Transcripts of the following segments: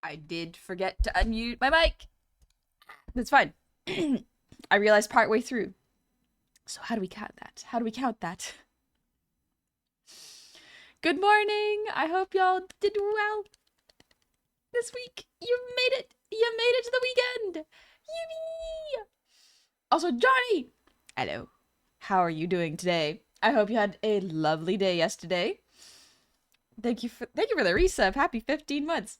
I did forget to unmute my mic. That's fine. I realized partway through. So how do we count that? How do we count that? Good morning. I hope y'all did well this week. You made it. You made it to the weekend. Yippee! Also, Johnny. Hello. How are you doing today? I hope you had a lovely day yesterday. Thank you for the resub. Happy 15 months.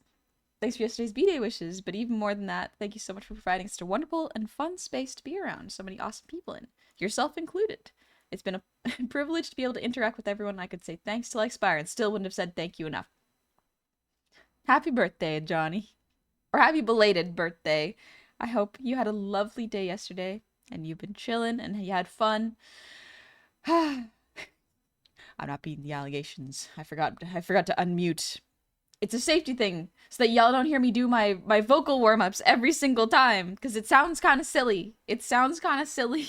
Thanks for yesterday's B-Day wishes, but even more than that, thank you so much for providing such a wonderful and fun space to be around so many awesome people in, yourself included. It's been a privilege to be able to interact with everyone. I could say thanks till I expire and still wouldn't have said thank you enough. Happy birthday, Johnny. Or happy belated birthday. I hope you had a lovely day yesterday and you've been chilling and you had fun. I'm not beating the allegations. I forgot to unmute. It's a safety thing so that y'all don't hear me do my vocal warm-ups every single time because it sounds kind of silly. It sounds kind of silly.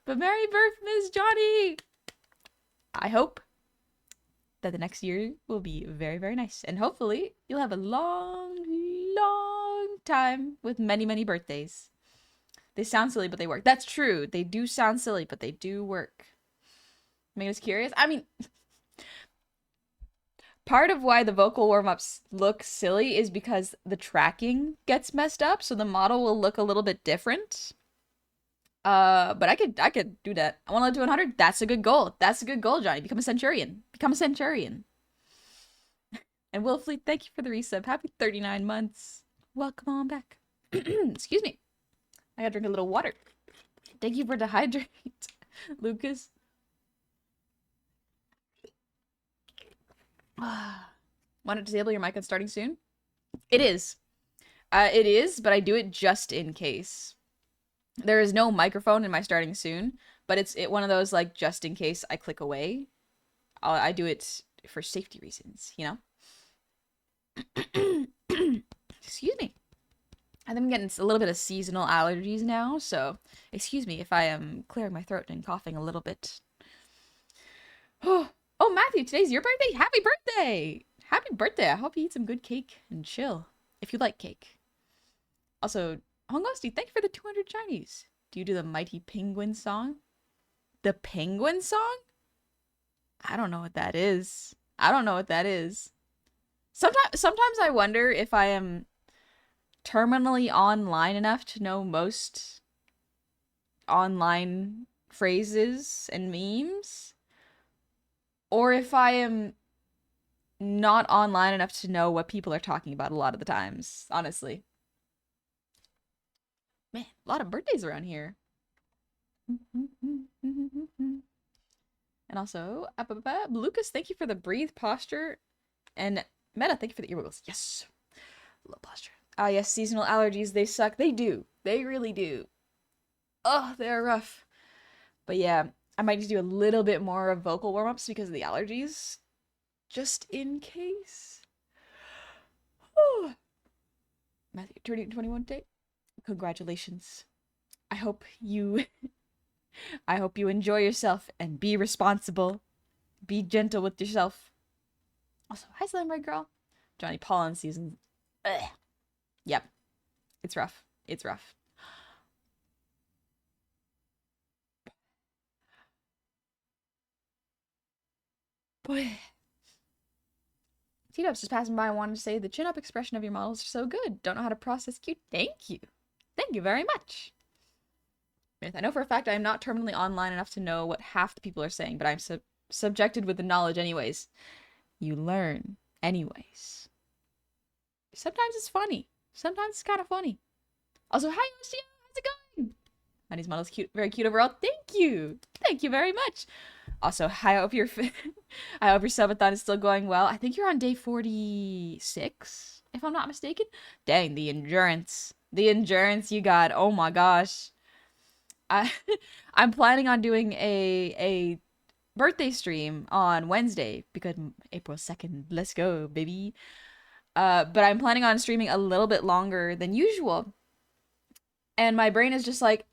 But Merry birth, Miss Johnny! I hope that the next year will be very, very nice. And hopefully you'll have a long, long time with many, many birthdays. They sound silly, but they work. That's true. They do sound silly, but they do work. Make us curious. I mean, part of why the vocal warm-ups look silly is because the tracking gets messed up, so the model will look a little bit different. But I could do that. I want to live to 100. That's a good goal. That's a good goal, Johnny. Become a centurion. Become a centurion. And Will Fleet, thank you for the resub. Happy 39 months. Welcome on back. Excuse me. I gotta drink a little water. Thank you for dehydrate, Lucas. Want to disable your mic on starting soon? It is. It is, but I do it just in case. There is no microphone in my starting soon, but it's one of those like just in case I click away. I do it for safety reasons, you know? Excuse me. I think I'm getting a little bit of seasonal allergies now, so excuse me if I am clearing my throat and coughing a little bit. Oh, Matthew, today's your birthday? Happy birthday! Happy birthday! I hope you eat some good cake and chill, if you like cake. Also, Hongosti, thank you for the 200 Chinese. Do you do the Mighty Penguin song? The Penguin song? I don't know what that is. I don't know what that is. Sometimes I wonder if I am terminally online enough to know most online phrases and memes, or if I am not online enough to know what people are talking about a lot of the times, honestly. Man, a lot of birthdays around here. And also, Lucas, thank you for the breathe posture. And Meta, thank you for the ear wiggles. Yes. Love posture. Ah, yes, seasonal allergies, they suck. They do. They really do. Oh, they're rough. But yeah, I might just do a little bit more of vocal warm-ups because of the allergies. Just in case. Oh. Matthew, turning 21 today. Congratulations. I hope you I hope you enjoy yourself and be responsible. Be gentle with yourself. Also, hi Slim Red Girl. Johnny Pollen season. Ugh. Yep. It's rough. It's rough. Boy. T-Dubs just passing by. I wanted to say the chin-up expression of your models are so good. Don't know how to process cute. Thank you. Thank you very much. I know for a fact I am not terminally online enough to know what half the people are saying, but I'm subjected with the knowledge anyways. You learn anyways. Sometimes it's funny. Sometimes it's kind of funny. Also, hi Yoshio, how's it going? Honey's model's cute, very cute overall. Thank you. Thank you very much. Also, I hope your I hope your subathon is still going well. I think you're on day 46, if I'm not mistaken. Dang, the endurance. The endurance you got. Oh my gosh. I I'm planning on doing a birthday stream on Wednesday because April 2nd. Let's go, baby. But I'm planning on streaming a little bit longer than usual. And my brain is just like,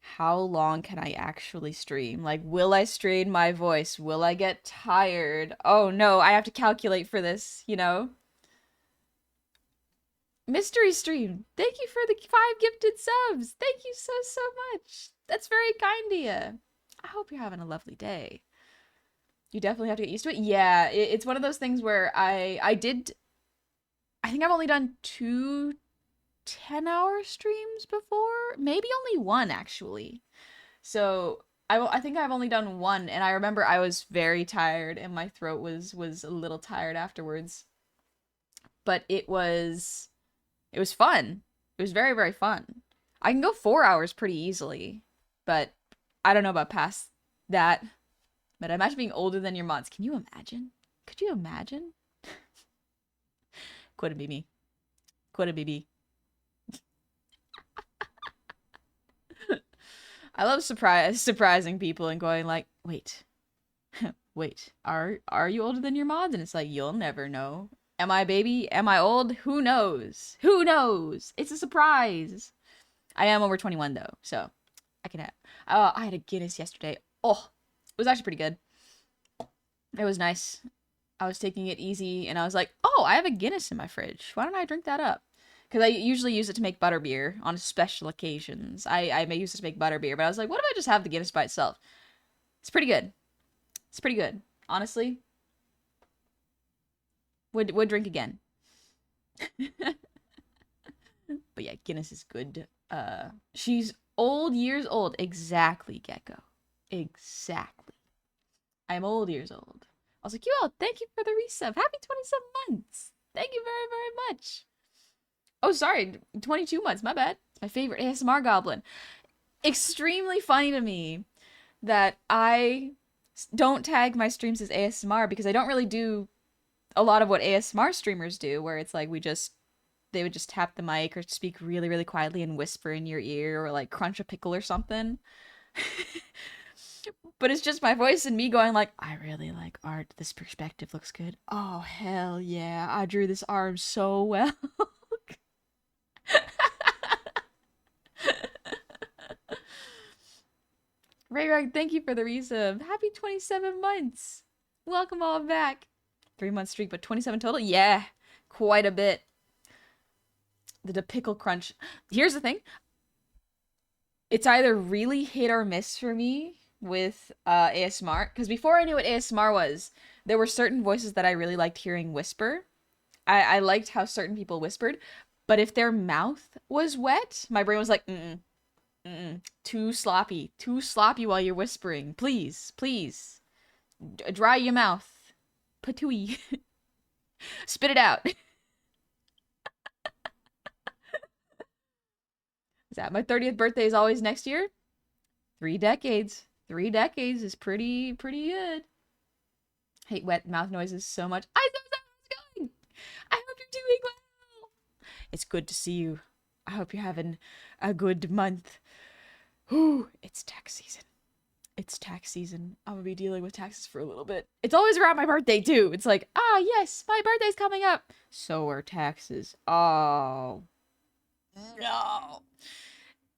how long can I actually stream? Like, will I strain my voice? Will I get tired? Oh no, I have to calculate for this, you know? Mystery stream. Thank you for the 5 gifted subs. Thank you so, so much. That's very kind of you. I hope you're having a lovely day. You definitely have to get used to it. Yeah, it's one of those things where I think I've only done 2 10-hour streams before. Maybe only one, actually. So I think I've only done one, and I remember I was very tired, and my throat was a little tired afterwards. But it was fun. It was very, very fun. I can go 4 hours pretty easily, but I don't know about past that. But I imagine being older than your mods. Can you imagine? Could you imagine? Couldn't be me. Couldn't be me. I love surprising people and going like, wait, wait, are you older than your mods? And it's like, you'll never know. Am I a baby? Am I old? Who knows? Who knows? It's a surprise. I am over 21 though, so I can have. I had a Guinness yesterday. Oh, it was actually pretty good. It was nice. I was taking it easy, and I was like, oh, I have a Guinness in my fridge. Why don't I drink that up? Because I usually use it to make butterbeer on special occasions. I may use it to make butterbeer, but I was like, what if I just have the Guinness by itself? It's pretty good. It's pretty good. Honestly. Would drink again. But yeah, Guinness is good. She's years old. Exactly, Gecko. Exactly. I'm old years old. I was like, yo, thank you for the resub. Happy 27 months. Thank you very, very much. Oh, sorry. 22 months. My bad. It's my favorite ASMR goblin. Extremely funny to me that I don't tag my streams as ASMR because I don't really do a lot of what ASMR streamers do, where it's like they would just tap the mic or speak really, really quietly and whisper in your ear or like crunch a pickle or something. But it's just my voice and me going like, I really like art. This perspective looks good. Oh, hell yeah. I drew this arm so well. Ray, thank you for the resub. Happy 27 months. Welcome all back. 3-month streak, but 27 total? Yeah, quite a bit. The pickle crunch. Here's the thing. It's either really hit or miss for me with ASMR. Because before I knew what ASMR was, there were certain voices that I really liked hearing whisper. I liked how certain people whispered. But if their mouth was wet, my brain was like, too sloppy. Too sloppy while you're whispering. Please, please. Dry your mouth. Patooey. Spit it out. Is that my 30th birthday is always next year? 3 decades. 3 decades is pretty good. Hate wet mouth noises so much. I know how's it going. I hope you're doing well. It's good to see you. I hope you're having a good month. Whew, it's tax season. It's tax season. I'm gonna be dealing with taxes for a little bit. It's always around my birthday too. It's like, yes, my birthday's coming up. So are taxes. Oh. No.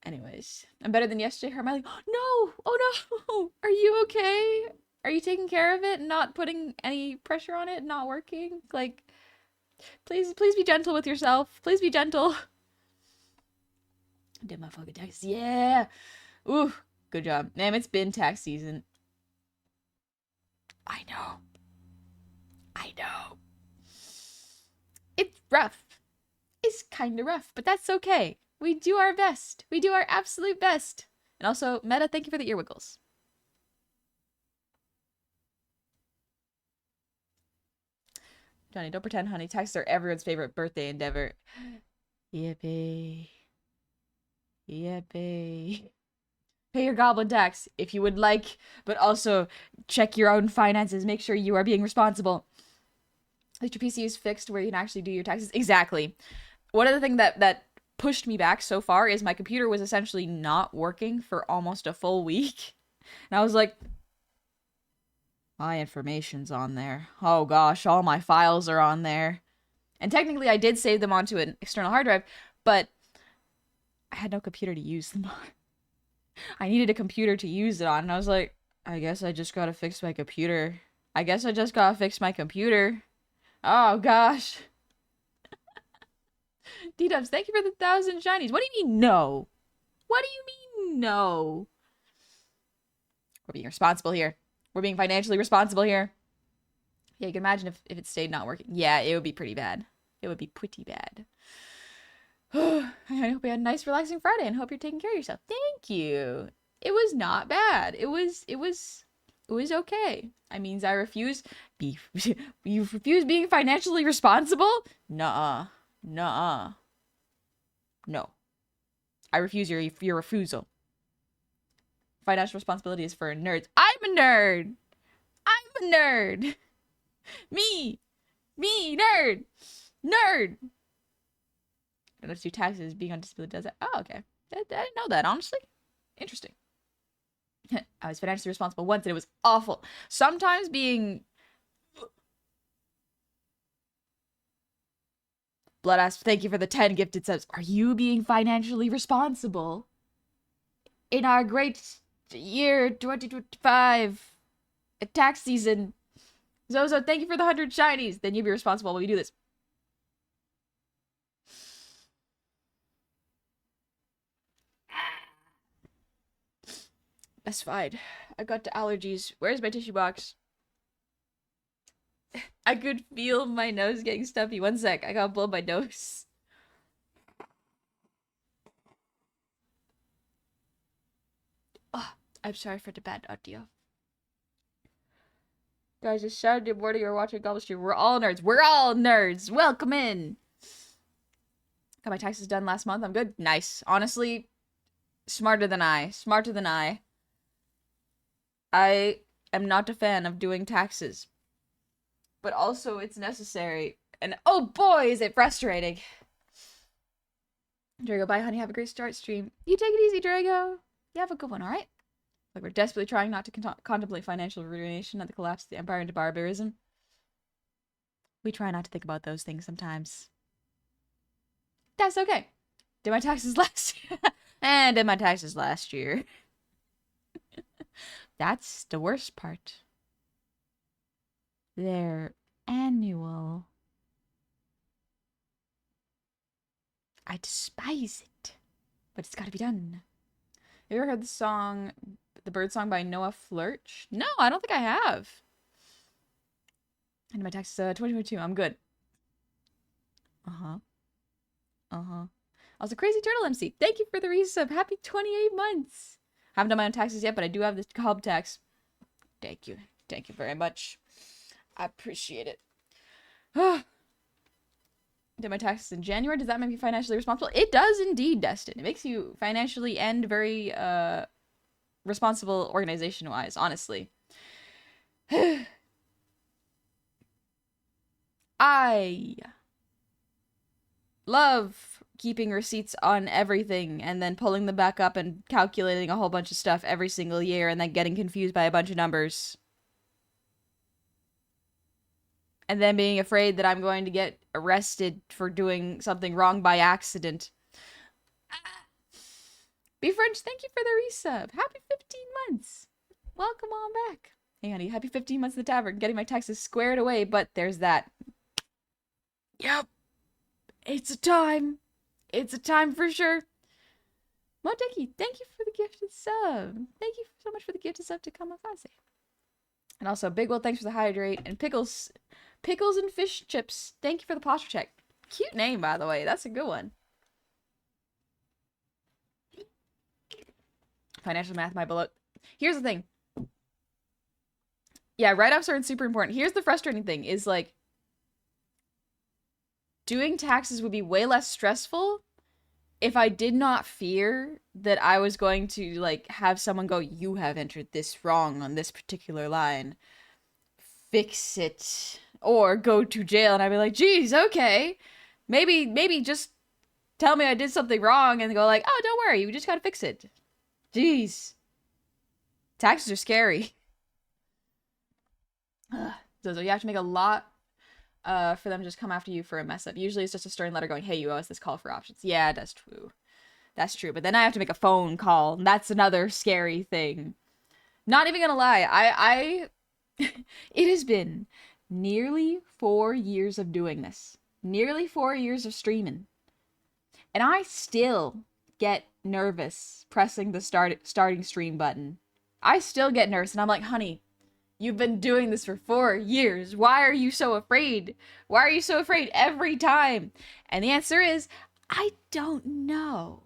Anyways, I'm better than yesterday. Hermione, no! Oh no! Are you okay? Are you taking care of it and not putting any pressure on it, not working? Like, please be gentle with yourself. Please be gentle. Did my fucking taxes. Yeah! Ooh, good job. Damn, it's been tax season. I know. I know. It's rough. It's kinda rough, but that's okay. We do our best. We do our absolute best. And also, Meta, thank you for the ear wiggles. Johnny, don't pretend, honey. Taxes are everyone's favorite birthday endeavor. Yippee. Yippee. Pay your goblin tax if you would like, but also check your own finances. Make sure you are being responsible. At least your PC is fixed where you can actually do your taxes. Exactly. One of the things that pushed me back so far is my computer was essentially not working for almost a full week. And I was like, my information's on there. Oh gosh, all my files are on there. And technically I did save them onto an external hard drive, but I had no computer to use them on. I needed a computer to use it on, and I was like, I guess I just gotta fix my computer. I guess I just gotta fix my computer. Oh gosh. D-Dubs, thank you for the 1,000 shinies. What do you mean, no? What do you mean, no? We're being responsible here. We're being financially responsible here. Yeah, you can imagine if it stayed not working. Yeah, it would be pretty bad. It would be pretty bad. I hope you had a nice, relaxing Friday and hope you're taking care of yourself. Thank you. It was not bad. It was okay. I mean, I refuse you refuse being financially responsible? Nuh-uh. Nuh-uh. No. I refuse your refusal. Financial responsibility is for nerds. I'm a nerd. I'm a nerd. Me, nerd. Nerd. I don't do taxes. Being on disability does that. Oh, okay. I didn't know that, honestly. Interesting. I was financially responsible once and it was awful. Sometimes being... Bloodass, thank you for the 10 gifted subs. Are you being financially responsible in our great year 2025 tax season? Zozo, thank you for the 100 shinies. Then you'll be responsible when we do this. That's fine. I got the allergies. Where's my tissue box? I could feel my nose getting stuffy. One sec. I gotta blow my nose. Oh, I'm sorry for the bad audio. Guys, it's Saturday morning. You're watching Goblin Stream. We're all nerds. We're all nerds. Welcome in. Got my taxes done last month. I'm good. Nice. Honestly, smarter than I. Smarter than I. I am not a fan of doing taxes. But also, it's necessary. And oh boy, is it frustrating. Drago, bye, honey. Have a great start stream. You take it easy, Drago. You have a good one, alright? Like, we're desperately trying not to contemplate financial ruination at the collapse of the empire into barbarism. We try not to think about those things sometimes. That's okay. Did my taxes last year? And did my taxes last year. That's the worst part. They're annual. I despise it. But it's gotta be done. Have you ever heard the song, the bird song by Noah Flirch? No, I don't think I have. And my taxes, 2022, I'm good. Also, Crazy Turtle MC, thank you for the resub. Happy 28 months. Haven't done my own taxes yet, but I do have the hub tax. Thank you. Thank you very much. I appreciate it. Did my taxes in January. Does that make me financially responsible? It does indeed, Destin. It makes you financially and very responsible organization-wise, honestly. I love keeping receipts on everything and then pulling them back up and calculating a whole bunch of stuff every single year and then getting confused by a bunch of numbers. And then being afraid that I'm going to get arrested for doing something wrong by accident. Be French, thank you for the resub. Happy 15 months. Welcome on back. Hey, honey, happy 15 months in the tavern. Getting my taxes squared away, but there's that. Yep. It's a time. It's a time for sure. Moteki, thank you for the gifted sub. Thank you so much for the gifted sub to Kamafase. And also, Big Will, thanks for the hydrate. And Pickles and Fish Chips, thank you for the posture check. Cute name, by the way. That's a good one. Financial math, my bullet. Here's the thing. Yeah, write-offs are super important. Here's the frustrating thing, is like, doing taxes would be way less stressful if I did not fear that I was going to, like, have someone go, you have entered this wrong on this particular line. Fix it. Or go to jail, and I'd be like, geez, okay. Maybe just tell me I did something wrong and go like, oh, don't worry, you just gotta fix it. Jeez. Taxes are scary. So you have to make a lot for them to just come after you for a mess up. Usually it's just a stern letter going, hey, you owe us this, call for options. Yeah, that's true. That's true. But then I have to make a phone call. And that's another scary thing. Not even gonna lie. It has been nearly 4 years of doing this. Nearly 4 years of streaming. And I still get nervous pressing the starting stream button. I still get nervous, and I'm like, honey, you've been doing this for 4 years. Why are you so afraid? Why are you so afraid every time? And the answer is, I don't know.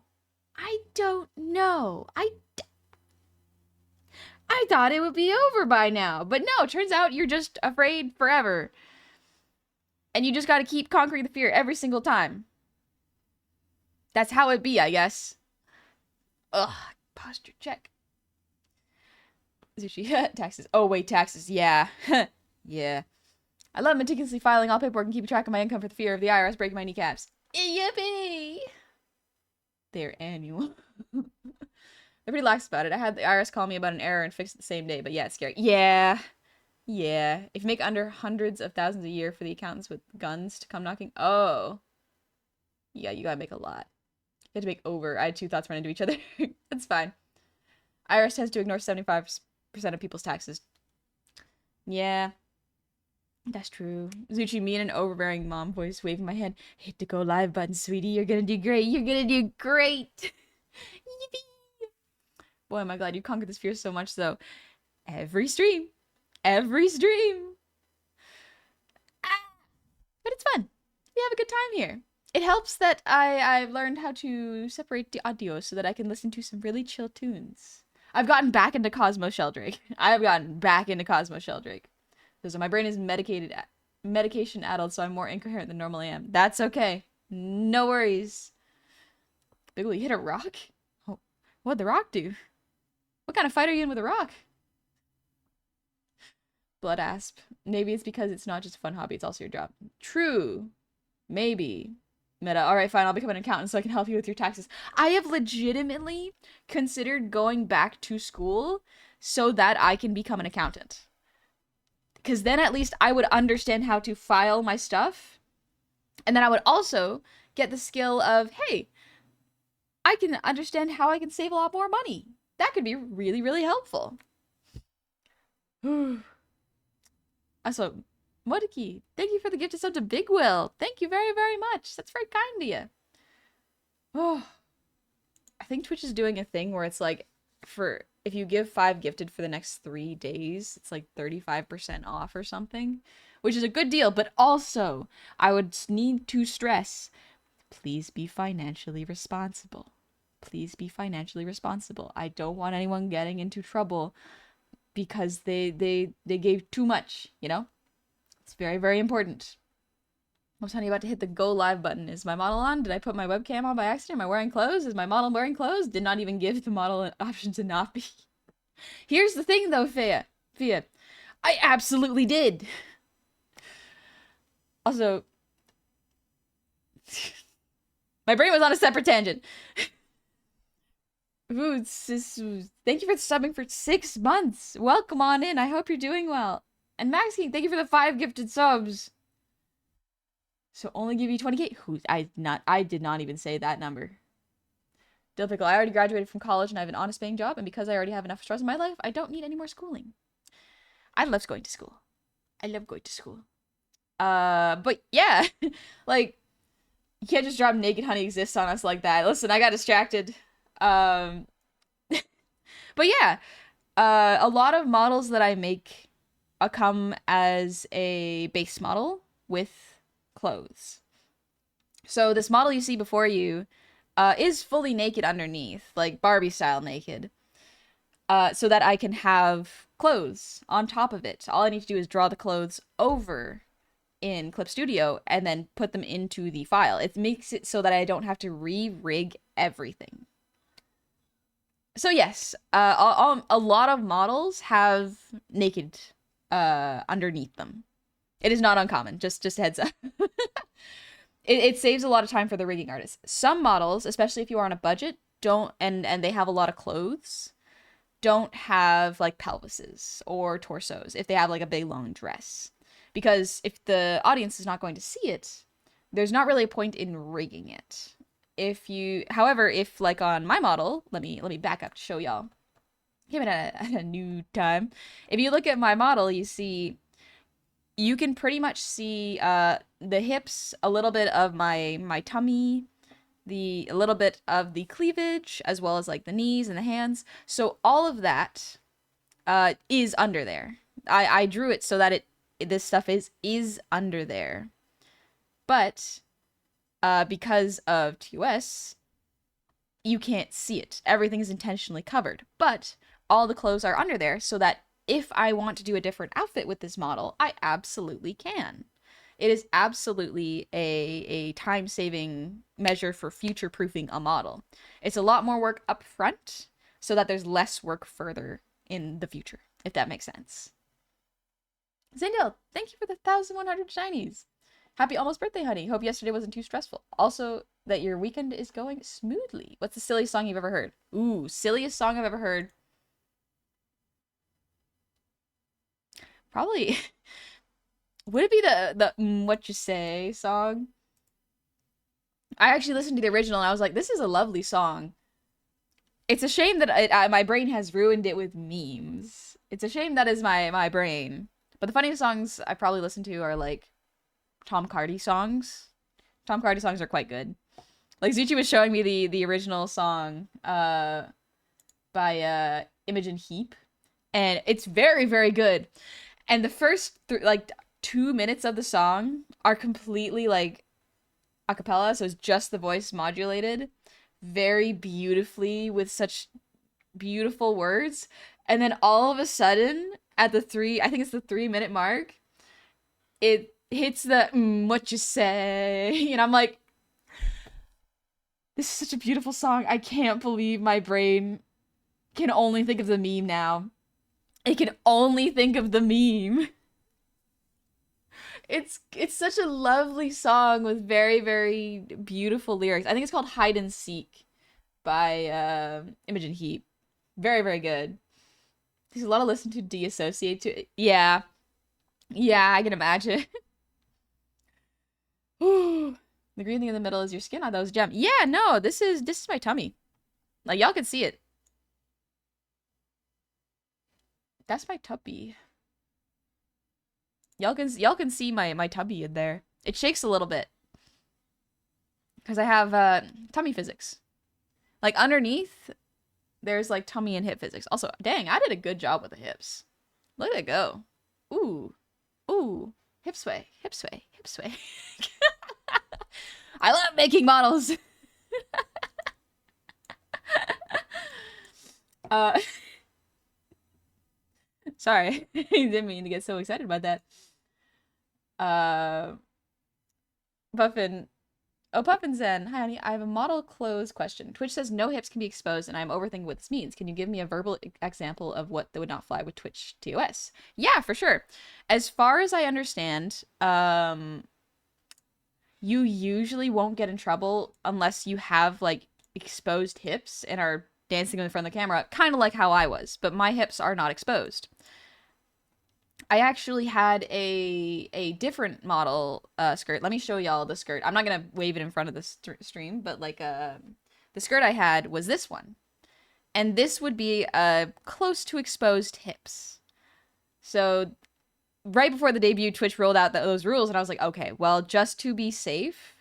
I don't know. I thought it would be over by now. But no, turns out you're just afraid forever. And you just gotta keep conquering the fear every single time. That's how it be, I guess. Ugh, posture check. Sushi, taxes. Oh, wait, taxes. Yeah. Yeah. I love meticulously filing all paperwork and keeping track of my income for the fear of the IRS breaking my kneecaps. Yippee! They're annual. They're pretty lax about it. I had the IRS call me about an error and fix it the same day, but yeah, it's scary. Yeah. Yeah. If you make under hundreds of thousands a year for the accountants with guns to come knocking. Oh. Yeah, you gotta make a lot. You have to make over. I had two thoughts run into each other. That's fine. IRS tends to ignore 75% of people's taxes. Yeah. That's true. Zuchi, me in an overbearing mom voice, waving my hand. Hit the go live button, sweetie. You're gonna do great. You're gonna do great. Yippee. Boy, am I glad you conquered this fear so much, so. Every stream. Every stream. Ah. But it's fun. We have a good time here. It helps that I've learned how to separate the audio so that I can listen to some really chill tunes. I've gotten back into Cosmo Sheldrake. I've gotten back into Cosmo Sheldrake. So my brain is medication addled, so I'm more incoherent than normally am. That's okay. No worries. Bigly, you hit a rock? Oh, what'd the rock do? What kind of fight are you in with a rock? Blood asp. Maybe it's because it's not just a fun hobby, it's also your job. True. Maybe. Meta. Alright, fine, I'll become an accountant so I can help you with your taxes. I have legitimately considered going back to school so that I can become an accountant. Because then at least I would understand how to file my stuff. And then I would also get the skill of, hey, I can understand how I can save a lot more money. That could be really, really helpful. Also, Modiki, thank you for the gift of sub to Big Will. Thank you very, very much. That's very kind of you. Oh, I think Twitch is doing a thing where it's like, if you give 5 gifted for the next 3 days, it's like 35% off or something, which is a good deal. But also, I would need to stress, please be financially responsible. Please be financially responsible. I don't want anyone getting into trouble because they gave too much, you know? It's very, very important. I was honey about to hit the go live button. Is my model on? Did I put my webcam on by accident? Am I wearing clothes? Is my model wearing clothes? Did not even give the model an option to not be. Here's the thing though, Fia. I absolutely did. Also, my brain was on a separate tangent. Ooh, thank you for subbing for 6 months. Welcome on in. I hope you're doing well. And Max King, thank you for the 5 gifted subs. So only give you 20k? I did not even say that number. Dill Pickle, I already graduated from college and I have an honest paying job, and because I already have enough stress in my life, I don't need any more schooling. I love going to school. I love going to school. But yeah, like, you can't just drop Naked Honey Exists on us like that. Listen, I got distracted. But yeah, a lot of models that I make come as a base model with clothes. So this model you see before you is fully naked underneath, like Barbie style naked, so that I can have clothes on top of it. All I need to do is draw the clothes over in Clip Studio and then put them into the file. It makes it so that I don't have to re-rig everything. So yes, a lot of models have naked underneath them. It is not uncommon, just heads up. It saves a lot of time for the rigging artist. Some models, especially if you are on a budget, don't, and they have a lot of clothes, don't have like pelvises or torsos if they have like a big long dress. Because if the audience is not going to see it, there's not really a point in rigging it. However, if like on my model, let me back up to show y'all. Came in at a new time. If you look at my model, you can pretty much see the hips, a little bit of my tummy, a little bit of the cleavage, as well as like the knees and the hands. So all of that is under there. I drew it so that this stuff is under there. But because of TOS, you can't see it. Everything is intentionally covered. But all the clothes are under there so that if I want to do a different outfit with this model, I absolutely can. It is absolutely a time-saving measure for future-proofing a model. It's a lot more work up front so that there's less work further in the future, if that makes sense. Zindel, thank you for the 1,100 shinies. Happy almost birthday, honey. Hope yesterday wasn't too stressful. Also, that your weekend is going smoothly. What's the silliest song you've ever heard? Ooh, silliest song I've ever heard. Probably... Would it be the What You Say song? I actually listened to the original and I was like, this is a lovely song. It's a shame that my brain has ruined it with memes. It's a shame that is my brain. But the funniest songs I probably listen to are like Tom Cardy songs. Tom Cardy songs are quite good. Like Zuchi was showing me the original song by Imogen Heap, and it's very, very good. And the first like 2 minutes of the song are completely like a cappella, so it's just the voice modulated very beautifully with such beautiful words. And then all of a sudden at the 3-minute mark, it hits the what you say, and I'm like, this is such a beautiful song. I can't believe my brain can only think of the meme now. It can only think of the meme. It's such a lovely song with very, very beautiful lyrics. I think it's called Hide and Seek by Imogen Heap. Very, very good. There's a lot to listen to deassociate to. Yeah. Yeah, I can imagine. The green thing in the middle is your skin. I thought it was a gem. Yeah, no, this is my tummy. Like, y'all can see it. That's my tubby. Y'all can see my tubby in there. It shakes a little bit. Because I have tummy physics. Like underneath, there's like tummy and hip physics. Also, dang, I did a good job with the hips. Look at it go. Ooh. Ooh. Hip sway. Hip sway. Hip sway. I love making models. Sorry. I didn't mean to get so excited about that. Puffin. Oh, Puffin Zen. Hi, honey. I have a model clothes question. Twitch says no hips can be exposed, and I'm overthinking what this means. Can you give me a verbal example of what would not fly with Twitch TOS? Yeah, for sure. As far as I understand, you usually won't get in trouble unless you have, like, exposed hips and are dancing in front of the camera, kind of like how I was, but my hips are not exposed. I actually had a different model skirt. Let me show y'all the skirt. I'm not gonna wave it in front of the stream, but like the skirt I had was this one, and this would be close to exposed hips. So right before the debut, Twitch rolled out those rules, and I was like, okay, well, just to be safe,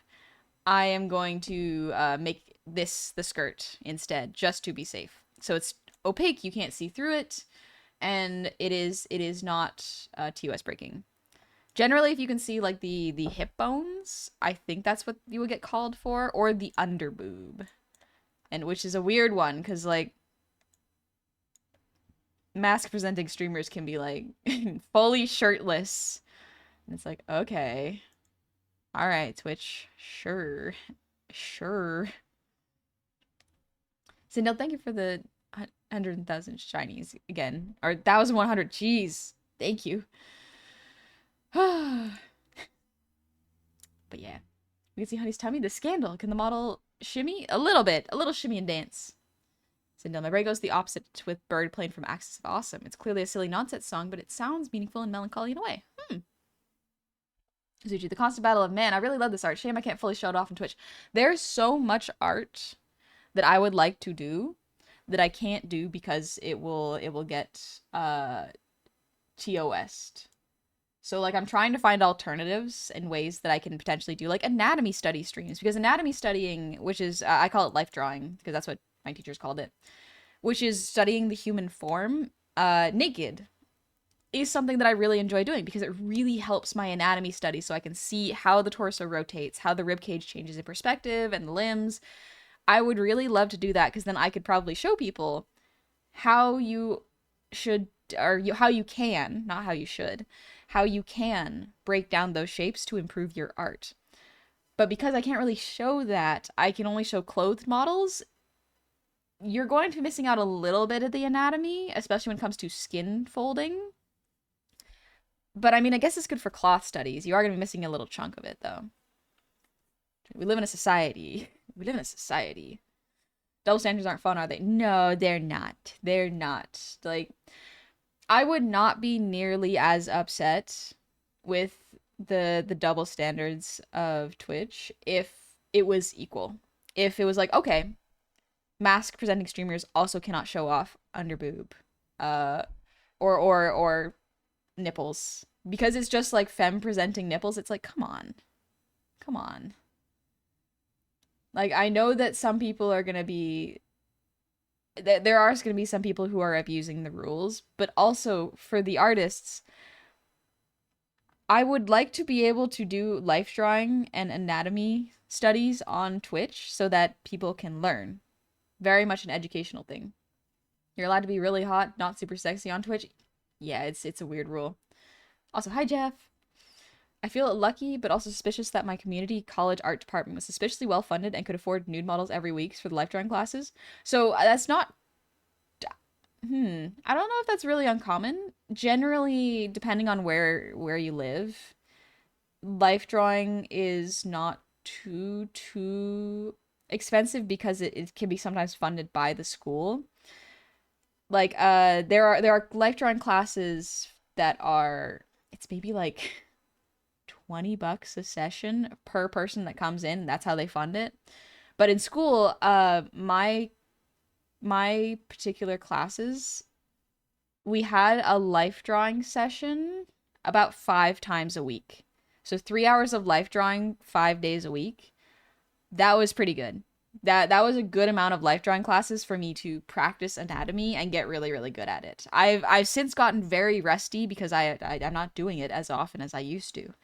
I am going to make this the skirt instead, just to be safe. So it's opaque, you can't see through it. And it is not TOS breaking. Generally, if you can see like the hip bones, I think that's what you would get called for, or the under boob, and which is a weird one because like mask presenting streamers can be like fully shirtless, and it's like, okay, all right, Twitch, sure. Sindel, thank you for the 100,000 shinies again. Or 1,100. Jeez. Thank you. But yeah. We can see Honey's tummy. The scandal. Can the model shimmy? A little bit. A little shimmy and dance. Sindel, my brain goes the opposite with Bird playing from Axis of Awesome. It's clearly a silly nonsense song, but it sounds meaningful and melancholy in a way. Zuchi, the constant battle of man. I really love this art. Shame I can't fully show it off on Twitch. There's so much art that I would like to do that I can't do because it will get TOS'd. So like I'm trying to find alternatives and ways that I can potentially do like anatomy study streams, because anatomy studying, which is I call it life drawing because that's what my teachers called it, which is studying the human form naked, is something that I really enjoy doing because it really helps my anatomy study so I can see how the torso rotates, how the rib cage changes in perspective and the limbs. I would really love to do that because then I could probably show people how you should, or how you can, not how you should, how you can break down those shapes to improve your art. But because I can't really show that, I can only show clothed models. You're going to be missing out a little bit of the anatomy, especially when it comes to skin folding. But I mean, I guess it's good for cloth studies. You are going to be missing a little chunk of it, though. We live in a society. We live in a society. Double standards aren't fun, are they? No, they're not. They're not. Like, I would not be nearly as upset with the double standards of Twitch if it was equal. If it was like, okay, mask presenting streamers also cannot show off under boob, or nipples, because it's just like femme presenting nipples. It's like, come on, come on. Like, I know that some people are gonna be, there are going to be some people who are abusing the rules, but also for the artists, I would like to be able to do life drawing and anatomy studies on Twitch so that people can learn. Very much an educational thing. You're allowed to be really hot, not super sexy on Twitch. Yeah, it's a weird rule. Also, hi Jeff. I feel lucky, but also suspicious that my community college art department was suspiciously well funded and could afford nude models every week for the life drawing classes. So that's not. I don't know if that's really uncommon. Generally, depending on where you live, life drawing is not too expensive because it can be sometimes funded by the school. Like there are life drawing classes that are, it's maybe like $20 a session per person that comes in. That's how they fund it. But in school, my particular classes, we had a life drawing session about 5 times a week. So 3 hours of life drawing 5 days a week. That was pretty good. That was a good amount of life drawing classes for me to practice anatomy and get really, really good at it. I've since gotten very rusty because I'm not doing it as often as I used to.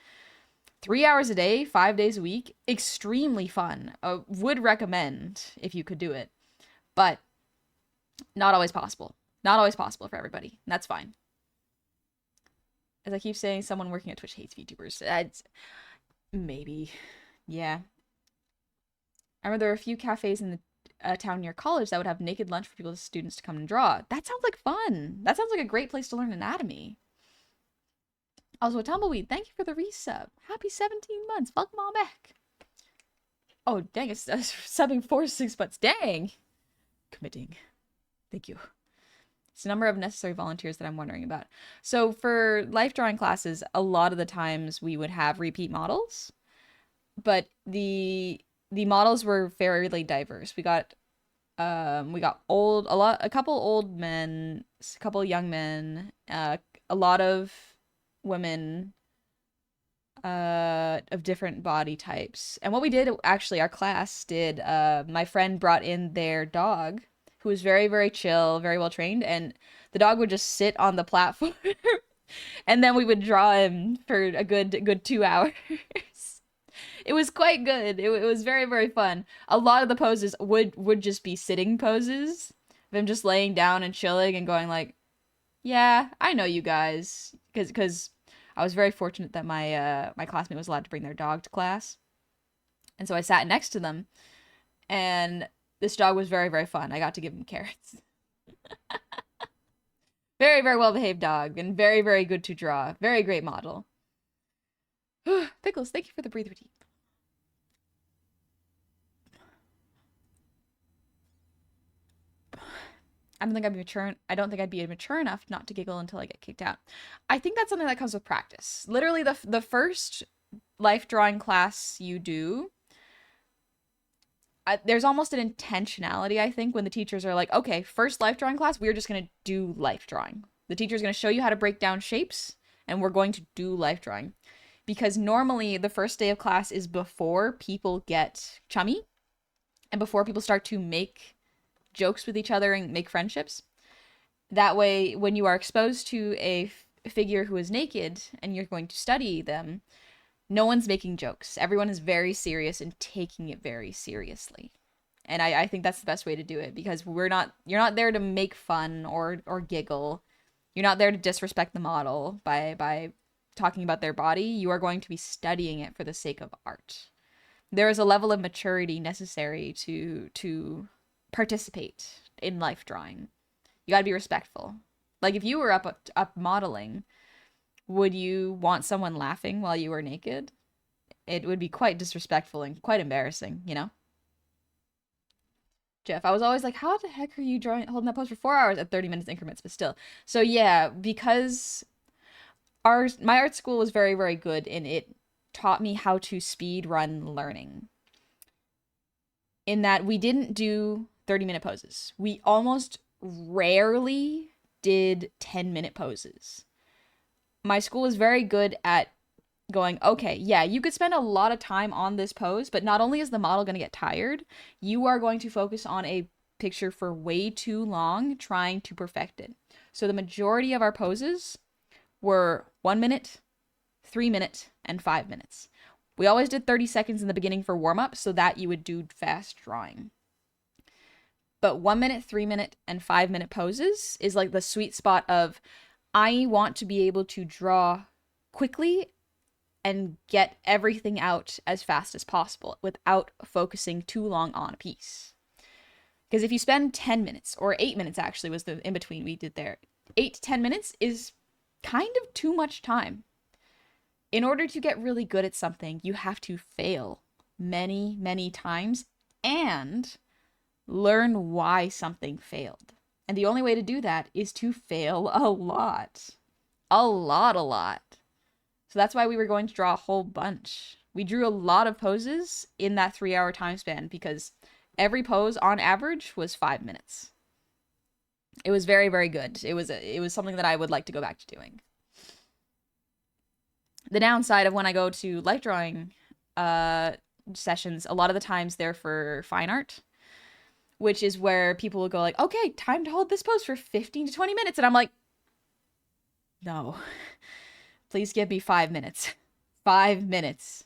3 hours a day, 5 days a week, extremely fun. Would recommend if you could do it. But not always possible. Not always possible for everybody. That's fine. As I keep saying, someone working at Twitch hates VTubers. Maybe. Yeah. I remember there were a few cafes in the town near college that would have naked lunch for students to come and draw. That sounds like fun. That sounds like a great place to learn anatomy. Also, Tumbleweed, thank you for the resub. Happy 17 months. Welcome on back. Oh, dang, it's subbing 4 to 6 months. Dang. Committing. Thank you. It's the number of necessary volunteers that I'm wondering about. So for life drawing classes, a lot of the times we would have repeat models, but the models were fairly diverse. We got a couple old men, a couple young men, a lot of women of different body types. And what we did, actually, our class did, my friend brought in their dog, who was very, very chill, very well trained, and the dog would just sit on the platform and then we would draw him for a good 2 hours. It was quite good. It was very, very fun. A lot of the poses would just be sitting poses of him just laying down and chilling and going like, yeah, I know you guys, because I was very fortunate that my classmate was allowed to bring their dog to class, and so I sat next to them, and this dog was very, very fun. I got to give him carrots. Very, very well behaved dog, and very, very good to draw. Very great model. Pickles, thank you for the breather deep. I don't think I'd be mature enough not to giggle until I get kicked out. I think that's something that comes with practice. Literally, the first life drawing class you do, there's almost an intentionality, I think, when the teachers are like, okay, first life drawing class, we're just going to do life drawing. The teacher's going to show you how to break down shapes and we're going to do life drawing. Because normally the first day of class is before people get chummy and before people start to make jokes with each other and make friendships. That way, when you are exposed to a figure who is naked and you're going to study them, no one's making jokes. Everyone is very serious and taking it very seriously. And I think that's the best way to do it, because you're not there to make fun or giggle. You're not there to disrespect the model by talking about their body. You are going to be studying it for the sake of art. There is a level of maturity necessary to participate in life drawing. You got to be respectful. Like, if you were up modeling, would you want someone laughing while you were naked? It would be quite disrespectful and quite embarrassing, you know? Jeff, I was always like, how the heck are you holding that pose for 4 hours at 30 minutes increments, but still. So yeah, because my art school was very, very good, and it taught me how to speed run learning. In that we didn't do 30-minute poses. We almost rarely did 10-minute poses. My school was very good at going, okay, yeah, you could spend a lot of time on this pose, but not only is the model going to get tired, you are going to focus on a picture for way too long trying to perfect it. So the majority of our poses were 1 minute, 3 minute, and 5 minutes. We always did 30 seconds in the beginning for warm-up so that you would do fast drawing. But 1 minute, 3 minute, and 5 minute poses is like the sweet spot of, I want to be able to draw quickly and get everything out as fast as possible without focusing too long on a piece. Because if you spend 10 minutes, or 8 minutes actually was the in-between we did there, 8 to 10 minutes is kind of too much time. In order to get really good at something, you have to fail many, many times and learn why something failed. And the only way to do that is to fail a lot. A lot. So that's why we were going to draw a whole bunch. We drew a lot of poses in that 3-hour time span because every pose on average was 5 minutes. It was very, very good. It was something that I would like to go back to doing. The downside of when I go to life drawing sessions, a lot of the times they're for fine art, which is where people will go like, okay, time to hold this pose for 15 to 20 minutes. And I'm like, no, please give me 5 minutes. 5 minutes.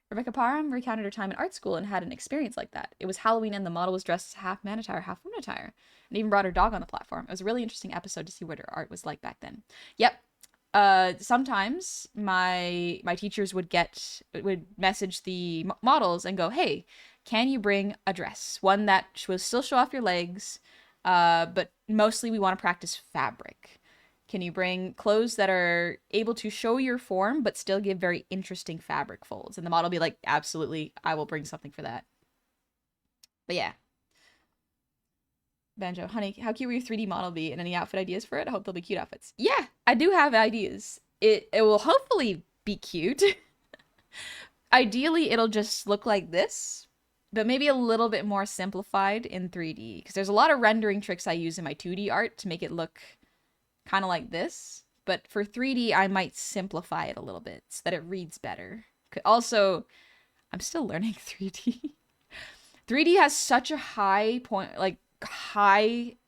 Rebecca Parham recounted her time in art school and had an experience like that. It was Halloween and the model was dressed as half man attire, half woman attire, and even brought her dog on the platform. It was a really interesting episode to see what her art was like back then. Yep. Sometimes my teachers would message the models and go, hey, can you bring a dress? One that will still show off your legs, but mostly we want to practice fabric. Can you bring clothes that are able to show your form, but still give very interesting fabric folds? And the model will be like, absolutely, I will bring something for that. But yeah. Banjo, honey, how cute will your 3D model be? And any outfit ideas for it? I hope they'll be cute outfits. Yeah, I do have ideas. It will hopefully be cute. Ideally, it'll just look like this, but maybe a little bit more simplified in 3D. Because there's a lot of rendering tricks I use in my 2D art to make it look kind of like this. But for 3D, I might simplify it a little bit so that it reads better. Also, I'm still learning 3D. 3D has such a high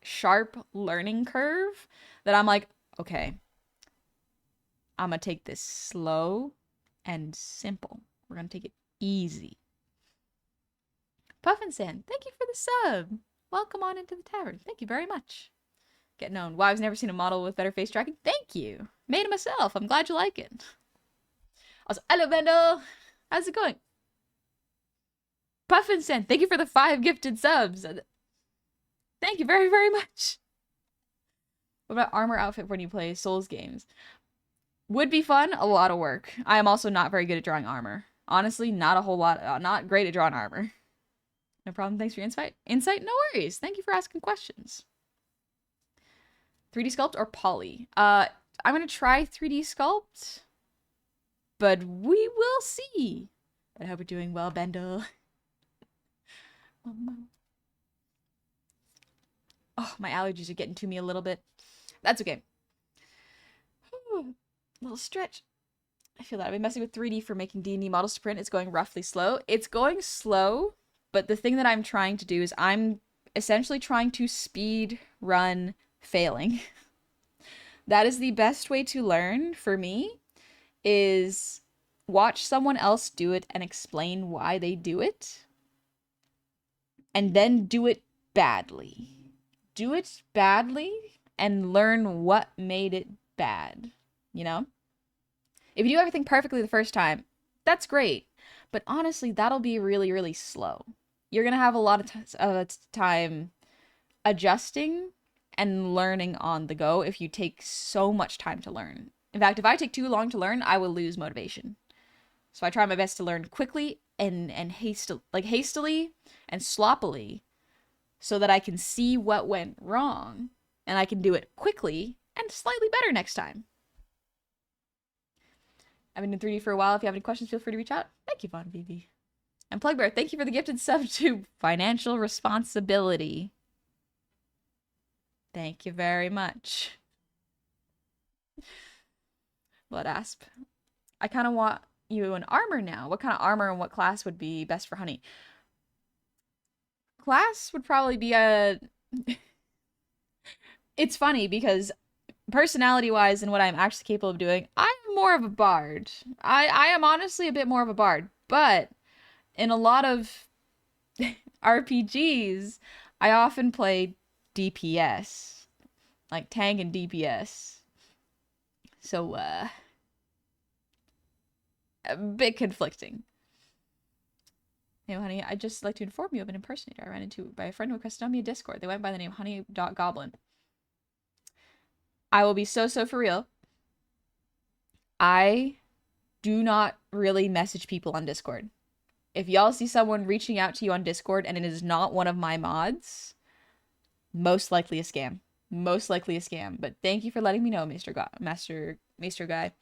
sharp learning curve that I'm like, okay, I'm gonna take this slow and simple. We're gonna take it easy. Puffin Sand, thank you for the sub. Welcome on into the tavern. Thank you very much. Get known. Wow, I've never seen a model with better face tracking. Thank you. Made it myself. I'm glad you like it. Also, hello, Bendel. How's it going? Puffin Sand, thank you for the 5 gifted subs. Thank you very, very much. What about armor outfit when you play Souls games? Would be fun, a lot of work. I am also not very good at drawing armor. Honestly, not a whole lot, not great at drawing armor. No problem, thanks for your insight. No worries, thank you for asking questions. 3D sculpt or poly? I'm gonna try 3D sculpt, but we will see. But I hope we're doing well, Bendel. Oh, my allergies are getting to me a little bit. That's okay. Little stretch. I feel that I've been messing with 3D for making D&D models to print. It's going roughly slow. It's going slow, but the thing that I'm trying to do is I'm essentially trying to speed run failing. That is the best way to learn for me, is watch someone else do it and explain why they do it, and then do it badly. Do it badly and learn what made it bad, you know? If you do everything perfectly the first time, that's great. But honestly, that'll be really, really slow. You're going to have a lot of time adjusting and learning on the go if you take so much time to learn. In fact, if I take too long to learn, I will lose motivation. So I try my best to learn quickly and hastily and sloppily, so that I can see what went wrong and I can do it quickly and slightly better next time. I've been in 3D for a while. If you have any questions, feel free to reach out. Thank you, Von VB. And Plugbear, thank you for the gifted sub to Financial Responsibility. Thank you very much. Blood Asp. I kind of want you an armor now. What kind of armor and what class would be best for Honey? Class would probably be a... It's funny because personality-wise and what I'm actually capable of doing, I'm more of a bard. I am honestly a bit more of a bard, but in a lot of RPGs, I often play DPS, like tank and DPS. So, a bit conflicting. Hey, honey, I'd just like to inform you of an impersonator I ran into by a friend who requested on me a Discord. They went by the name Honey.Goblin. I will be so for real. I do not really message people on Discord. If y'all see someone reaching out to you on Discord and it is not one of my mods, most likely a scam. Most likely a scam. But thank you for letting me know, Maester Guy.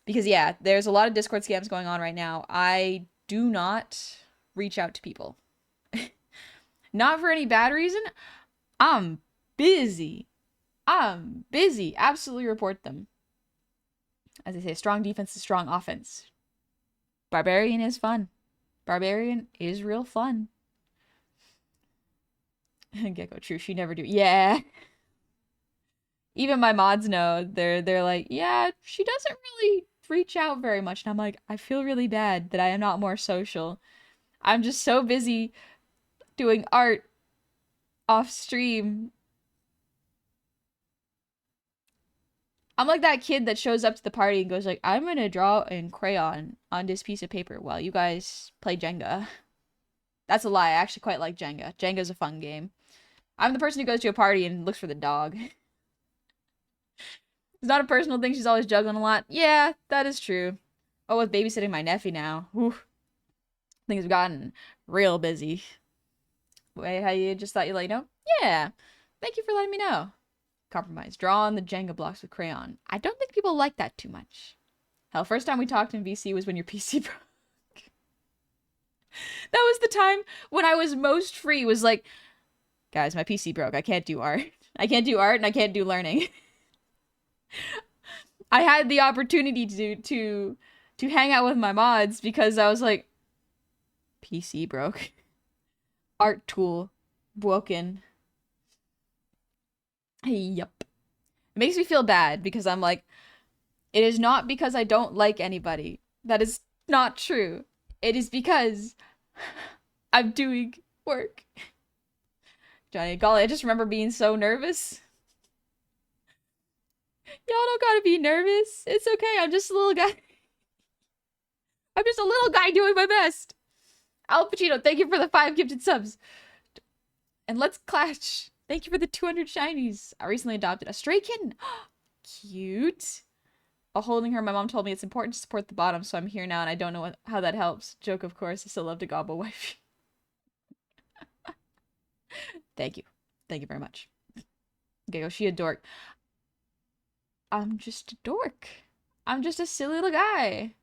Because yeah, there's a lot of Discord scams going on right now. I do not reach out to people. Not for any bad reason. I'm busy. Absolutely report them. As they say, strong defense is strong offense. Barbarian is fun. Barbarian is real fun. Gecko, true, she never do. Yeah. Even my mods know. They're like, yeah, she doesn't really reach out very much. And I'm like, I feel really bad that I am not more social. I'm just so busy doing art off stream. I'm like that kid that shows up to the party and goes like, I'm gonna draw in crayon on this piece of paper while you guys play Jenga. That's a lie. I actually quite like Jenga. Jenga's a fun game. I'm the person who goes to a party and looks for the dog. It's not a personal thing. She's always juggling a lot. Yeah, that is true. Oh, with babysitting my nephew now. Whew. Things have gotten real busy. Wait, how you just thought you'd let you know? Yeah. Thank you for letting me know. Compromise. Draw on the Jenga blocks with crayon. I don't think people like that too much. Hell, first time we talked in VC was when your PC broke. That was the time when I was most free. Was like, guys, my PC broke. I can't do art. I can't do art and I can't do learning. I had the opportunity to hang out with my mods because I was like, PC broke. Art tool broken. Yup. It makes me feel bad because I'm like, it is not because I don't like anybody. That is not true. It is because I'm doing work. Johnny, golly, I just remember being so nervous. Y'all don't gotta be nervous. It's okay. I'm just a little guy. I'm just a little guy doing my best. Al Pacino, thank you for the 5 gifted subs. And let's clash. Thank you for the 200 shinies. I recently adopted a stray kitten. Cute. While holding her, my mom told me it's important to support the bottom, so I'm here now and I don't know how that helps. Joke, of course. I still love to gobble wife. Thank you. Thank you very much. Okay, she a dork. I'm just a dork. I'm just a silly little guy.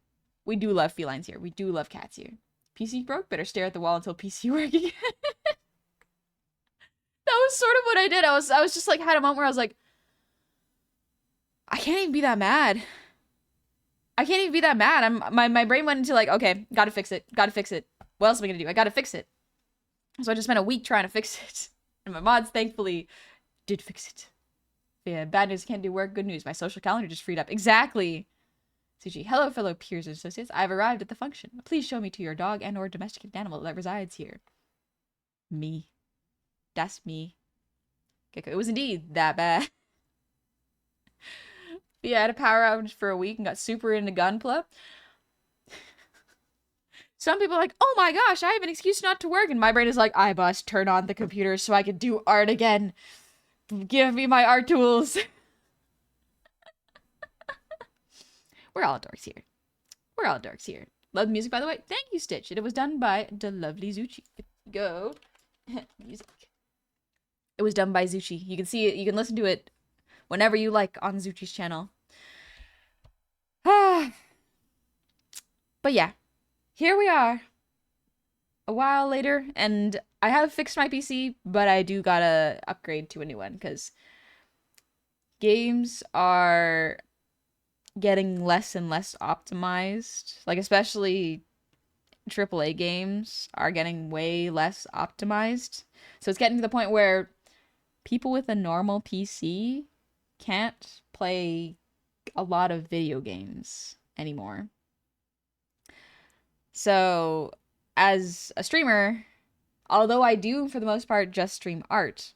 We do love felines here. We do love cats here. PC broke? Better stare at the wall until PC work again. That was sort of what I did. I was just like, had a moment where I was like, I can't even be that mad. I can't even be that mad. My brain went into like, okay, gotta fix it. Gotta fix it. What else am I gonna do? I gotta fix it. So I just spent a week trying to fix it. And my mods thankfully did fix it. But yeah, bad news, can't do work. Good news, my social calendar just freed up. Exactly. Suchi, hello fellow peers and associates. I've arrived at the function. Please show me to your dog and or domesticated animal that resides here. Me. That's me. Gecko. It was indeed that bad. Yeah, I had a power outage for a week and got super into Gunpla. Some people are like, oh my gosh, I have an excuse not to work. And my brain is like, I must turn on the computer so I can do art again. Give me my art tools. We're all dorks here. We're all dorks here. Love the music, by the way. Thank you, Stitch. It was done by the lovely Zuchi. Go. Music. It was done by Zuchi. You can see it. You can listen to it whenever you like on Zuchi's channel. But yeah. Here we are. A while later. And I have fixed my PC. But I do gotta upgrade to a new one. Because games are getting less and less optimized. Like, especially AAA games are getting way less optimized. So it's getting to the point where people with a normal PC can't play a lot of video games anymore. So as a streamer, although I do for the most part just stream art,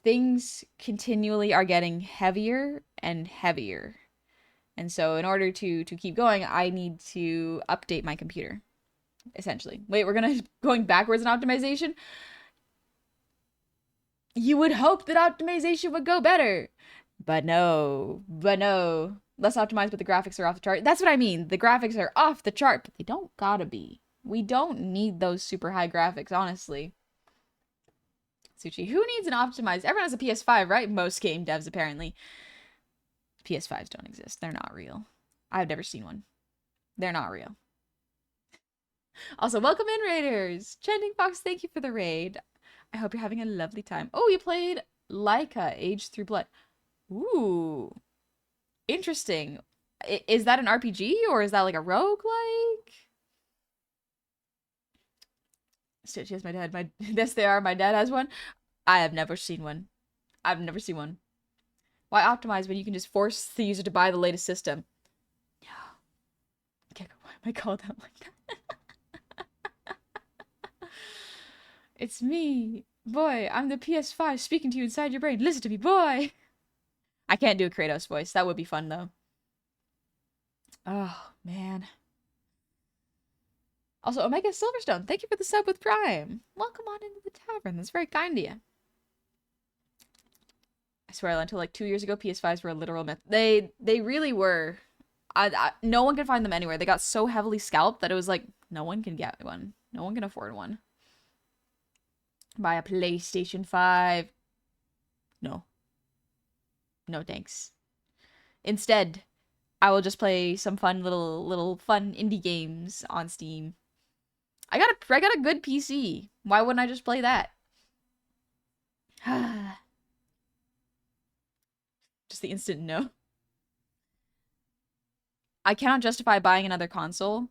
things continually are getting heavier and heavier. And so in order to keep going, I need to update my computer, essentially. Wait, we're going backwards in optimization? You would hope that optimization would go better. But no. Less optimized, but the graphics are off the chart. That's what I mean. The graphics are off the chart, but they don't gotta be. We don't need those super high graphics, honestly. Suchi, who needs an optimized? Everyone has a PS5, right? Most game devs, apparently. PS5s don't exist. They're not real. I've never seen one. They're not real. Also, welcome in, Raiders! Chanting Fox, thank you for the raid. I hope you're having a lovely time. Oh, you played Laika, Age Through Blood. Ooh. Interesting. Is that an RPG, or is that like a roguelike? Stitch, yes, my dad. Yes, they are. My dad has one. I have never seen one. I've never seen one. Why optimize when you can just force the user to buy the latest system? Yeah. Okay, why am I called out like that? It's me. Boy, I'm the PS5 speaking to you inside your brain. Listen to me, boy. I can't do a Kratos voice. That would be fun, though. Oh, man. Also, Omega Silverstone, thank you for the sub with Prime. Welcome on into the tavern. That's very kind of you. I swear, until like 2 years ago, PS5s were a literal myth. They really were. No one could find them anywhere. They got so heavily scalped that it was like, no one can get one. No one can afford one. Buy a PlayStation 5. No. No thanks. Instead, I will just play some fun little fun indie games on Steam. I got a good PC. Why wouldn't I just play that? Just the instant no. I cannot justify buying another console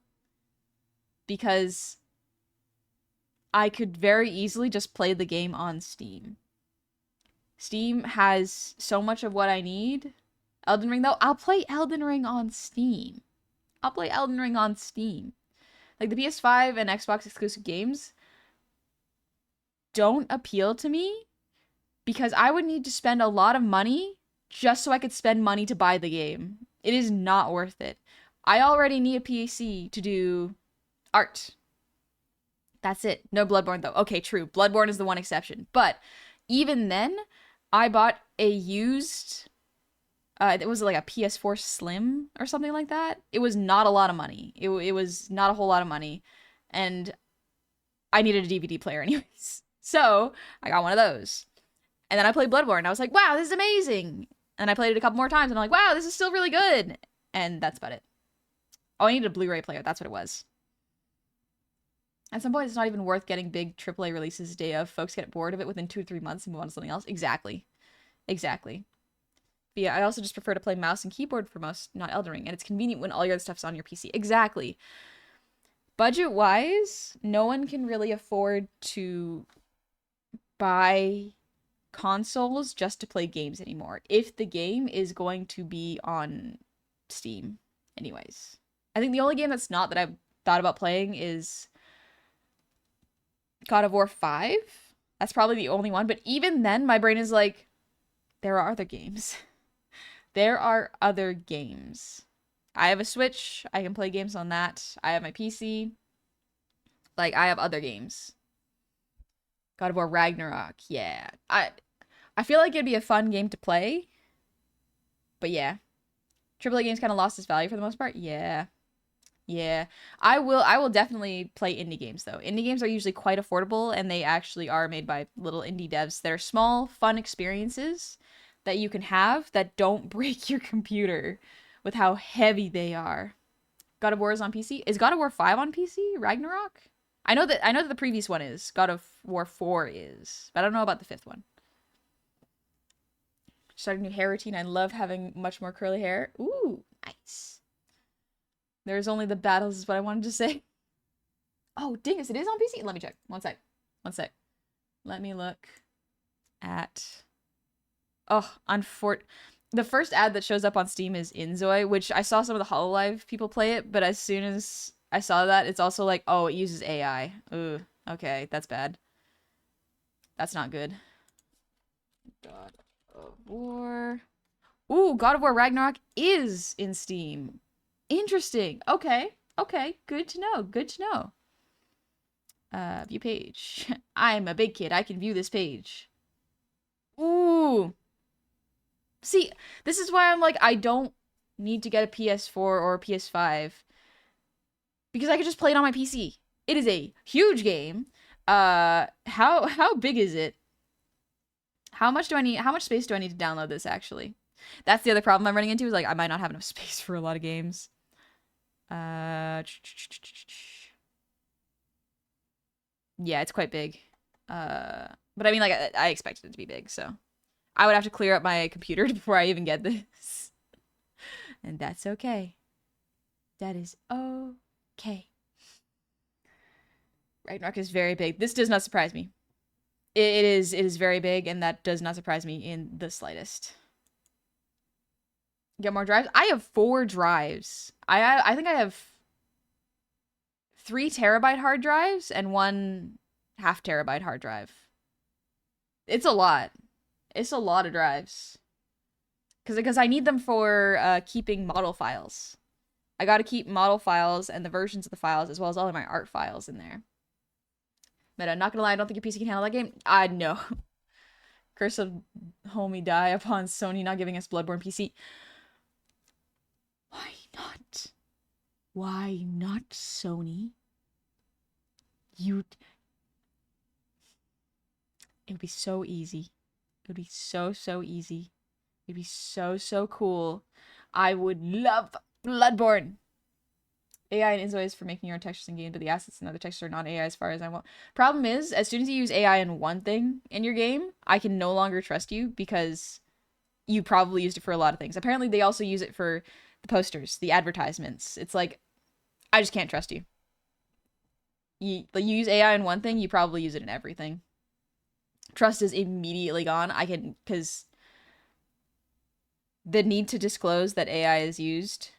because I could very easily just play the game on Steam. Steam has so much of what I need. Elden Ring, though, I'll play Elden Ring on Steam. I'll play Elden Ring on Steam. Like, the PS5 and Xbox exclusive games don't appeal to me because I would need to spend a lot of money just so I could spend money to buy the game. It is not worth it. I already need a PC to do art. That's it. No Bloodborne, though. Okay, true. Bloodborne is the one exception. But even then, I bought a used... it was like a PS4 Slim or something like that. It was not a lot of money. It was not a whole lot of money. And I needed a DVD player anyways. So, I got one of those. And then I played Bloodborne. I was like, wow, this is amazing. And I played it a couple more times. And I'm like, wow, this is still really good. And that's about it. Oh, I needed a Blu-ray player. That's what it was. At some point, it's not even worth getting big AAA releases day of. Folks get bored of it within 2 to 3 months and move on to something else. Exactly. Exactly. But yeah, I also just prefer to play mouse and keyboard for most, not Elden Ring. And it's convenient when all your other stuff's on your PC. Exactly. Budget-wise, no one can really afford to buy consoles just to play games anymore. If the game is going to be on Steam anyways. I think the only game that's not that I've thought about playing is God of War 5. That's probably the only one. But even then, my brain is like, there are other games. There are other games. I have a Switch. I can play games on that. I have my PC. Like, I have other games. God of War Ragnarok. Yeah. I feel like it'd be a fun game to play. But yeah. AAA games kind of lost its value for the most part. Yeah. Yeah. I will definitely play indie games though. Indie games are usually quite affordable and they actually are made by little indie devs. They're small, fun experiences that you can have that don't break your computer with how heavy they are. God of War is on PC. Is God of War 5 on PC? Ragnarok? I know that the previous one is. God of War 4 is. But I don't know about the fifth one. Starting a new hair routine. I love having much more curly hair. Ooh, nice. There's only the battles is what I wanted to say. Oh, dingus, it is on PC? Let me check. One sec. Let me look at... Oh, the first ad that shows up on Steam is Inzoi, which I saw some of the Hololive people play it, but as soon as I saw that, it's also like, oh, it uses AI. Ooh, okay, that's bad. That's not good. God of War. Ooh, God of War Ragnarok is in Steam. Interesting. Okay. Good to know. View page. I'm a big kid. I can view this page. Ooh. See, this is why I'm like, I don't need to get a PS4 or a PS5. Because I can just play it on my PC. It is a huge game. How big is it? How much space do I need to download this, actually? That's the other problem I'm running into, is like, I might not have enough space for a lot of games. Yeah, it's quite big. But I mean, like, I expected it to be big, so. I would have to clear up my computer before I even get this. And that's okay. That is okay. Ragnarok is very big. This does not surprise me. It is very big, and that does not surprise me in the slightest. Get more drives? I have 4 drives. I think I have 3 terabyte hard drives and 1 half terabyte hard drive. It's a lot. It's a lot of drives. Because I need them for keeping model files. I gotta keep model files and the versions of the files as well as all of my art files in there. Meta, not gonna lie, I don't think your PC can handle that game. No. Curse of homie die upon Sony not giving us Bloodborne PC. Why not? Why not, Sony? It would be so easy. It would be so easy. It'd be so cool. I would love Bloodborne. AI and Inzo is for making your own textures in game, but the assets and other textures are not AI as far as I want. Problem is, as soon as you use AI in one thing in your game, I can no longer trust you because you probably used it for a lot of things. Apparently, they also use it for the posters, the advertisements. It's like, I just can't trust you. You use AI in one thing, you probably use it in everything. Trust is immediately gone. Because the need to disclose that AI is used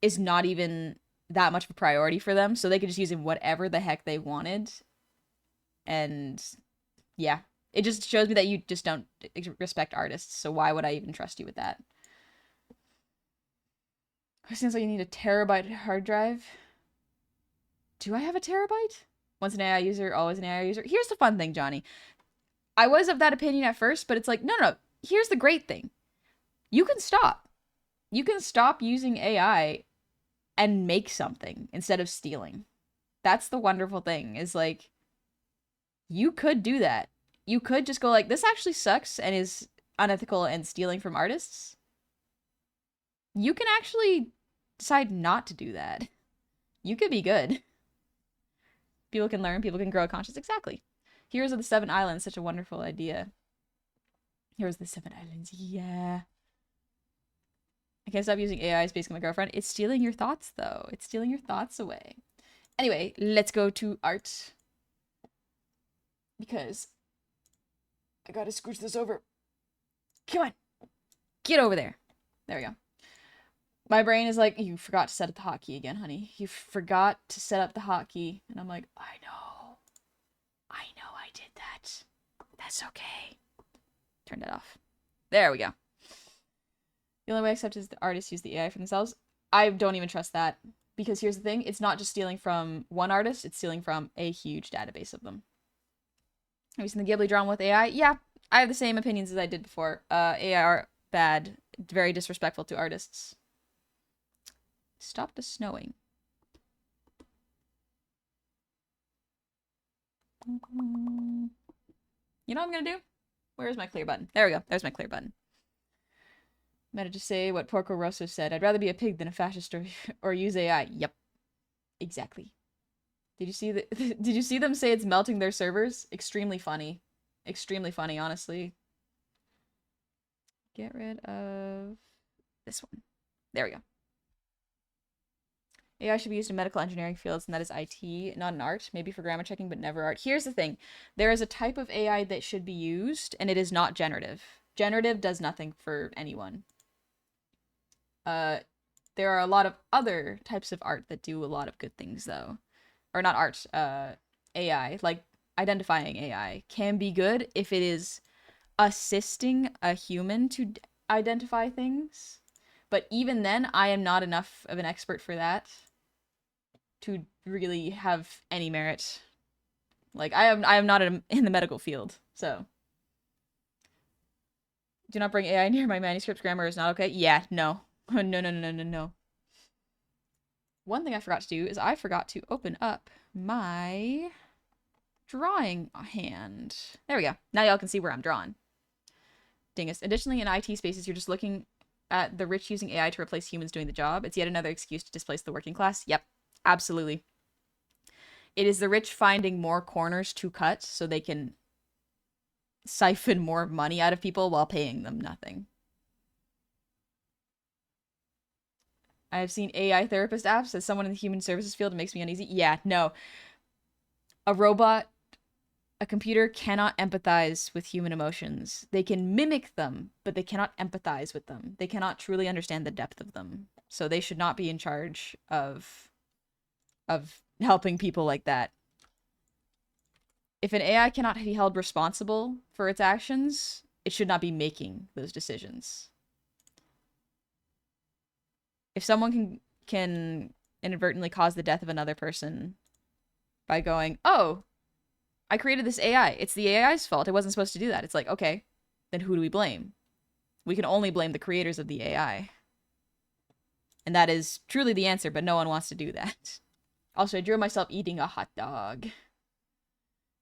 is not even that much of a priority for them, so they could just use it whatever the heck they wanted. And yeah, it just shows me that you just don't respect artists, so why would I even trust you with that? It seems like you need a terabyte hard drive. Do I have a terabyte? Once an AI user, always an AI user. Here's the fun thing, Johnny. I was of that opinion at first, but it's like, no. Here's the great thing. You can stop. You can stop using AI and make something instead of stealing. That's the wonderful thing, is like, you could do that. You could just go like, this actually sucks and is unethical and stealing from artists. You can actually decide not to do that. You could be good. People can learn, people can grow a conscience. Exactly. Heroes of the Seven Islands, such a wonderful idea. Heroes of the Seven Islands, yeah. I can't stop using AI. It's basically my girlfriend. It's stealing your thoughts, though. It's stealing your thoughts away. Anyway, let's go to art. Because I gotta scooch this over. Come on. Get over there. There we go. My brain is like, you forgot to set up the hotkey again, honey. You forgot to set up the hotkey. And I'm like, I know. I know I did that. That's okay. Turned it off. There we go. The only way I accept is the artists use the AI for themselves. I don't even trust that. Because here's the thing. It's not just stealing from one artist. It's stealing from a huge database of them. Have you seen the Ghibli drama with AI? Yeah. I have the same opinions as I did before. AI are bad. Very disrespectful to artists. Stop the snowing. You know what I'm gonna do? Where's my clear button? There we go. There's my clear button. Meta to say what Porco Rosso said. I'd rather be a pig than a fascist or use AI. Yep. Exactly. Did you see did you see them say it's melting their servers? Extremely funny. Extremely funny, honestly. Get rid of this one. There we go. AI should be used in medical engineering fields, and that is IT, not in art. Maybe for grammar checking, but never art. Here's the thing. There is a type of AI that should be used, and it is not generative. Generative does nothing for anyone. There are a lot of other types of art that do a lot of good things, though. Or not art, AI. Like, identifying AI can be good if it is assisting a human to identify things. But even then, I am not enough of an expert for that to really have any merit. Like, I am not in the medical field, so. Do not bring AI near my manuscripts. Grammar is not okay. Yeah, no. No. One thing I forgot to do is I forgot to open up my drawing hand. There we go. Now y'all can see where I'm drawing. Dingus. Additionally, in IT spaces, you're just looking at the rich using AI to replace humans doing the job. It's yet another excuse to displace the working class. Yep, absolutely. It is the rich finding more corners to cut so they can siphon more money out of people while paying them nothing. I have seen AI therapist apps. As someone in the human services field, it makes me uneasy. Yeah, no. A robot, a computer cannot empathize with human emotions. They can mimic them, but they cannot empathize with them. They cannot truly understand the depth of them. So they should not be in charge of helping people like that. If an AI cannot be held responsible for its actions, it should not be making those decisions. If someone can inadvertently cause the death of another person by going, oh, I created this AI. It's the AI's fault. It wasn't supposed to do that. It's like, okay, then who do we blame? We can only blame the creators of the AI. And that is truly the answer, but no one wants to do that. Also, I drew myself eating a hot dog.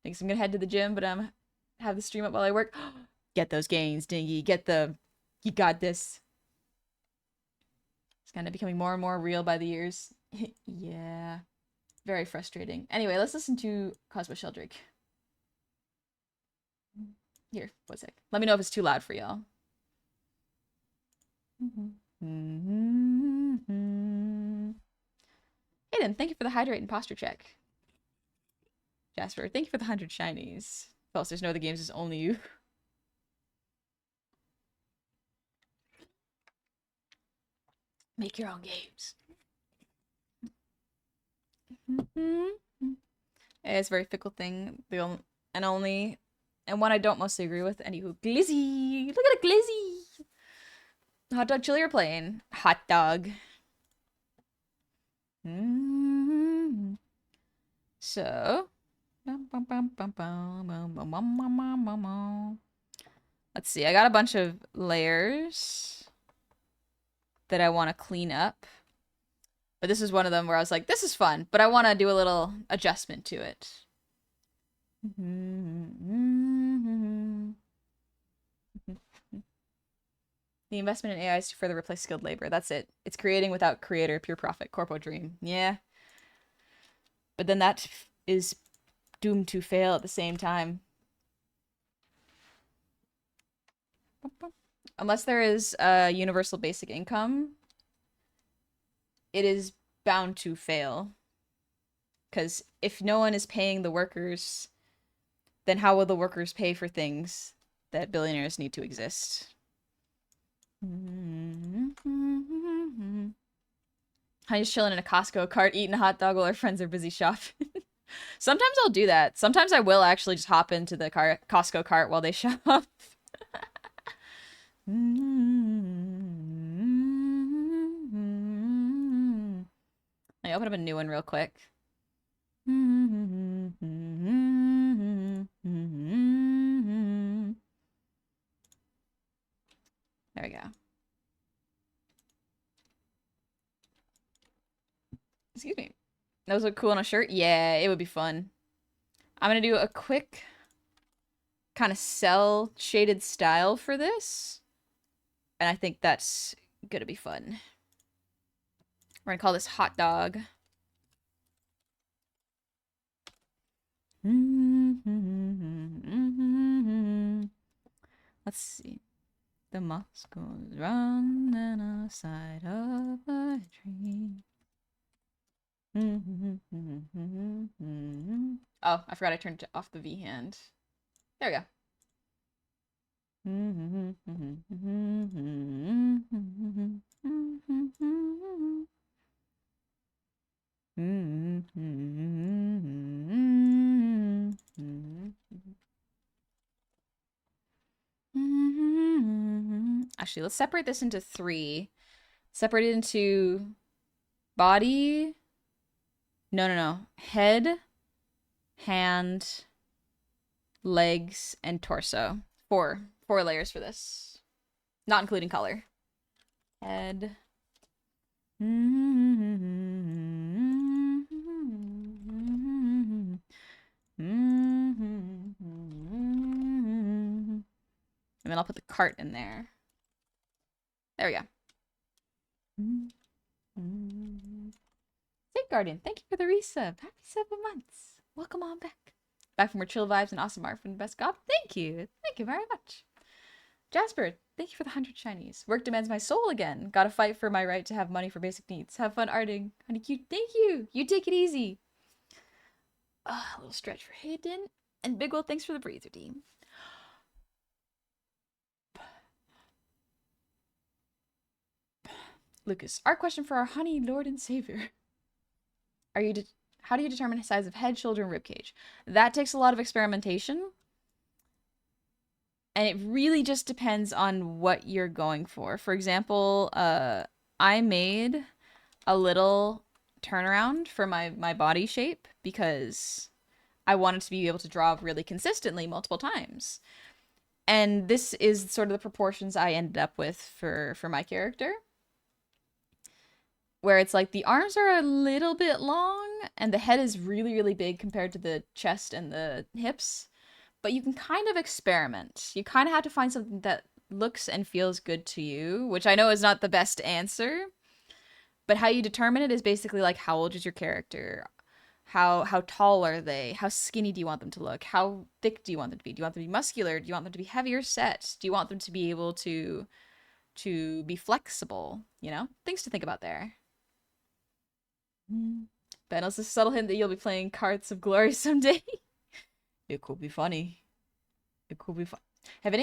Thinks I'm gonna head to the gym, but have the stream up while I work. Get those gains, Dingy. You got this. It's kind of becoming more and more real by the years. Yeah. Very frustrating. Anyway, let's listen to Cosmo Sheldrake. Here, one sec. Let me know if it's too loud for y'all. Hayden, thank you for the hydrate and posture check. Jasper, thank you for the 100 shinies. Falsters know the games is only you. Make your own games. It's a very fickle thing. And one I don't mostly agree with. Anywho, Glizzy! Look at a Glizzy! Hot dog chili or plain? Hot dog. So, let's see. I got a bunch of layers that I want to clean up. But this is one of them where I was like, this is fun, but I want to do a little adjustment to it. The investment in AI is to further replace skilled labor. That's it. It's creating without creator, pure profit, corpo dream. Yeah. But then that is doomed to fail at the same time. Unless there is a universal basic income, it is bound to fail. Because if no one is paying the workers, then how will the workers pay for things that billionaires need to exist? I'm just chilling in a Costco cart, eating a hot dog while our friends are busy shopping. Sometimes I'll do that. Sometimes I will actually just hop into the Costco cart while they shop. Let me open up a new one real quick. There we go. Excuse me. Those look cool on a shirt? Yeah, it would be fun. I'm gonna do a quick kind of cell shaded style for this. And I think that's gonna be fun. We're gonna call this hot dog. Let's see. The moss goes round the side of a tree. Oh, I forgot I turned off the V hand. There we go. Actually, let's separate this into 3. Separate it into body. No. Head, hand, legs, and torso. 4 layers for this. Not including color. Head. And then I'll put the cart in there. There we go. Safe Guardian, thank you for the resub. Happy 7 months. Welcome on back. Back from more chill vibes and awesome art from the best cop. Thank you. Thank you very much. Jasper, thank you for the 100 shinies. Work demands my soul again. Gotta fight for my right to have money for basic needs. Have fun arting. Honey cute, thank you. You take it easy. A little stretch for Hayden. And Bigwell, thanks for the breather, team. Lucas, our question for our honey lord and savior. How do you determine the size of head, shoulder, and rib cage? That takes a lot of experimentation. And it really just depends on what you're going for. For example, I made a little turnaround for my body shape because I wanted to be able to draw really consistently multiple times. And this is sort of the proportions I ended up with for my character. Where it's like the arms are a little bit long and the head is really, really big compared to the chest and the hips. But you can kind of experiment. You kind of have to find something that looks and feels good to you, which I know is not the best answer. But how you determine it is basically like, how old is your character? How tall are they? How skinny do you want them to look? How thick do you want them to be? Do you want them to be muscular? Do you want them to be heavier set? Do you want them to be able to be flexible? You know, things to think about there. Ben, it's a subtle hint that you'll be playing Cards of Glory someday. It could be funny. It could be fun. Have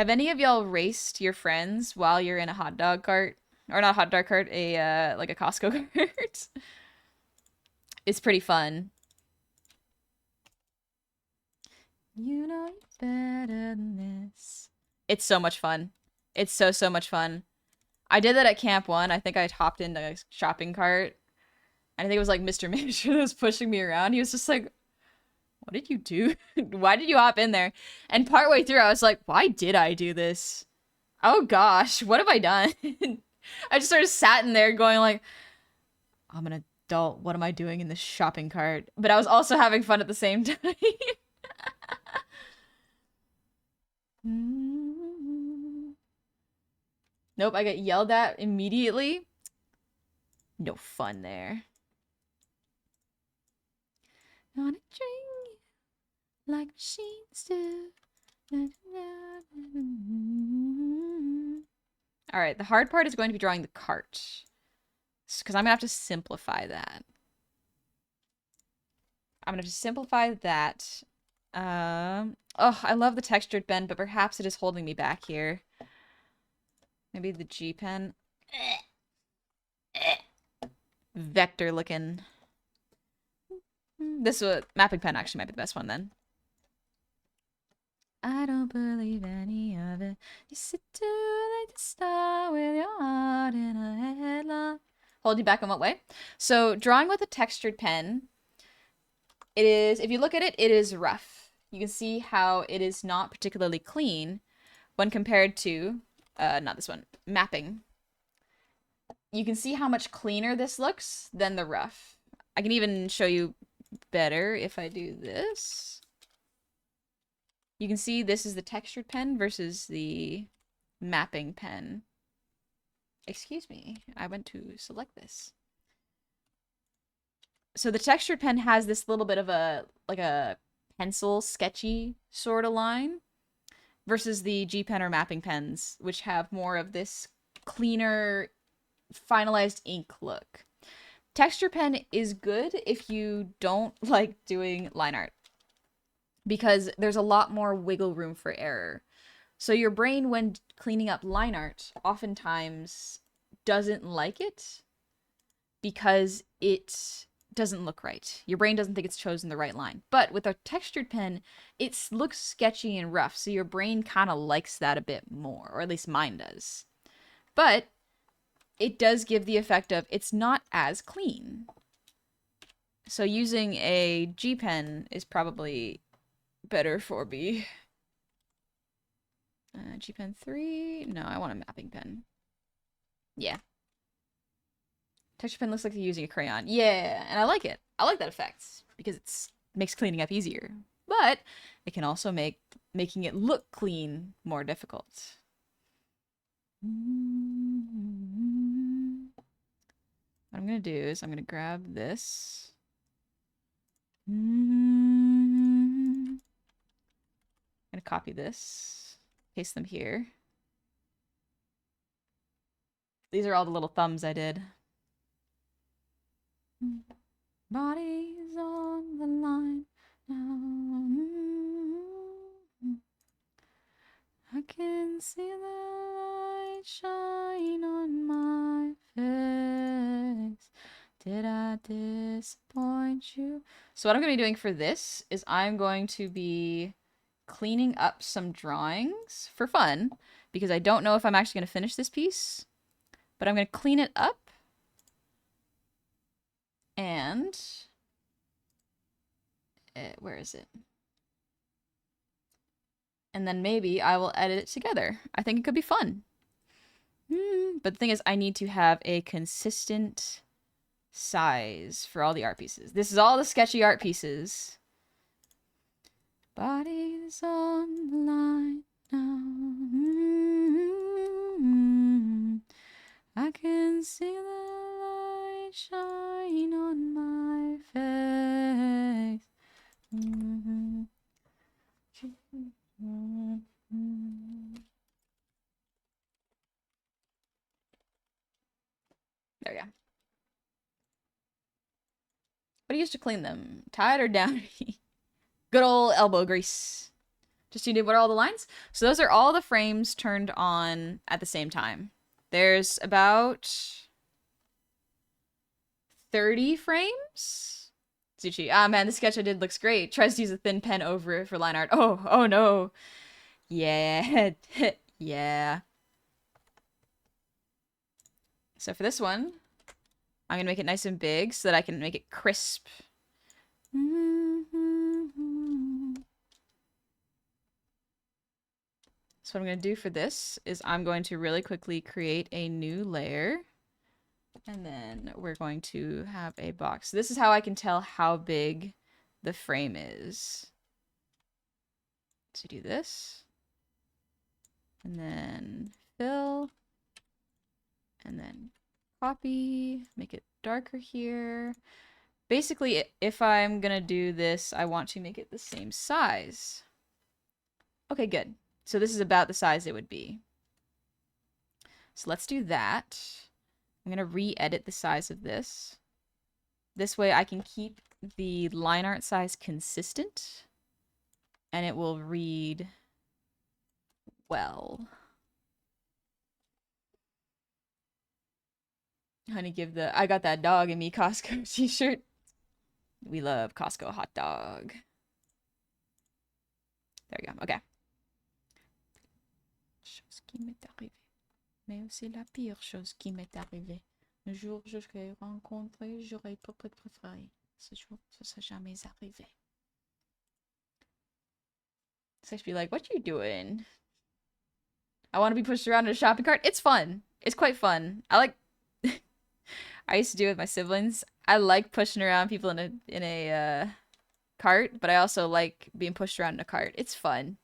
any of y'all raced your friends while you're in a hot dog cart? Or not a hot dog cart, like a Costco cart? It's pretty fun. You know you're better than this. It's so much fun. It's so much fun. I did that at Camp 1. I think I hopped into a shopping cart. And I think it was like Mr. Manager that was pushing me around. He was just like, what did you do? Why did you hop in there? And partway through, I was like, why did I do this? Oh gosh, what have I done? I just sort of sat in there going like, I'm an adult. What am I doing in this shopping cart? But I was also having fun at the same time. Nope, I get yelled at immediately. No fun there. On a string, like machines do. All right, the hard part is going to be drawing the cart. Because I'm going to have to simplify that. I'm going to simplify that. Oh, I love the textured pen, but perhaps it is holding me back here. Maybe the G pen. Vector looking. This mapping pen actually might be the best one then. I don't believe any of it. You sit too late to start with your heart in a headlock. Hold you back in what way? So drawing with a textured pen, it is, if you look at it, it is rough. You can see how it is not particularly clean when compared to, not this one, mapping. You can see how much cleaner this looks than the rough. I can even show you better if I do this. You can see this is the textured pen versus the mapping pen. Excuse me, I went to select this. So the textured pen has this little bit of a, like a pencil sketchy sort of line versus the G pen or mapping pens, which have more of this cleaner, finalized ink look. Texture pen is good if you don't like doing line art, because there's a lot more wiggle room for error. So your brain, when cleaning up line art, oftentimes doesn't like it because it doesn't look right. Your brain doesn't think it's chosen the right line. But with a textured pen, it looks sketchy and rough, so your brain kind of likes that a bit more, or at least mine does. But it does give the effect of it's not as clean. So using a G pen is probably better for me. G pen 3? No, I want a mapping pen. Yeah. Texture pen looks like you're using a crayon. Yeah, and I like it. I like that effect because it makes cleaning up easier. But it can also make making it look clean more difficult. What I'm going to do is I'm going to grab this. I'm going to copy this, paste them here. These are all the little thumbs I did. Bodies on the line now. I can see the light shine on my face. Did I disappoint you? So what I'm going to be doing for this is I'm going to be cleaning up some drawings for fun, because I don't know if I'm actually going to finish this piece, but I'm going to clean it up. And where is it? And then maybe I will edit it together. I think it could be fun. But the thing is, I need to have a consistent size for all the art pieces. This is all the sketchy art pieces. Bodies on the line now. I can see the light shine on my face. There we go. What do you use to clean them? Tide or Downy? Good old elbow grease. Just you did what are all the lines? So those are all the frames turned on at the same time. There's about 30 frames? Zuchi. Ah, man, the sketch I did looks great. Tries to use a thin pen over it for line art. Oh no. Yeah. Yeah. So for this one, I'm going to make it nice and big so that I can make it crisp. So what I'm going to do for this is I'm going to really quickly create a new layer. And then we're going to have a box. This is how I can tell how big the frame is. So do this. And then fill. And then copy. Make it darker here. Basically, if I'm going to do this, I want to make it the same size. Okay, good. So this is about the size it would be. So let's do that. I'm going to re-edit the size of this. This way I can keep the line art size consistent. And it will read well. Honey, I got that dog in me Costco t-shirt. We love Costco hot dog. There we go. Okay. Chose qui m'est arrivée. Mais aussi la pire chose qui m'est arrivée. Un jour, je serai rencontré, j'aurais peut-être préféré. Ce jour, ça serait jamais arrivé. So I should be like, what you doing? I want to be pushed around in a shopping cart. It's fun. It's quite fun. I like... I used to do it with my siblings. I like pushing around people in a cart, but I also like being pushed around in a cart. It's fun.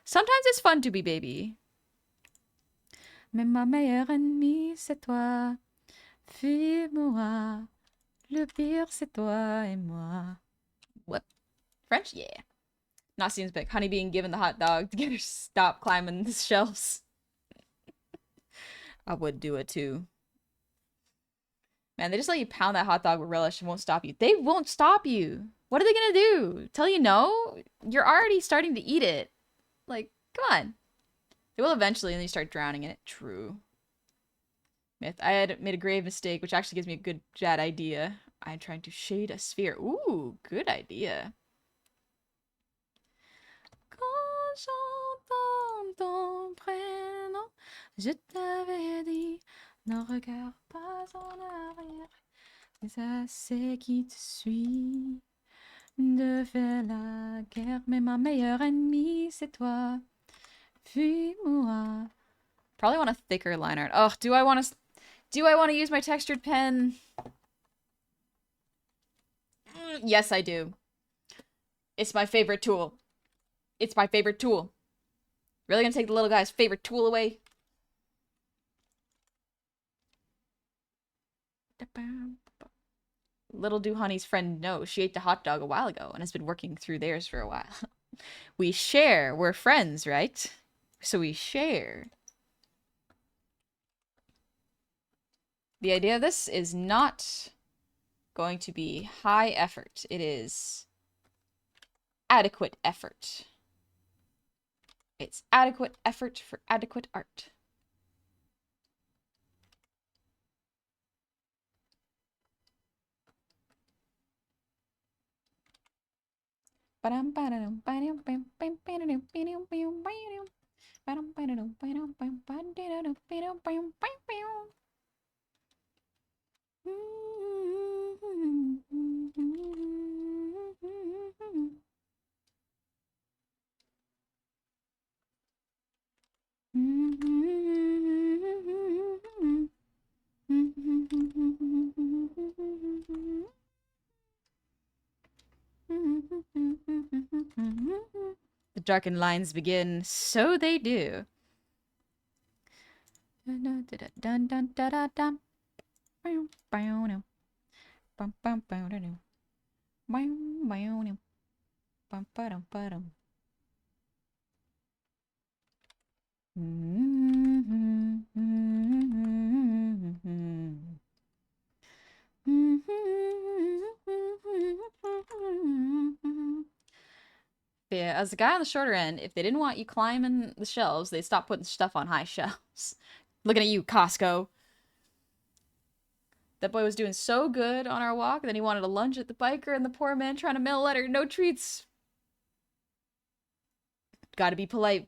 Sometimes it's fun to be baby. Mais ma meilleure ennemie, c'est toi. Fuis-moi. Le pire, c'est toi et moi. What? French? Yeah. Not seems big. Honey being given the hot dog to get her to stop climbing the shelves. I would do it too. Man, they just let you pound that hot dog with relish and won't stop you. They won't stop you. What are they gonna do? Tell you no? You're already starting to eat it. Like, come on. They will eventually, and then you start drowning in it. True. Myth. I had made a grave mistake, which actually gives me a good bad idea. I'm trying to shade a sphere. Ooh, good idea. Quand j'entends ton prénom, je t'avais dit, ne regarde pas en arrière. C'est ça, c'est qui te suit. De faire la guerre, mais ma meilleure ennemie, c'est toi. Fuis-moi. Probably want a thicker line art. Oh, do I want to use my textured pen? Yes, I do. It's my favorite tool. It's my favorite tool. Really gonna take the little guy's favorite tool away? Little do Honey's friend know she ate the hot dog a while ago and has been working through theirs for a while. We share. We're friends, right? So we share. The idea of this is not going to be high effort. It is adequate effort. It's adequate effort for adequate art. The darkened lines begin, so they do. Yeah, as the guy on the shorter end, if they didn't want you climbing the shelves, they'd stop putting stuff on high shelves. Looking at you, Costco. That boy was doing so good on our walk, and then he wanted to lunge at the biker and the poor man trying to mail a letter. No treats. Gotta be polite.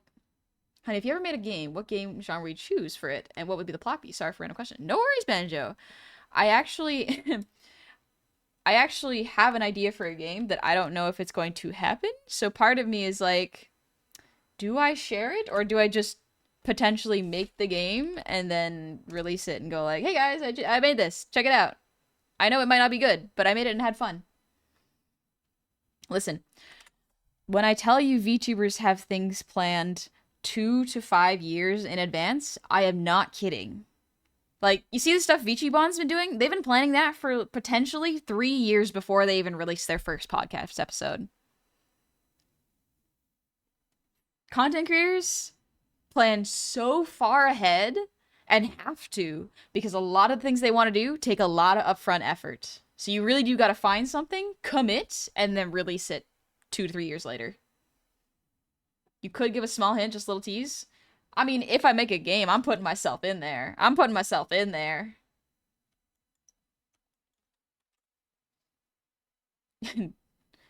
Honey, if you ever made a game, what game genre would you choose for it? And what would be the plot be? Sorry for random question. No worries, Banjo. I actually... I actually have an idea for a game that I don't know if it's going to happen. So part of me is like, do I share it? Or do I just potentially make the game and then release it and go like, hey guys, I made this. Check it out. I know it might not be good, but I made it and had fun. Listen, when I tell you VTubers have things planned 2 to 5 years in advance, I am not kidding. Like, you see the stuff VTubon's been doing? They've been planning that for potentially 3 years before they even released their first podcast episode. Content creators, plan so far ahead and have to because a lot of things they want to do take a lot of upfront effort. So you really do got to find something, commit, and then release it 2 to 3 years later. You could give a small hint, just a little tease. I mean, if I make a game, I'm putting myself in there. I'm putting myself in there.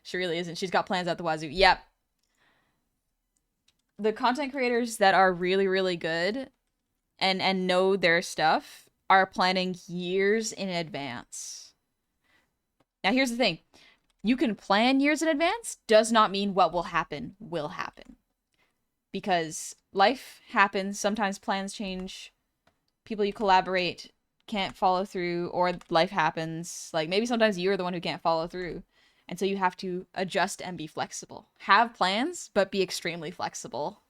She really isn't. She's got plans at the wazoo. Yep. The content creators that are really, really good and know their stuff are planning years in advance. Now, here's the thing. You can plan years in advance, does not mean what will happen will happen. Because life happens, sometimes plans change, people you collaborate can't follow through, or life happens. Like, maybe sometimes you're the one who can't follow through. And so you have to adjust and be flexible. Have plans, but be extremely flexible.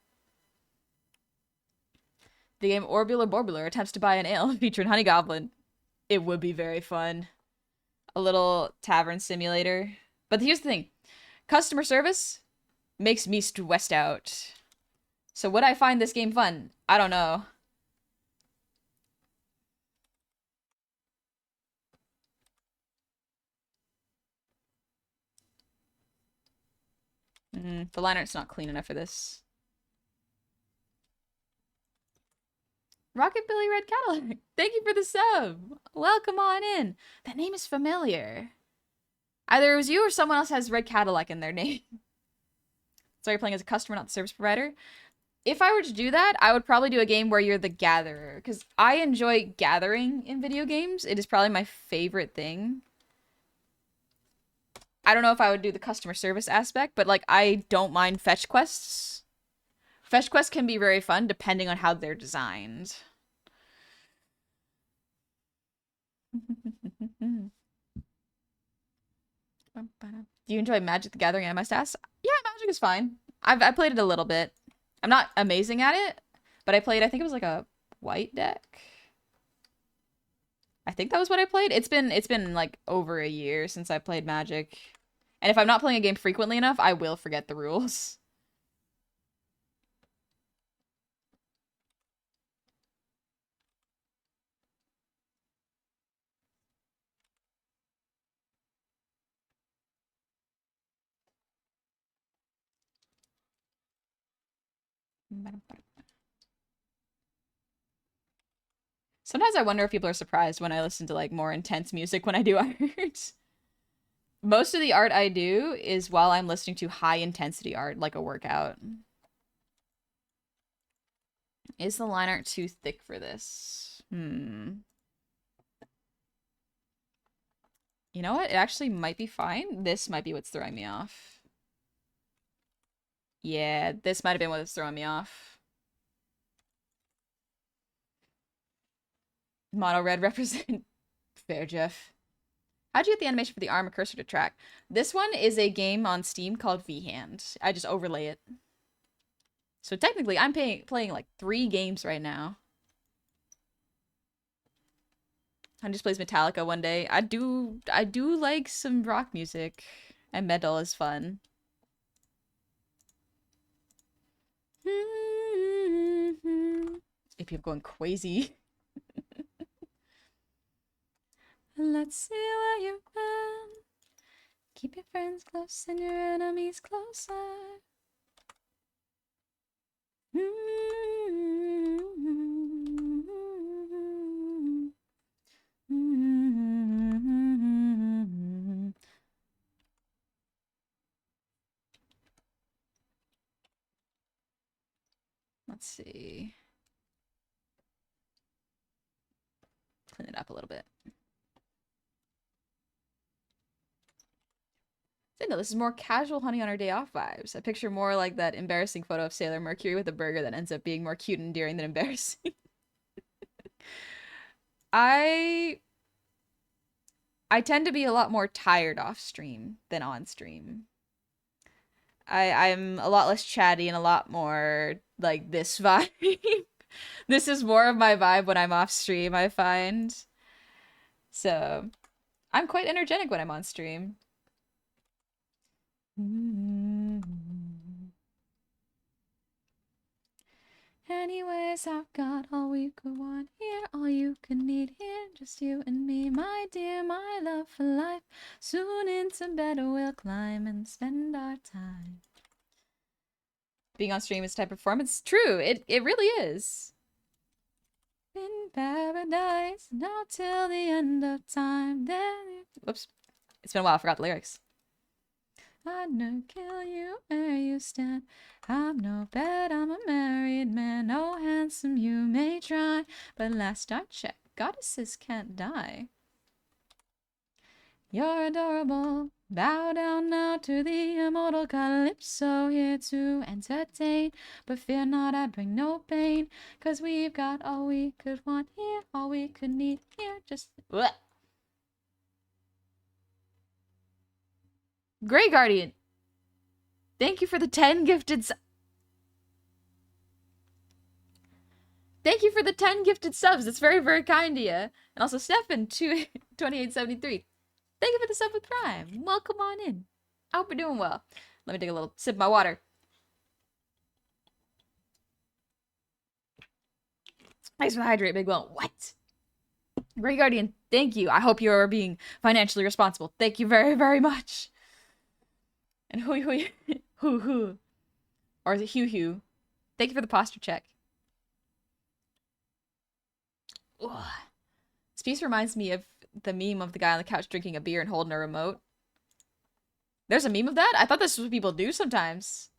The game Orbular Borbular attempts to buy an ale featuring Honey Goblin. It would be very fun. A little tavern simulator. But here's the thing. Customer service makes me stressed out. So would I find this game fun? I don't know. The line art's not clean enough for this. Rocket Billy Red Cadillac. Thank you for the sub. Welcome on in. That name is familiar. Either it was you or someone else has Red Cadillac in their name. So you're playing as a customer, not the service provider. If I were to do that, I would probably do a game where you're the gatherer. Because I enjoy gathering in video games. It is probably my favorite thing. I don't know if I would do the customer service aspect, but like I don't mind fetch quests. Fetch quests can be very fun depending on how they're designed. Do you enjoy Magic the Gathering and MSS? Yeah, Magic is fine. I played it a little bit. I'm not amazing at it, but I played, I think it was like a white deck. I think that was what I played. It's been like over a year since I played Magic. And if I'm not playing a game frequently enough, I will forget the rules. Sometimes I wonder if people are surprised when I listen to like more intense music when I do art. Most of the art I do is while I'm listening to high intensity art, like a workout. Is the line art too thick for this? You know what? It actually might be fine. This might be what's throwing me off. Yeah, this might have been what's throwing me off. Mono red represent. Fair, Jeff. How'd you get the animation for the arm cursor to track? This one is a game on Steam called V-Hand. I just overlay it. So technically, I'm playing like 3 games right now. I just plays Metallica one day. I do like some rock music, and metal is fun. AP, I'm going crazy. Let's see where you've been. Keep your friends close and your enemies closer. Let's see. Clean it up a little bit. No, this is more casual honey on our day off vibes. I picture more like that embarrassing photo of Sailor Mercury with a burger that ends up being more cute and endearing than embarrassing. I tend to be a lot more tired off stream than on stream. I'm a lot less chatty and a lot more like this vibe. This is more of my vibe when I'm off stream, I find. So, I'm quite energetic when I'm on stream. paradise, I've got all we could want here, all you could need here, just you and me, my dear, my love for life. Soon into bed we'll climb and spend our time. Being on stream is a type of performance. True, it really is. In paradise, now till the end of time. Then, whoops, it's been a while. I forgot the lyrics. I'd not kill you where you stand. I'm no bad, I'm a married man. Oh, handsome, you may try, but last I checked, goddesses can't die. You're adorable. Bow down now to the immortal Calypso, here to entertain. But fear not, I bring no pain, 'cause we've got all we could want here, all we could need here, just... Blech. Grey Guardian, thank you for the 10 gifted Thank you for the 10 gifted subs. It's very, very kind of you. And also Stefan, 2873. Thank you for the sub with Prime. Welcome on in. I hope you're doing well. Let me take a little sip of my water. Thanks for the hydrate, Big Well. What? Grey Guardian, thank you. I hope you are being financially responsible. Thank you very, very much. And hoo. Or is it hoo? Thank you for the posture check. Ugh. This piece reminds me of the meme of the guy on the couch drinking a beer and holding a remote. There's a meme of that? I thought this was what people do sometimes.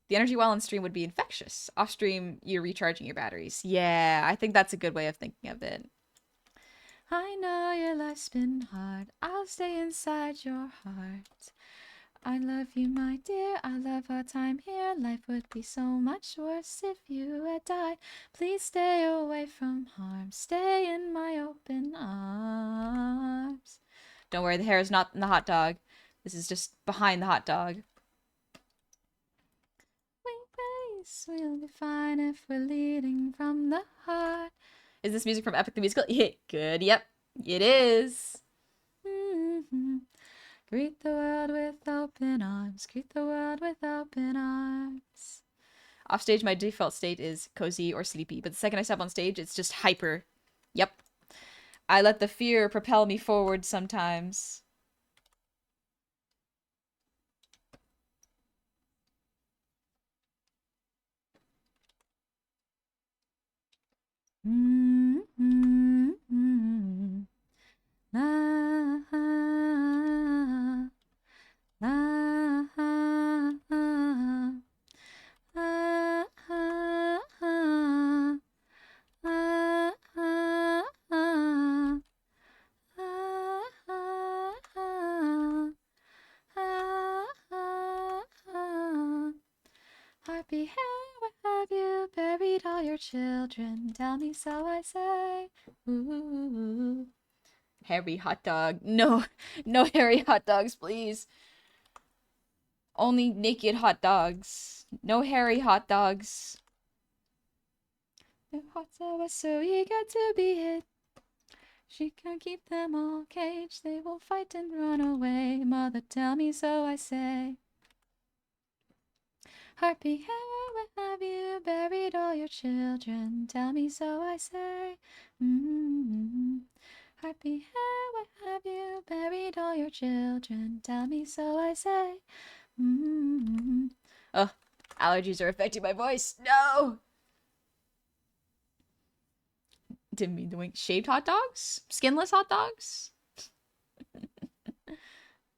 The energy while on stream would be infectious. Off stream, you're recharging your batteries. Yeah, I think that's a good way of thinking of it. I know your life's been hard. I'll stay inside your heart. I love you, my dear. I love our time here. Life would be so much worse if you had died. Please stay away from harm. Stay in my open arms. Don't worry, the hair is not in the hot dog. This is just behind the hot dog. We'll be fine if we're leading from the heart. Is this music from Epic the Musical? Yeah, good. Yep, it is. Greet the world with open arms. Greet the world with open arms. Off stage, my default state is cozy or sleepy, but the second I step on stage, it's just hyper. Yep. I let the fear propel me forward sometimes. Happy hair, where have you buried all your children? Tell me, so I say. Ooh. Hairy hot dog. No, no hairy hot dogs, please. Only naked hot dogs. No hairy hot dogs. The hearts are so eager to be hit. She can't keep them all caged. They will fight and run away. Mother, tell me, so I say. Happy hair, where have you buried all your children? Tell me, so I say. Happy hair, where have you buried all your children? Tell me, so I say. Oh, allergies are affecting my voice. No! Didn't mean to wink. Shaved hot dogs? Skinless hot dogs?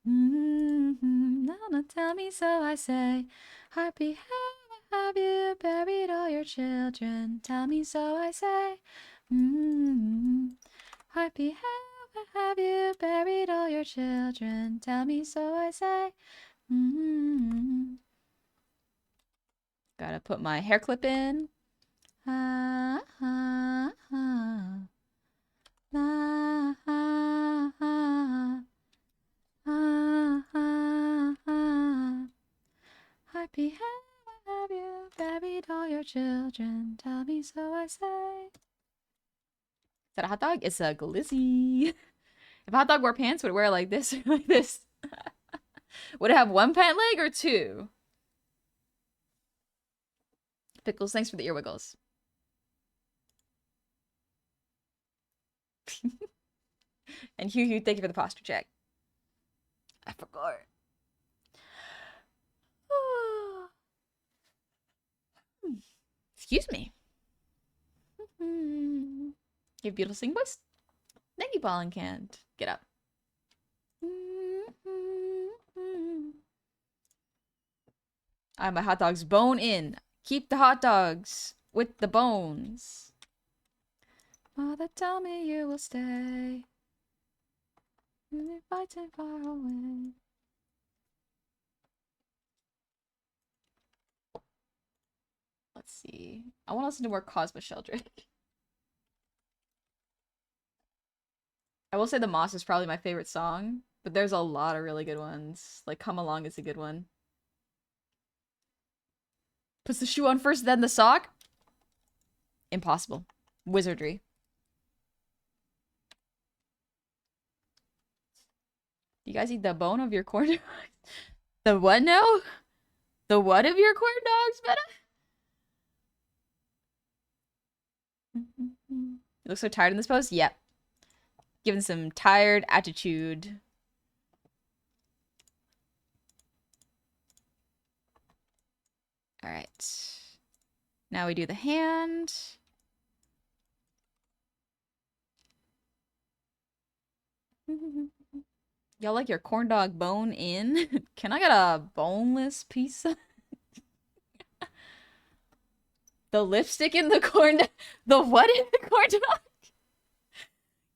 Now tell me, so I say. Happy hair, where have you buried all your children? Tell me, so I say. Happy hair, where have you buried all your children? Tell me, so I say. Gotta put my hair clip in. Happy hair, where have you buried all your children? Tell me, so I say. Is that a hot dog? It's a glizzy. If a hot dog wore pants, would it wear like this or like this? Would it have one pant leg or two? Pickles, thanks for the ear wiggles. And Hugh, thank you for the posture check. I forgot. Excuse me. You have beautiful singing voice. Thank you, Ball and Canned. Get up. My hot dogs bone in. Keep the hot dogs with the bones. Mother, tell me you will stay. If I take far away. Let's see. I want to listen to more Cosmo Sheldrake. I will say The Moss is probably my favorite song, but there's a lot of really good ones. Like Come Along is a good one. Puts the shoe on first, then the sock? Impossible. Wizardry. You guys eat the bone of your corn dogs? The what now? The what of your corn dogs, Meta? You look so tired in this pose? Yep. Giving some tired attitude. Alright. Now we do the hand. Y'all like your corn dog bone in? Can I get a boneless pizza? The lipstick in the corn dog? The what in the corn dog?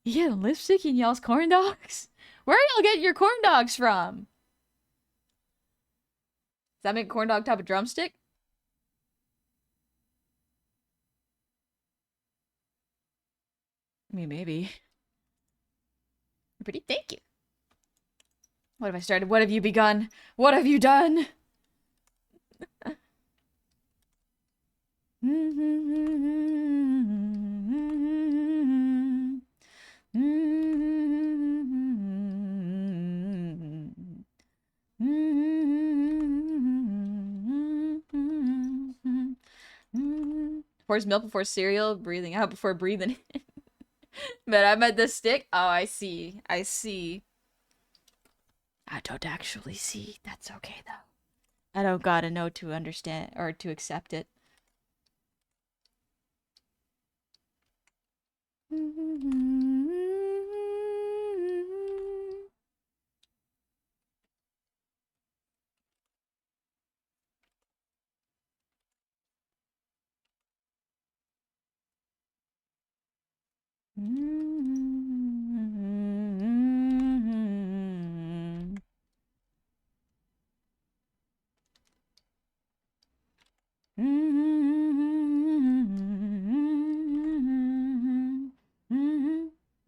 You get lipstick in y'all's corn dogs? Where are y'all getting your corn dogs from? Does that make corn dog type of drumstick? I mean, maybe. Pretty, thank you. What have I started? What have you begun? What have you done? Pours milk before cereal, breathing out before breathing in. But I meant the stick. Oh, I see. I see. I don't actually see. That's okay, though. I don't gotta know to understand or to accept it.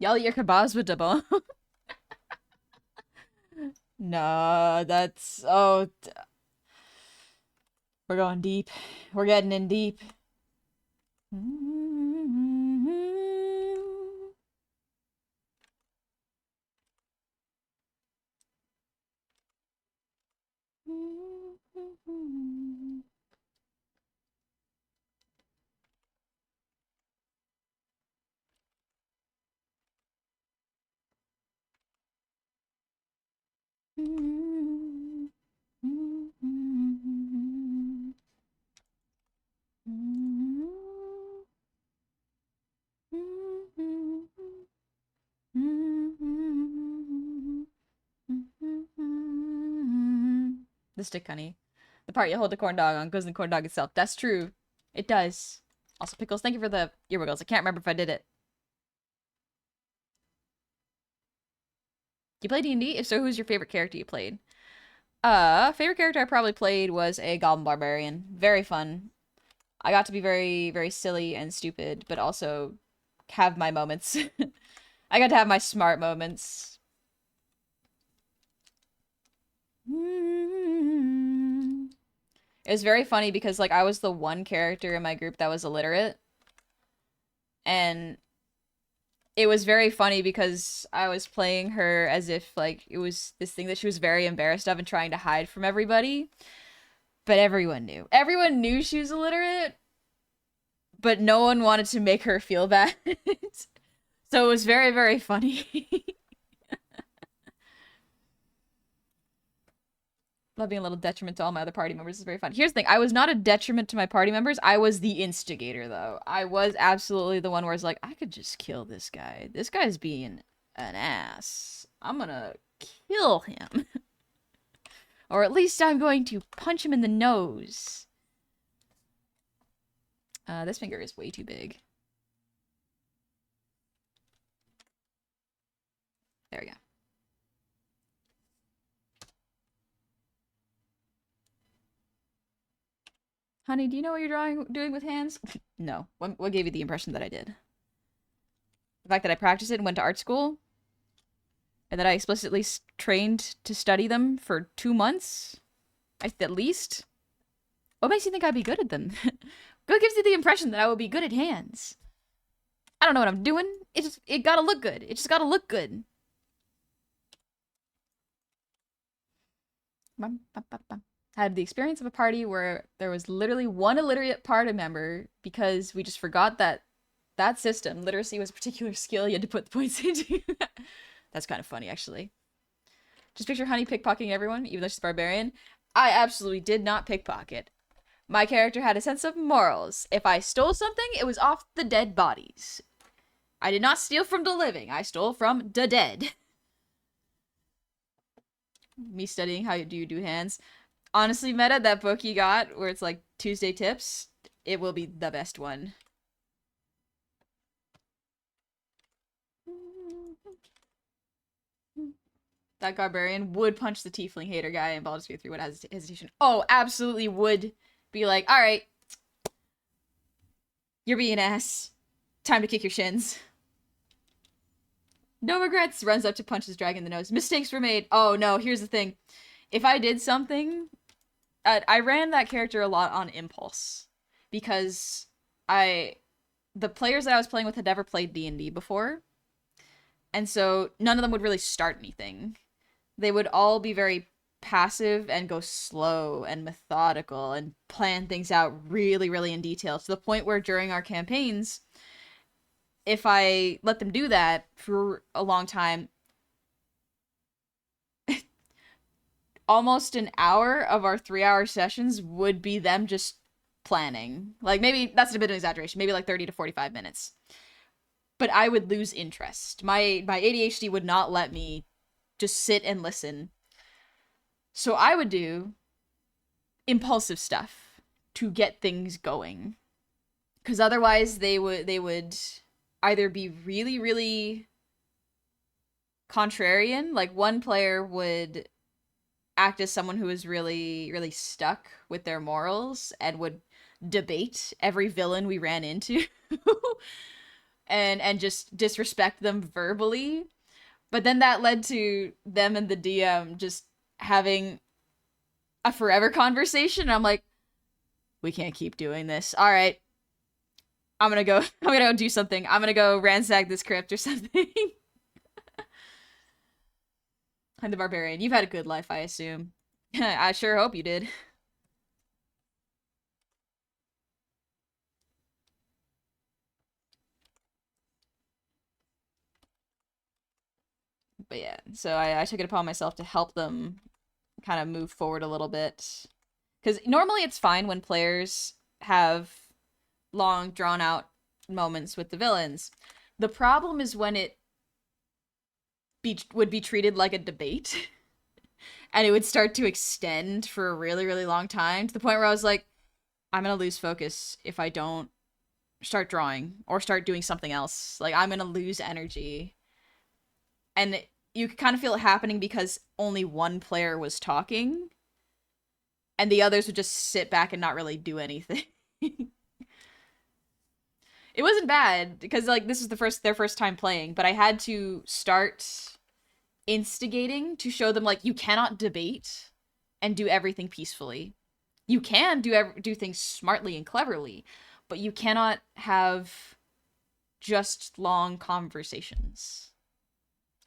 Y'all eat your kebabs with the bone? No, that's... Oh... We're going deep. We're getting in deep. The stick, honey. The part you hold the corn dog on goes in the corn dog itself. That's true. It does. Also, Pickles, thank you for the earwiggles. I can't remember if I did it. You play D&D? If so, who's your favorite character you played? Favorite character I probably played was a Goblin Barbarian. Very fun. I got to be very, very silly and stupid, but also have my moments. I got to have my smart moments. It was very funny because, like, I was the one character in my group that was illiterate. And it was very funny because I was playing her as if, like, it was this thing that she was very embarrassed of and trying to hide from everybody. But everyone knew. Everyone knew she was illiterate, but no one wanted to make her feel bad. So it was very, very funny. Love being a little detriment to all my other party members is very fun. Here's the thing, I was not a detriment to my party members. I was the instigator, though. I was absolutely the one where it's like, I could just kill this guy. This guy's being an ass. I'm gonna kill him. Or at least I'm going to punch him in the nose. This finger is way too big. There we go. Honey, do you know what you're doing with hands? No. What gave you the impression that I did? The fact that I practiced it and went to art school? And that I explicitly trained to study them for 2 months? At least? What makes you think I'd be good at them? What gives you the impression that I would be good at hands? I don't know what I'm doing. It gotta look good. It just gotta look good. I had the experience of a party where there was literally one illiterate party member because we just forgot that system, literacy, was a particular skill you had to put the points into. That's kind of funny, actually. Just picture Honey pickpocketing everyone, even though she's a barbarian. I absolutely did not pickpocket. My character had a sense of morals. If I stole something, it was off the dead bodies. I did not steal from the living. I stole from the dead. Me studying how do you do hands. Honestly, Meta, that book you got where it's like Tuesday tips, it will be the best one. That barbarian would punch the tiefling hater guy in Baldur's Gate 3 without hesitation. Oh, absolutely would be like, all right, you're being an ass. Time to kick your shins. No regrets. Runs up to punch his dragon in the nose. Mistakes were made. Oh no, here's the thing. If I did something, I ran that character a lot on impulse because the players that I was playing with had never played D&D before, and so none of them would really start anything. They would all be very passive and go slow and methodical and plan things out really, really in detail, to the point where during our campaigns, if I let them do that for a long time, almost an hour of our 3-hour sessions would be them just planning. Like, maybe that's a bit of an exaggeration, maybe like 30 to 45 minutes. But I would lose interest. My ADHD would not let me just sit and listen. So I would do impulsive stuff to get things going. Because otherwise they would either be really, really contrarian. Like, one player would act as someone who was really, really stuck with their morals and would debate every villain we ran into and just disrespect them verbally. But then that led to them and the DM just having a forever conversation. And I'm like, we can't keep doing this. All right, I'm gonna go do something. I'm gonna go ransack this crypt or something. I'm the barbarian. You've had a good life, I assume. I sure hope you did. But yeah, so I took it upon myself to help them kind of move forward a little bit. Because normally it's fine when players have long, drawn-out moments with the villains. The problem is when it would be treated like a debate. And it would start to extend for a really, really long time, to the point where I was like, I'm gonna lose focus if I don't start drawing or start doing something else. Like, I'm gonna lose energy. And you could kind of feel it happening because only one player was talking, and the others would just sit back and not really do anything. It wasn't bad, because, like, this was their first time playing, but I had to start instigating to show them, like, you cannot debate and do everything peacefully. You can do things smartly and cleverly, but you cannot have just long conversations.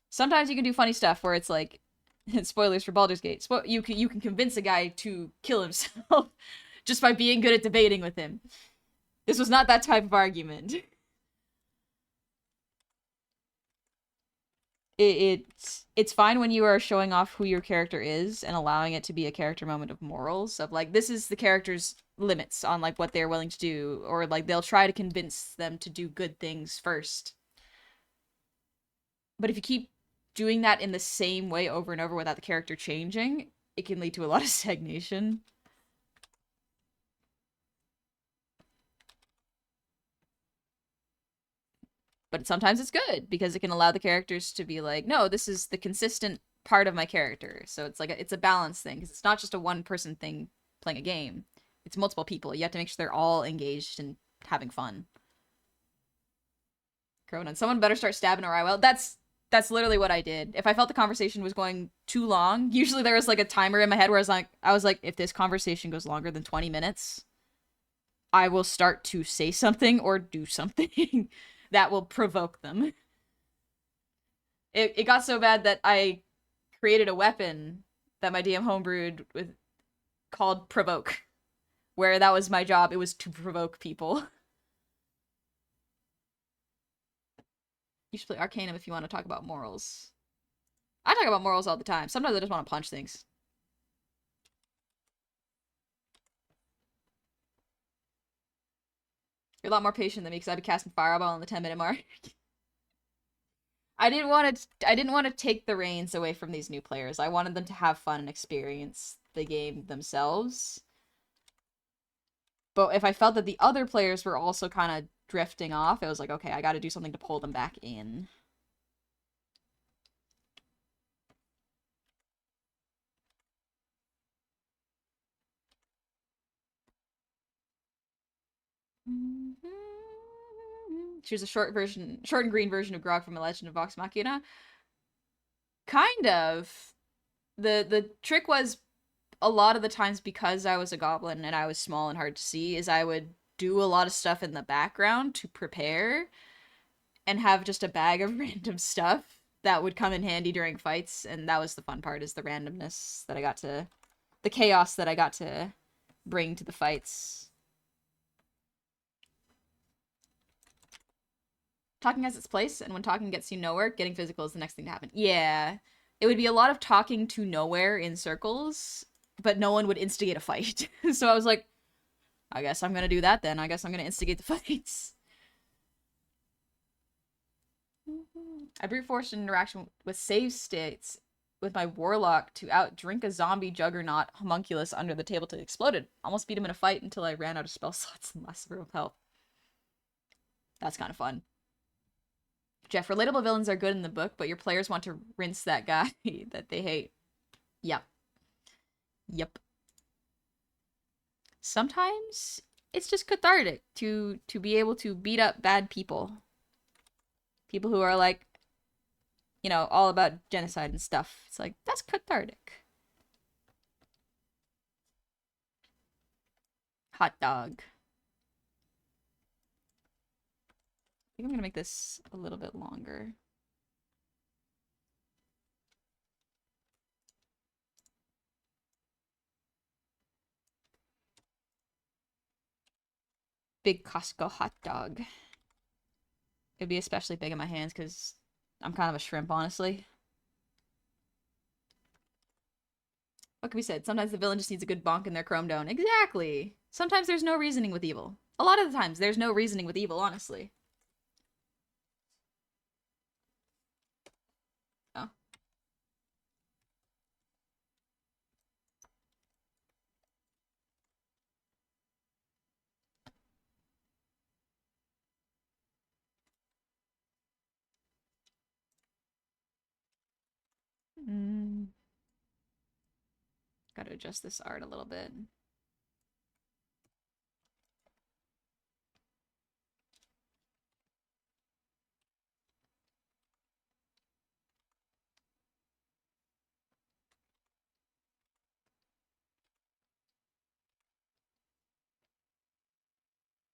Sometimes you can do funny stuff where it's like, spoilers for Baldur's Gate, you can convince a guy to kill himself just by being good at debating with him. This was not that type of argument. it's fine when you are showing off who your character is and allowing it to be a character moment of morals of like this is the character's limits on like what they're willing to do, or like they'll try to convince them to do good things first. But if you keep doing that in the same way over and over without the character changing, it can lead to a lot of stagnation. But sometimes it's good because it can allow the characters to be like, no, this is the consistent part of my character. So it's like it's a balance thing because it's not just a one person thing playing a game. It's multiple people. You have to make sure they're all engaged and having fun. Cronin, someone better start stabbing her eye. Well, that's literally what I did. If I felt the conversation was going too long, usually there was like a timer in my head where I was like, if this conversation goes longer than 20 minutes, I will start to say something or do something that will provoke them. It got so bad that I created a weapon that my DM homebrewed with called Provoke, where that was my job. It was to provoke people. You should play Arcanum if you want to talk about morals. I talk about morals all the time. Sometimes I just want to punch things. You're a lot more patient than me because I've been casting Fireball on the 10-minute mark. I didn't want to take the reins away from these new players. I wanted them to have fun and experience the game themselves. But if I felt that the other players were also kind of drifting off, it was like, okay, I got to do something to pull them back in. She was a short and green version of Grog from A Legend of Vox Machina. Kind of. The trick was a lot of the times because I was a goblin and I was small and hard to see, is I would do a lot of stuff in the background to prepare and have just a bag of random stuff that would come in handy during fights, and that was the fun part, is the randomness that I got to, the chaos that I got to bring to the fights. Talking has its place, and when talking gets you nowhere, getting physical is the next thing to happen. Yeah. It would be a lot of talking to nowhere in circles, but no one would instigate a fight. So I was like, I guess I'm gonna do that then. I guess I'm gonna instigate the fights. I brute forced an interaction with save states with my warlock to outdrink a zombie juggernaut homunculus under the table till he exploded. Almost beat him in a fight until I ran out of spell slots and lost room of health. That's kind of fun. Jeff, relatable villains are good in the book, but your players want to rinse that guy that they hate. Yep. Yep. Sometimes it's just cathartic to be able to beat up bad people. People who are like, you know, all about genocide and stuff. It's like, that's cathartic. Hot dog. I think I'm gonna make this a little bit longer. Big Costco hot dog. It'd be especially big in my hands because I'm kind of a shrimp, honestly. What can be said? Sometimes the villain just needs a good bonk in their chrome dome. Exactly. Sometimes there's no reasoning with evil. A lot of the times there's no reasoning with evil, honestly. Oh. Mm. Gotta adjust this art a little bit.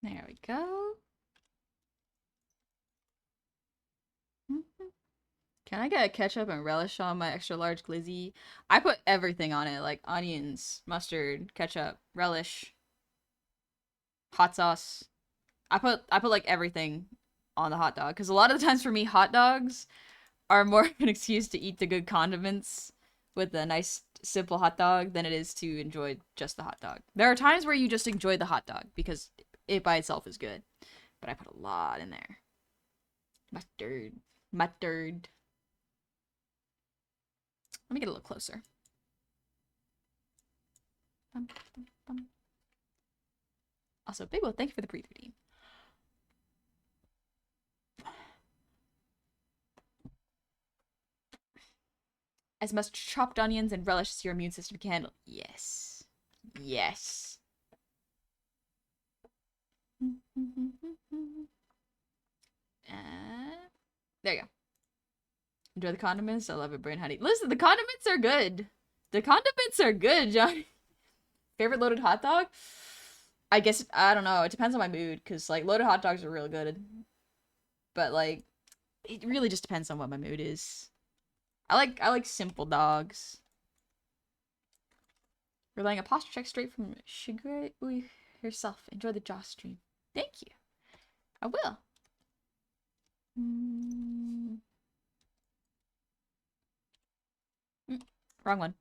There we go. Can I get ketchup and relish on my extra large glizzy? I put everything on it, like onions, mustard, ketchup, relish, hot sauce. I put like everything on the hot dog because a lot of the times for me, hot dogs are more of an excuse to eat the good condiments with a nice simple hot dog than it is to enjoy just the hot dog. There are times where you just enjoy the hot dog because it by itself is good, but I put a lot in there. Mustard. Mustard. Let me get a little closer. Bum, bum, bum. Also, Big Will, thank you for the pre-redeem. As much chopped onions and relish as your immune system can handle. Yes. Yes. There you go. Enjoy the condiments. I love it, brain honey. Listen, the condiments are good. The condiments are good, Johnny. Favorite loaded hot dog? I guess, I don't know. It depends on my mood, because, like, loaded hot dogs are really good. But, like, it really just depends on what my mood is. I like simple dogs. Relaying a posture check straight from Shigure herself. Enjoy the jaw stream. Thank you. I will. Wrong one.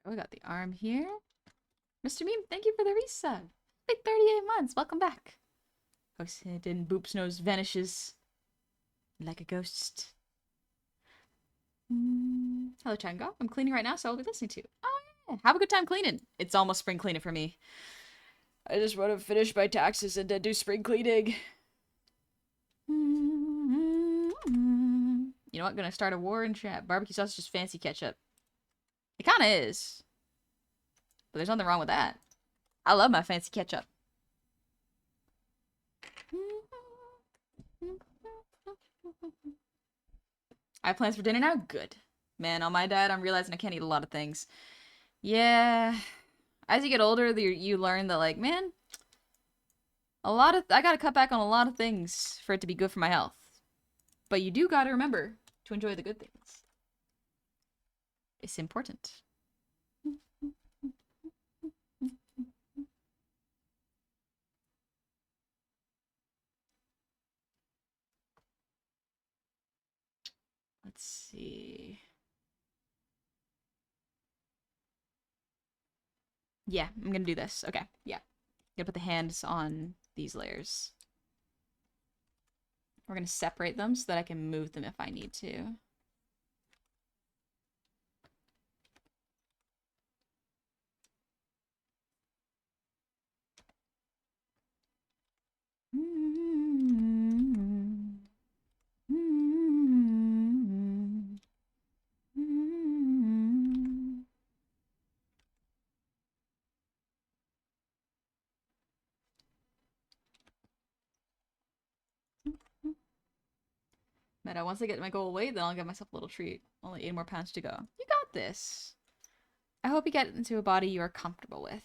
We got the arm here. Mr. Meme, thank you for the resub. Like 38 months. Welcome back. Then Boop's nose vanishes like a ghost. Hello, Chango. I'm cleaning right now, so I'll be listening to you. Oh, yeah. Have a good time cleaning. It's almost spring cleaning for me. I just want to finish my taxes and then do spring cleaning. You know what? Gonna start a war in chat. Barbecue sauce is just fancy ketchup. It kind of is. But there's nothing wrong with that. I love my fancy ketchup. I have plans for dinner now? Good. Man, on my diet, I'm realizing I can't eat a lot of things. Yeah. As you get older, you learn that, like, man, I gotta cut back on a lot of things for it to be good for my health. But you do gotta remember to enjoy the good things. It's important. Let's see. Yeah, I'm gonna do this. Okay, yeah. Gonna put the hands on these layers. We're gonna separate them so that I can move them if I need to. Meta, once I get my goal weight, then I'll give myself a little treat. Only 8 more pounds to go. You got this. I hope you get into a body you are comfortable with.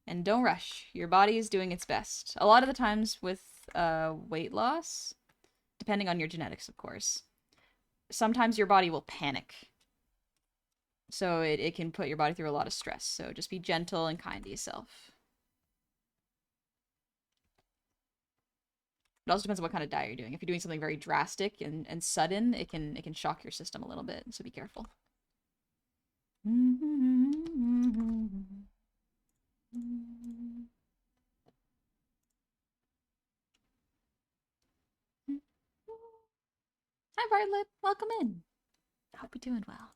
And don't rush. Your body is doing its best. A lot of the times with weight loss, depending on your genetics, of course, sometimes your body will panic. So it can put your body through a lot of stress. So just be gentle and kind to yourself. It also depends on what kind of diet you're doing. If you're doing something very drastic and sudden, it can shock your system a little bit. So be careful. Hi, Bartlett. Welcome in. I hope you're doing well.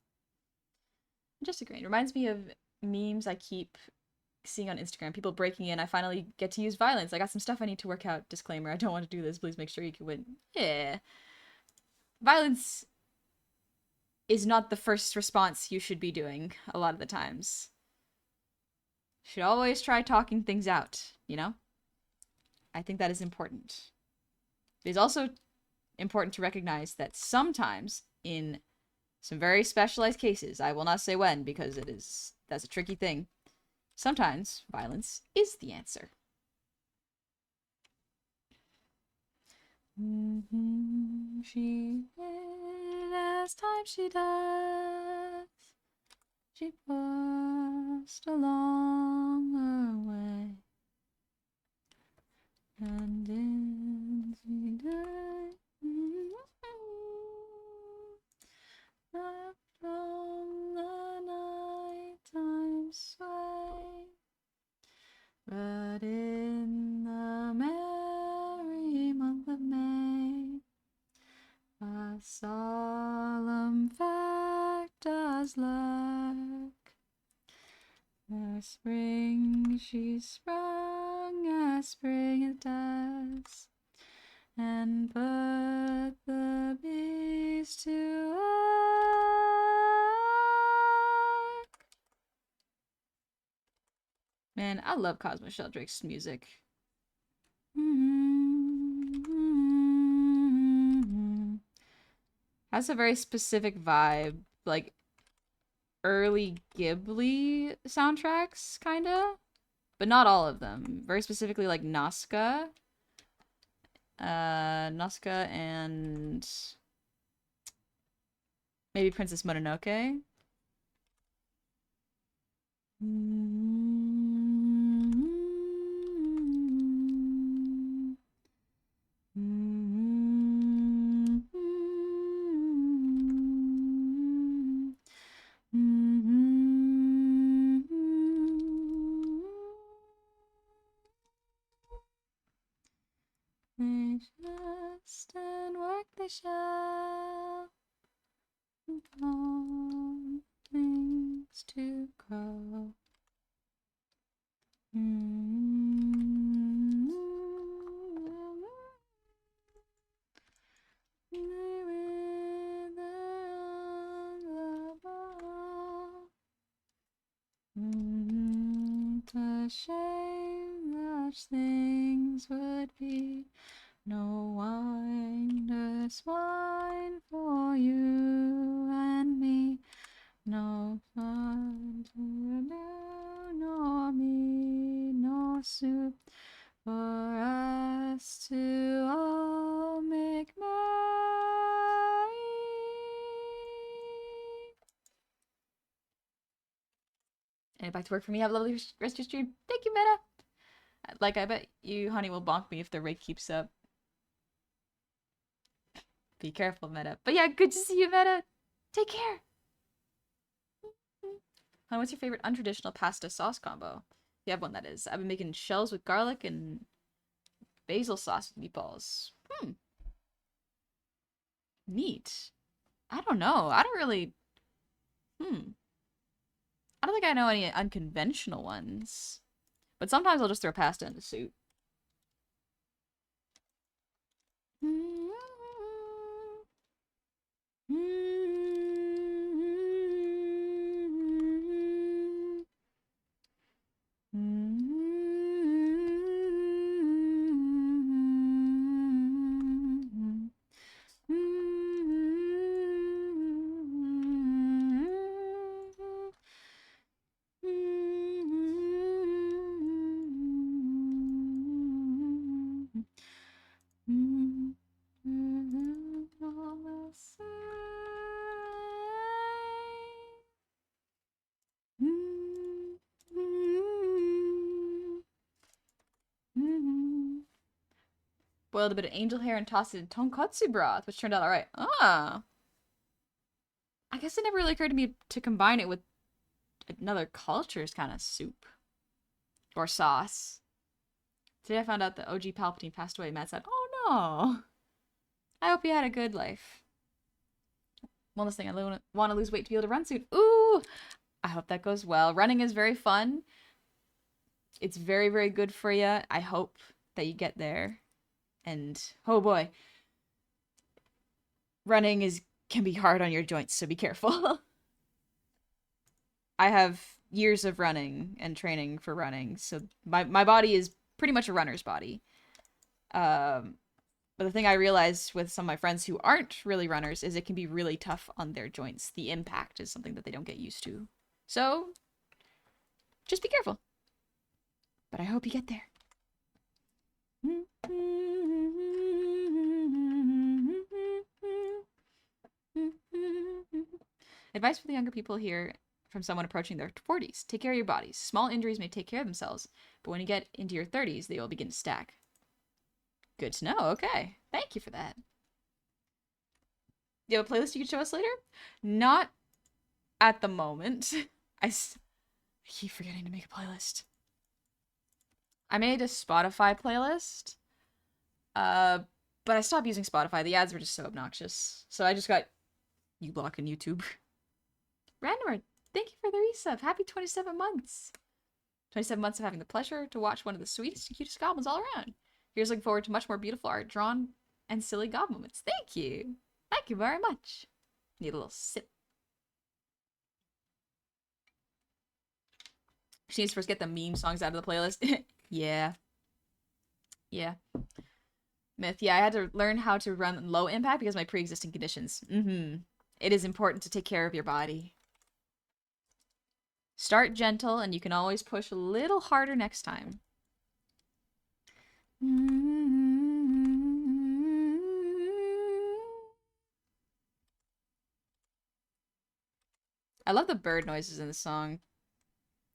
Just agreeing. Reminds me of memes I keep seeing on Instagram, people breaking in. I finally get to use violence. I got some stuff I need to work out. Disclaimer, I don't want to do this. Please make sure you can win. Yeah. Violence is not the first response you should be doing a lot of the times. You should always try talking things out, you know? I think that is important. It is also important to recognize that sometimes, in some very specialized cases, I will not say when because that's a tricky thing, sometimes violence is the answer. She as time she does, she passed along her way, and then she died from the nighttime sway. But in the merry month of May, a solemn fact does lurk. As spring she sprung, as spring it does, and put the bees to work. Man, I love Cosmo Sheldrake's music. Has a very specific vibe, like early Ghibli soundtracks, kinda, but not all of them. Very specifically, like Nazca, Nazca, and maybe Princess Mononoke. They just and work they shall upon things to grow. The shame such things would be. No windless wine for you and me. No fun to do, nor me, nor soup for us to all make merry. And back to work for me. Have a lovely rest of your stream. Thank you, Meta. Like, I bet you, honey, will bonk me if the rate keeps up. Be careful, Meta. But yeah, good to see you, Meta. Take care. Honey, what's your favorite untraditional pasta sauce combo? You have one, that is. I've been making shells with garlic and basil sauce with meatballs. Neat. I don't know. I don't really... I don't think I know any unconventional ones. But sometimes I'll just throw pasta into soup. Boiled a bit of angel hair and tossed it in tonkotsu broth, which turned out alright. Ah. I guess it never really occurred to me to combine it with another culture's kind of soup. Or sauce. Today I found out that OG Palpatine passed away. Matt said, oh no. I hope he had a good life. One last thing, I want to lose weight to be able to run soon. Ooh! I hope that goes well. Running is very fun. It's very, very good for you. I hope that you get there. And oh boy, running can be hard on your joints, so be careful. I have years of running and training for running, so my body is pretty much a runner's body. Um, but the thing I realized with some of my friends who aren't really runners is it can be really tough on their joints. The impact is something that they don't get used to. So just be careful. But I hope you get there. Advice for the younger people here from someone approaching their 40s. Take care of your bodies. Small injuries may take care of themselves, but when you get into your 30s, they will begin to stack. Good to know. Okay. Thank you for that. You have a playlist you can show us later? Not at the moment. I keep forgetting to make a playlist. I made a Spotify playlist, but I stopped using Spotify. The ads were just so obnoxious. So I just got uBlock and YouTube. Randomar, thank you for the resub. Happy 27 months. 27 months of having the pleasure to watch one of the sweetest and cutest goblins all around. Here's looking forward to much more beautiful art drawn and silly goblin moments. Thank you. Thank you very much. Need a little sip. She needs to first get the meme songs out of the playlist. Yeah. Yeah. Myth. Yeah, I had to learn how to run low impact because of my pre-existing conditions. It is important to take care of your body. Start gentle, and you can always push a little harder next time. I love the bird noises in the song.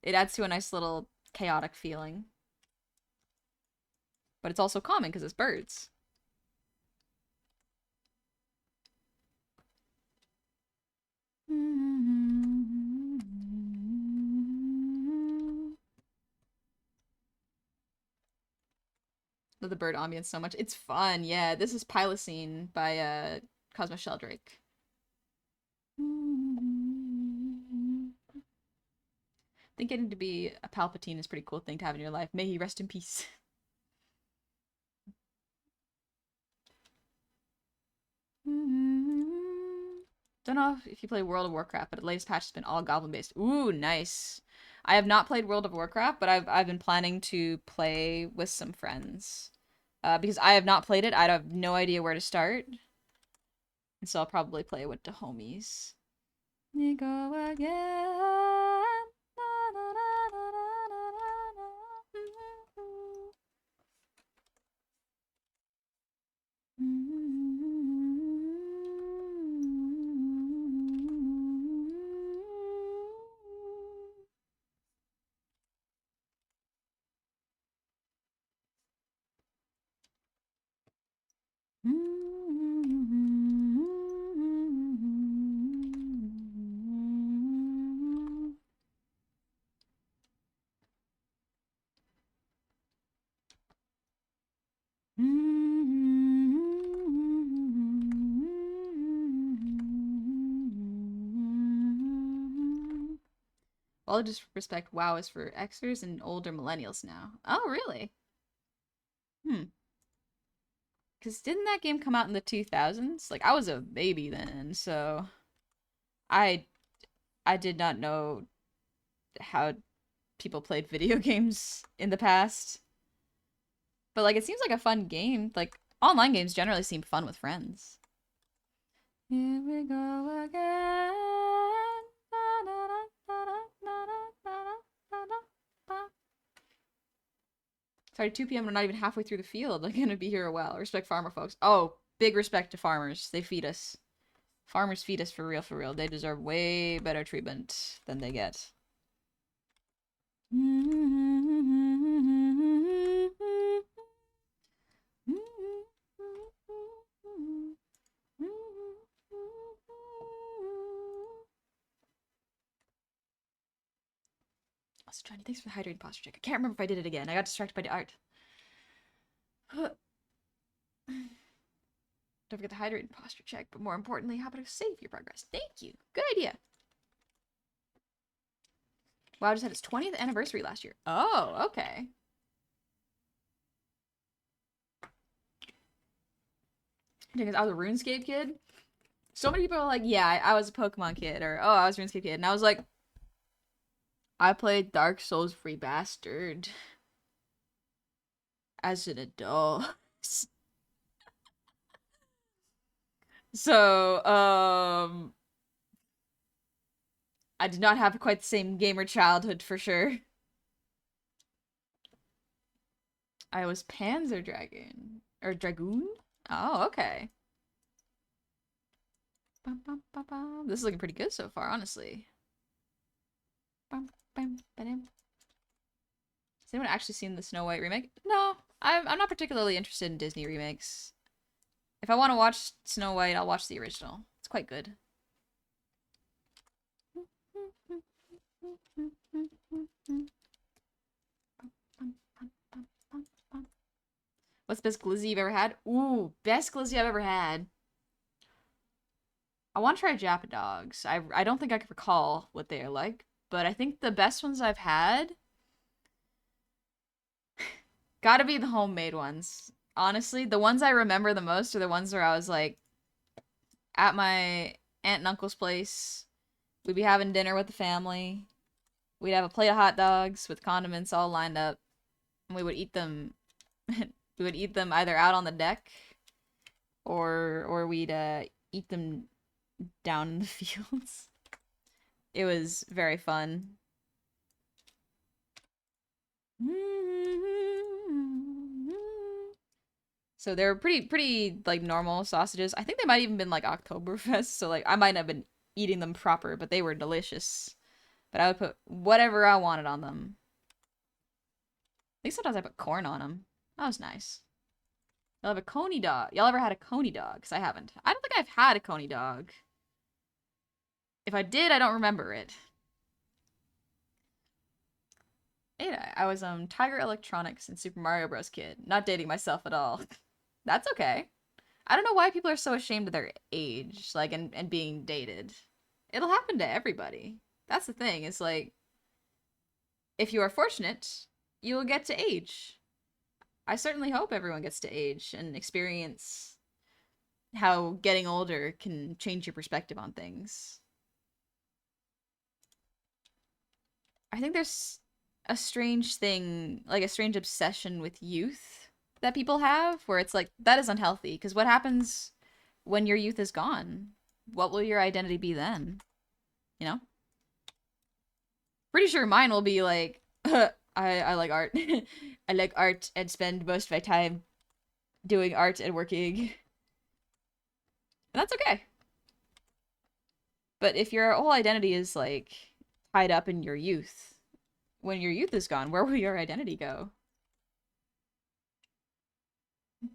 It adds to a nice little chaotic feeling. But it's also calming because it's birds. Love the bird ambience so much. It's fun, yeah. This is Pylocene by Cosmos Sheldrake. I think getting to be a Palpatine is a pretty cool thing to have in your life. May he rest in peace. Don't know if you play World of Warcraft, but the latest patch has been all goblin based. Ooh, nice. I have not played World of Warcraft, but I've been planning to play with some friends. Because I have not played it, I have no idea where to start. And so I'll probably play with the homies. You go again. All just respect, WoW is for Xers and older millennials now. Oh, really? Because didn't that game come out in the 2000s? Like, I was a baby then, so I I did not know how people played video games in the past. But, like, it seems like a fun game. Like, online games generally seem fun with friends. Here we go again. Sorry, 2 p.m. We're not even halfway through the field. I'm gonna be here a while. Respect farmer folks. Oh, big respect to farmers. They feed us. Farmers feed us for real, for real. They deserve way better treatment than they get. Also, Johnny, thanks for the hydrating posture check. I can't remember if I did it again. I got distracted by the art. Don't forget the hydrating posture check, but more importantly, how about to save your progress? Thank you. Good idea. WoW just had its 20th anniversary last year. Oh, okay. Because I was a RuneScape kid. So many people are like, yeah, I was a Pokemon kid, or oh, I was a RuneScape kid. And I was like, I played Dark Souls Remastered as an adult. So, I did not have quite the same gamer childhood for sure. I was Panzer Dragon. Or Dragoon? Oh, okay. This is looking pretty good so far, honestly. Has anyone actually seen the Snow White remake? No, I'm not particularly interested in Disney remakes. If I want to watch Snow White, I'll watch the original. It's quite good. What's the best glizzy you've ever had? Ooh, best glizzy I've ever had. I want to try Japa Dogs. I don't think I can recall what they are like, but I think the best ones I've had gotta be the homemade ones. Honestly, the ones I remember the most are the ones where I was like at my aunt and uncle's place. We'd be having dinner with the family. We'd have a plate of hot dogs with condiments all lined up, and we would eat them. We would eat them either out on the deck, or we'd eat them down in the fields. It was very fun. So they were pretty like normal sausages. I think they might even been like Oktoberfest, so like I might have been eating them proper, but they were delicious. But I would put whatever I wanted on them. I think sometimes I put corn on them. That was nice. Y'all have a coney dog. Y'all ever had a coney dog? Because I haven't. I don't think I've had a coney dog. If I did, I don't remember it. Ada, I was Tiger Electronics and Super Mario Bros. Kid. Not dating myself at all. That's okay. I don't know why people are so ashamed of their age, like, and being dated. It'll happen to everybody. That's the thing. It's like, if you are fortunate, you will get to age. I certainly hope everyone gets to age and experience how getting older can change your perspective on things. I think there's a strange thing, like a strange obsession with youth that people have, where it's like, that is unhealthy, because what happens when your youth is gone? What will your identity be then? You know? Pretty sure mine will be like, I like art. I like art and spend most of my time doing art and working. And that's okay. But if your whole identity is like tied up in your youth, when your youth is gone, where will your identity go? I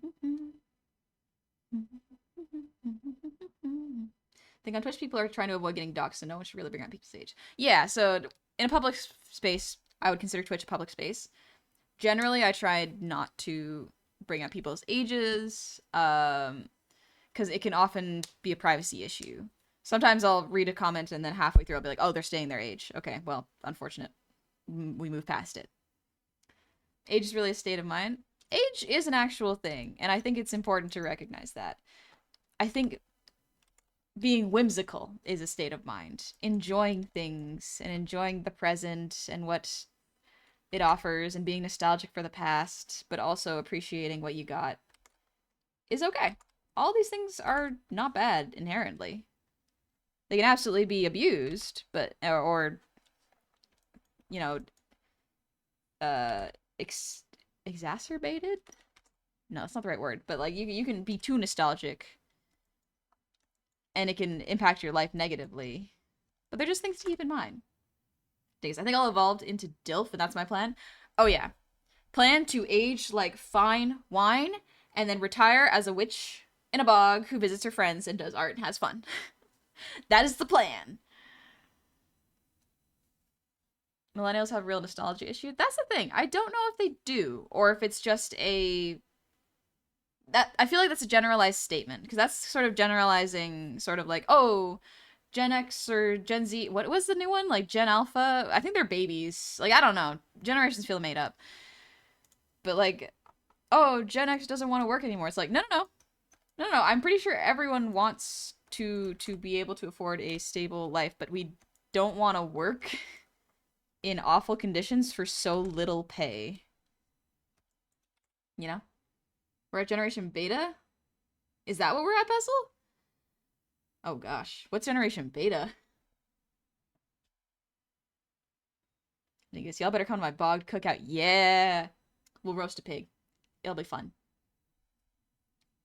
think on Twitch people are trying to avoid getting doxxed, so no one should really bring on people's age. Yeah, so in a public space, I would consider Twitch a public space. Generally, I tried not to bring up people's ages, because it can often be a privacy issue. Sometimes I'll read a comment and then halfway through I'll be like, oh, they're staying their age. Okay, well, unfortunate. We move past it. Age is really a state of mind. Age is an actual thing, and I think it's important to recognize that. I think being whimsical is a state of mind. Enjoying things and enjoying the present and what it offers and being nostalgic for the past, but also appreciating what you got is okay. All these things are not bad inherently. They can absolutely be abused, but or you know, exacerbated? No, that's not the right word, but like you can be too nostalgic and it can impact your life negatively. But they're just things to keep in mind. Days. I think I'll evolve into DILF, and that's my plan. Oh yeah. Plan to age like fine wine and then retire as a witch in a bog who visits her friends and does art and has fun. That is the plan. Millennials have a real nostalgia issue. That's the thing. I don't know if they do, or if it's just a that I feel like that's a generalized statement, because that's sort of generalizing, sort of like, oh, Gen X or Gen Z. What was the new one? Like Gen Alpha? I think they're babies. Like, I don't know. Generations feel made up. But like, oh, Gen X doesn't want to work anymore. It's like, no, no, no. No, no, I'm pretty sure everyone wants to be able to afford a stable life, but we don't want to work in awful conditions for so little pay. You know? We're at Generation Beta? Is that what we're at, Pestle? Oh gosh. What's Generation Beta? Niggas, y'all better come to my bogged cookout. Yeah! We'll roast a pig. It'll be fun.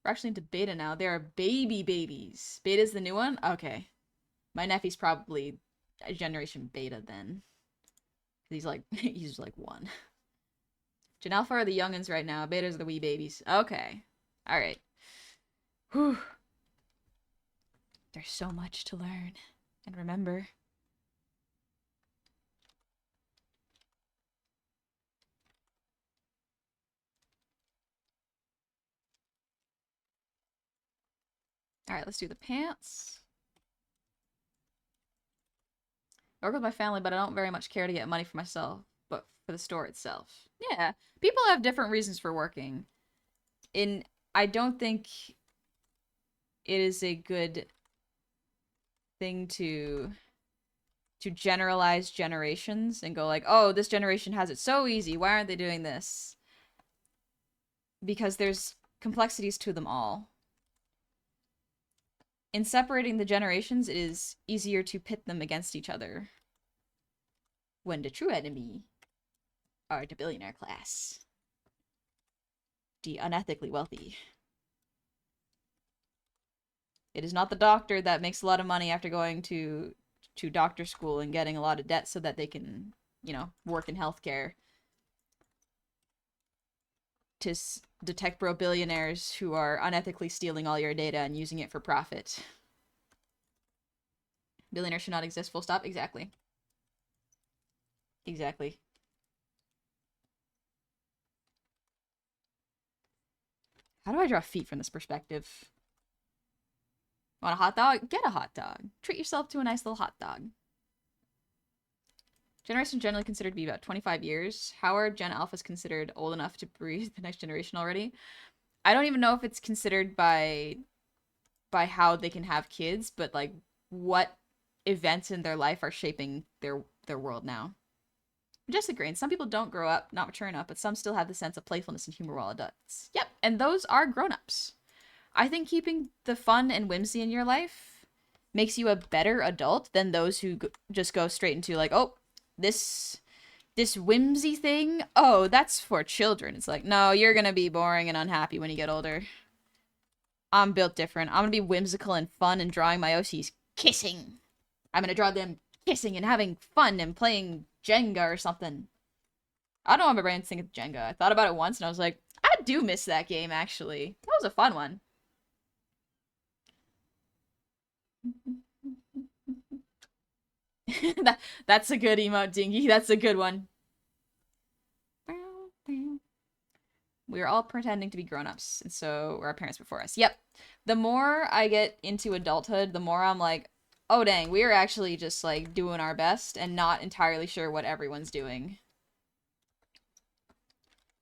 We're actually into beta now. There are baby babies. Beta's the new one? Okay. My nephew's probably a Generation Beta then. He's like, he's like 1. Gen Alpha are the youngins right now. Betas are the wee babies. Okay. Alright. Whew. There's so much to learn and remember. Alright, let's do the pants. I work with my family, but I don't very much care to get money for myself, but for the store itself. Yeah, people have different reasons for working. I don't think it is a good thing to generalize generations and go like, oh, this generation has it so easy. Why aren't they doing this? Because there's complexities to them all. In separating the generations, it is easier to pit them against each other. When the true enemy are the billionaire class. The unethically wealthy. It is not the doctor that makes a lot of money after going to doctor school and getting a lot of debt so that they can, you know, work in healthcare. To detect bro billionaires who are unethically stealing all your data and using it for profit. Billionaires should not exist, full stop. Exactly. Exactly. How do I draw feet from this perspective? Want a hot dog? Get a hot dog. Treat yourself to a nice little hot dog. Generation generally considered to be about 25 years. How are Gen Alphas considered old enough to breed the next generation already? I don't even know if it's considered by how they can have kids, but like what events in their life are shaping their world now. Just agreeing. Some people don't grow up, not mature enough, but some still have the sense of playfulness and humor while adults. Yep, and those are grown-ups. I think keeping the fun and whimsy in your life makes you a better adult than those who just go straight into like, oh, this whimsy thing, oh, that's for children. It's like, no, you're gonna be boring and unhappy when you get older. I'm built different. I'm gonna be whimsical and fun and drawing my OCs kissing. I'm gonna draw them kissing and having fun and playing Jenga or something. I don't know why my brain's thinking Jenga. I thought about it once and I was like, I do miss that game, actually. That was a fun one. That's a good emote, Dingy. That's a good one. We are all pretending to be grown-ups, and so were our parents before us. Yep. The more I get into adulthood, the more I'm like, oh dang, we are actually just like doing our best and not entirely sure what everyone's doing.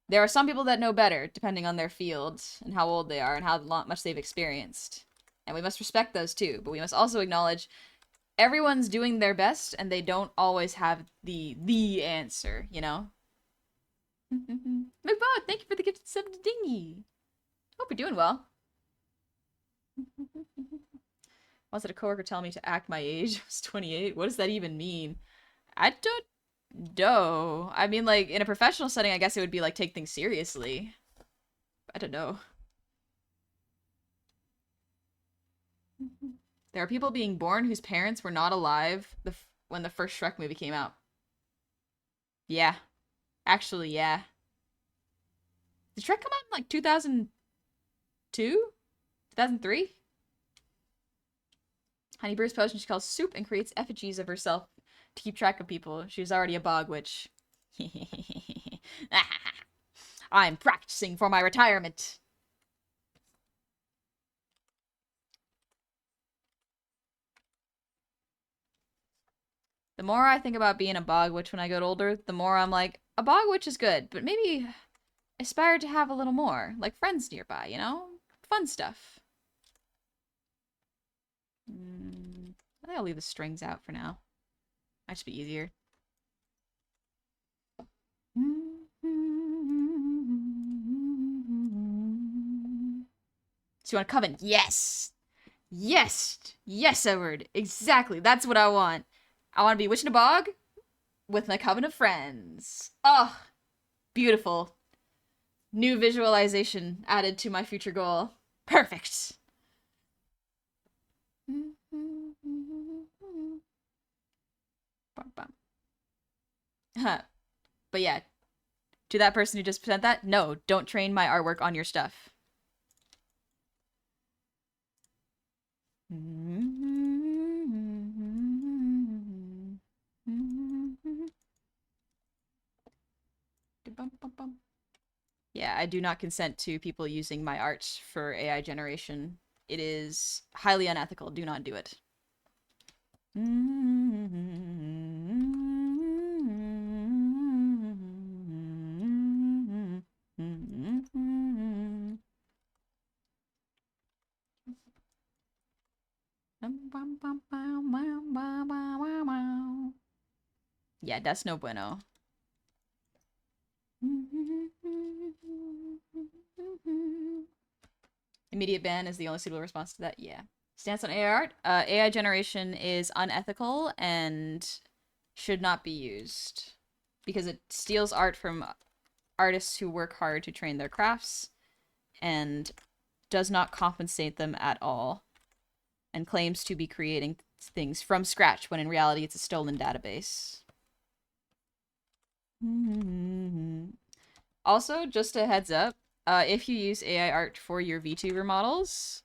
There are some people that know better, depending on their field and how old they are and how much they've experienced. And we must respect those too, but we must also acknowledge everyone's doing their best and they don't always have the answer, you know? McBot, thank you for the gifted sub to Dingy. Hope you're doing well. Once had a coworker tell me to act my age. I was 28. What does that even mean? I don't know. I mean, like, in a professional setting, I guess it would be like take things seriously. I don't know. There are people being born whose parents were not alive when the first Shrek movie came out. Yeah. Actually, yeah. Did Shrek come out in like 2002? 2003? Honey brews potion she calls soup and creates effigies of herself to keep track of people. She was already a bog witch. I'm practicing for my retirement. The more I think about being a bog witch when I get older, the more I'm like, a bog witch is good, but maybe aspire to have a little more, like friends nearby, you know? Fun stuff. I think I'll leave the strings out for now. Might just be easier. So you want a coven? Yes! Yes! Yes, Edward! Exactly, that's what I want. I want to be a witch in a bog with my coven of friends. Oh, beautiful. New visualization added to my future goal. Perfect! Huh. But yeah, to that person who just sent that, no, don't train my artwork on your stuff. Yeah, I do not consent to people using my art for AI generation. It is highly unethical. Do not do it. Yeah, that's no bueno. Immediate ban is the only suitable response to that. Yeah. Stance on AI art. AI generation is unethical and should not be used because it steals art from artists who work hard to train their crafts and does not compensate them at all and claims to be creating things from scratch when in reality it's a stolen database. Also, just a heads up, if you use AI art for your VTuber models,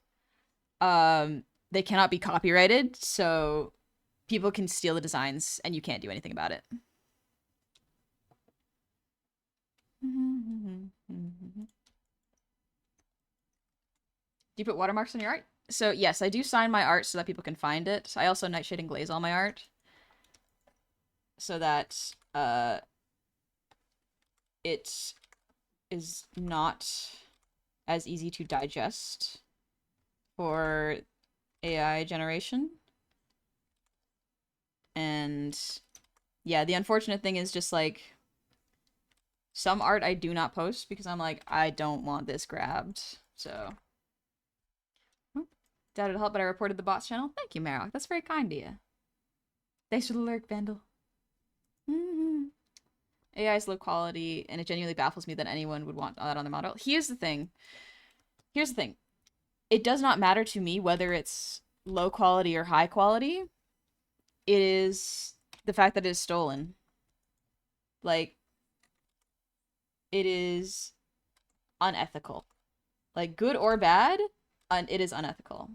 they cannot be copyrighted, so people can steal the designs and you can't do anything about it. Do you put watermarks on your art? So yes, I do sign my art so that people can find it. I also nightshade and glaze all my art so that it is not as easy to digest for AI generation. And yeah, the unfortunate thing is just like some art I do not post because I'm like, I don't want this grabbed. So doubt it'll help, but I reported the bots channel. Thank you, Marok. That's very kind of you. Thanks for the lurk, Vandal. AI is low quality, and it genuinely baffles me that anyone would want that on their model. Here's the thing. It does not matter to me whether it's low quality or high quality. It is the fact that it is stolen. Like, it is unethical. Like, good or bad, it is unethical.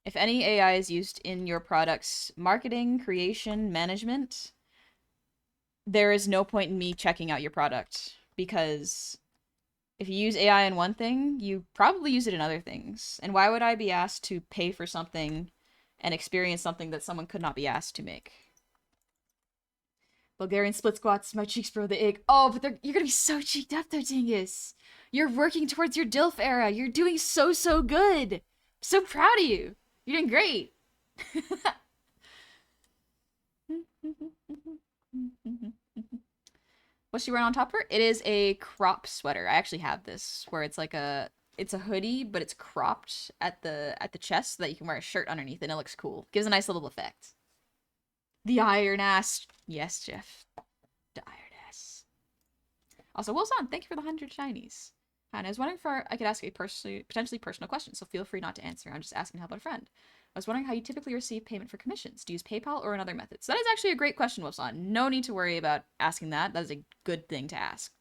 If any AI is used in your product's marketing, creation, management, there is no point in me checking out your product because if you use AI in one thing, you probably use it in other things. And why would I be asked to pay for something and experience something that someone could not be asked to make? Bulgarian split squats, my cheeks bro the egg. Oh, but you're gonna be so cheeked up though, Dingus. You're working towards your DILF era. You're doing so good. I'm so proud of you. You're doing great. What's she wearing on top of her? It is a crop sweater. I actually have this where it's like it's a hoodie, but it's cropped at the chest so that you can wear a shirt underneath and it looks cool. Gives a nice little effect. The iron ass. Yes, Jeff. The iron ass. Also, Wilson, thank you for the 100 shinies. And I was wondering if I could ask a potentially personal question, so feel free not to answer. I'm just asking to help out a friend. I was wondering how you typically receive payment for commissions. Do you use PayPal or another method? So that is actually a great question, Wilson. No need to worry about asking that. That is a good thing to ask.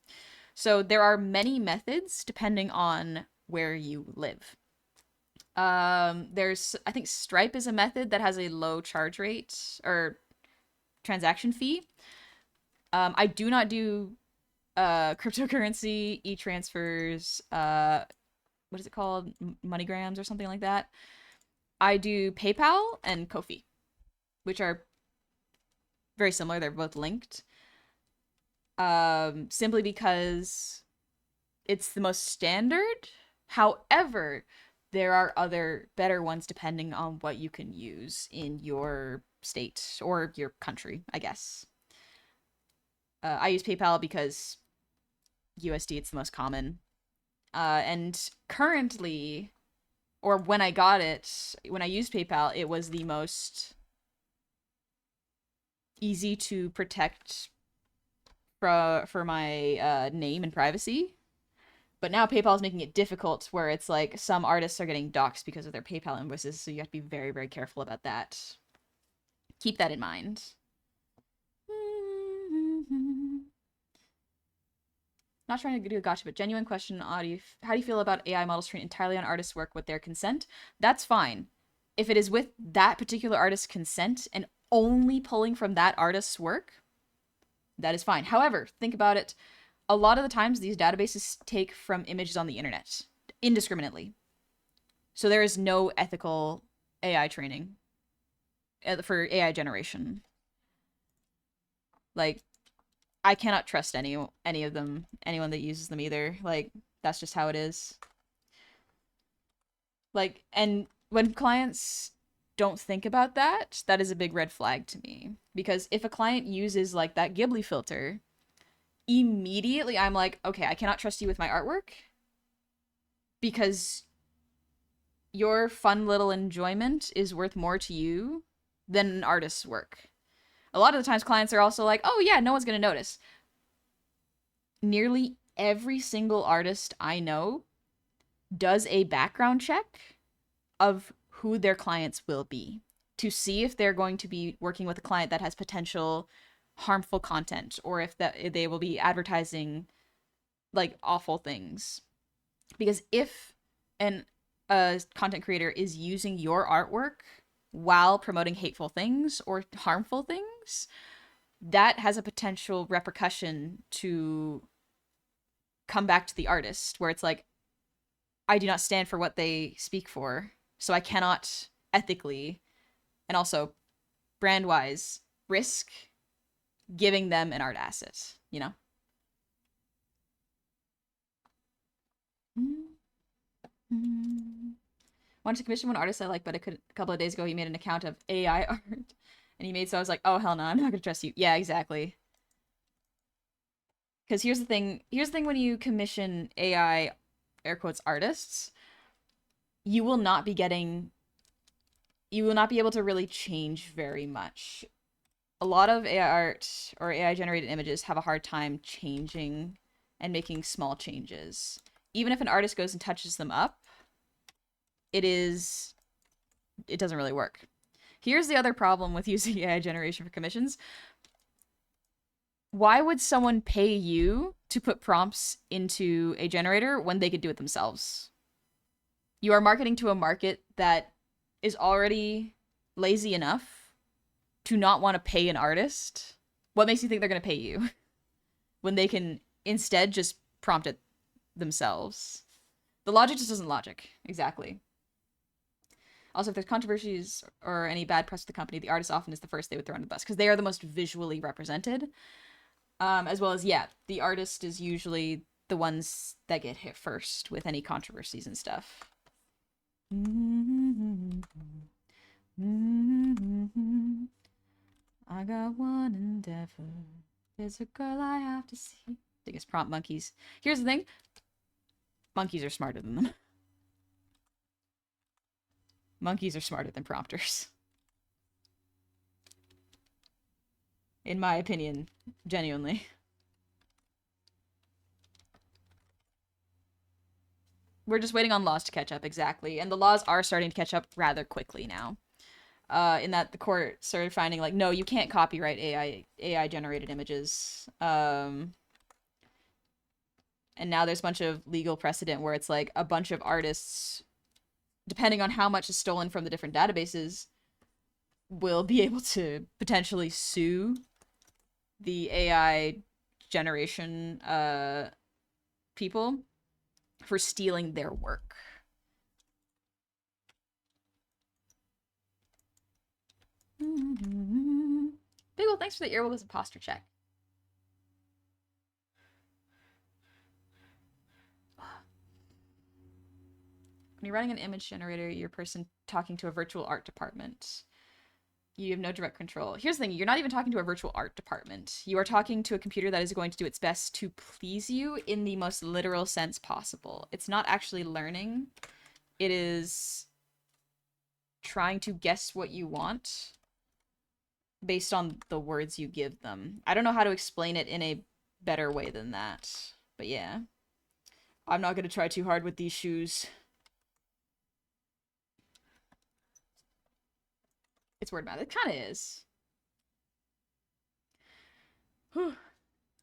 So there are many methods depending on where you live. There's, I think Stripe is a method that has a low charge rate or transaction fee. I do not do cryptocurrency, e-transfers, what is it called? MoneyGrams or something like that. I do PayPal and Ko-fi, which are very similar. They're both linked. Simply because it's the most standard. However, there are other better ones depending on what you can use in your state or your country, I guess. I use PayPal because USD, it's the most common. And currently, or when I got it, when I used PayPal, it was the most easy to protect for my name and privacy. But now PayPal is making it difficult, where it's like some artists are getting doxxed because of their PayPal invoices, so you have to be very, very careful about that. Keep that in mind. Not trying to do a gotcha, but genuine question, Audie. How do you feel about AI models trained entirely on artists' work with their consent? That's fine. If it is with that particular artist's consent and only pulling from that artist's work, that is fine. However, think about it. A lot of the times, these databases take from images on the internet indiscriminately. So there is no ethical AI training for AI generation. Like, I cannot trust any of them, anyone that uses them either. Like, that's just how it is. Like, and when clients don't think about that, that is a big red flag to me. Because if a client uses, like, that Ghibli filter, immediately I'm like, okay, I cannot trust you with my artwork. Because your fun little enjoyment is worth more to you than an artist's work. A lot of the times clients are also like, oh yeah, no one's going to notice. Nearly every single artist I know does a background check of who their clients will be to see if they're going to be working with a client that has potential harmful content, or if they will be advertising like awful things. Because if a content creator is using your artwork while promoting hateful things or harmful things, that has a potential repercussion to come back to the artist, where it's like, I do not stand for what they speak for, so I cannot ethically and also brand wise risk giving them an art asset, you know? Wanted to commission one artist I like, but a couple of days ago he made an account of AI art, and he made, so I was like, oh hell no, I'm not gonna trust you. Yeah, exactly. Because here's the thing. Here's the thing: when you commission AI, air quotes, artists, you will not be getting. You will not be able to really change very much. A lot of AI art or AI generated images have a hard time changing and making small changes. Even if an artist goes and touches them up, it doesn't really work. Here's the other problem with using AI generation for commissions. Why would someone pay you to put prompts into a generator when they could do it themselves? You are marketing to a market that is already lazy enough to not want to pay an artist. What makes you think they're going to pay you when they can instead just prompt it themselves? The logic just isn't logic. Exactly. Also, if there's controversies or any bad press with the company, the artist often is the first they would throw under the bus because they are the most visually represented. As well as, yeah, the artist is usually the ones that get hit first with any controversies and stuff. I got one endeavor. There's a girl I have to see. I think it's prompt monkeys. Here's the thing. Monkeys are smarter than them. Monkeys are smarter than prompters. In my opinion, genuinely. We're just waiting on laws to catch up, exactly. And the laws are starting to catch up rather quickly now. In that the court started finding, like, no, you can't copyright AI generated images. And now there's a bunch of legal precedent where it's like a bunch of artists, depending on how much is stolen from the different databases, will be able to potentially sue the AI generation people for stealing their work. Big ol' thanks for the Earwolves imposter check. When you're running an image generator, you're a person talking to a virtual art department. You have no direct control. Here's the thing, you're not even talking to a virtual art department. You are talking to a computer that is going to do its best to please you in the most literal sense possible. It's not actually learning. It is trying to guess what you want based on the words you give them. I don't know how to explain it in a better way than that. But yeah. I'm not going to try too hard with these shoes. It's word math. It kind of is.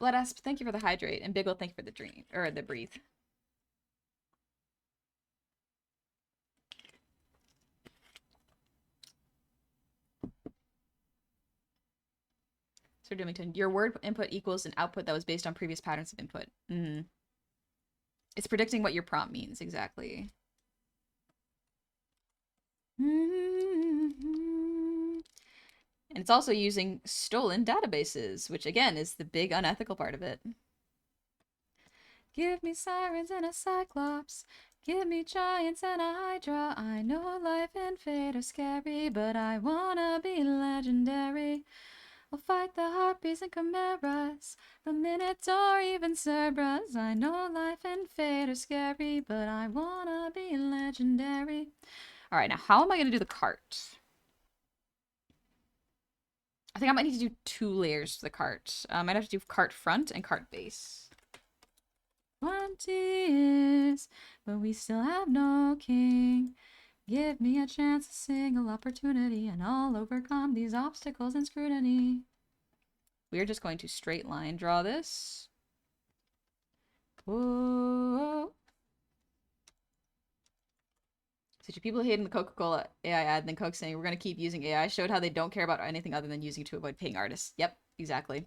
Blood Asp, thank you for the hydrate. And Biggle, thank you for the dream. Or the breathe. Sir Doomington, your word input equals an output that was based on previous patterns of input. It's predicting what your prompt means, exactly. And it's also using stolen databases, which again is the big unethical part of it. Give me sirens and a cyclops. Give me giants and a hydra. I know life and fate are scary, but I wanna be legendary. I'll fight the harpies and chimeras, the minotaur, even Cerberus. I know life and fate are scary, but I wanna be legendary. Alright, now how am I gonna do the cart? I think I might need to do 2 layers to the cart. I might have to do cart front and cart base. 20 years, but we still have no king. Give me a chance, a single opportunity, and I'll overcome these obstacles and scrutiny. We are just going to straight line draw this. Whoa. So people hating the Coca-Cola AI ad and then Coke saying we're going to keep using AI showed how they don't care about anything other than using it to avoid paying artists. Yep, exactly.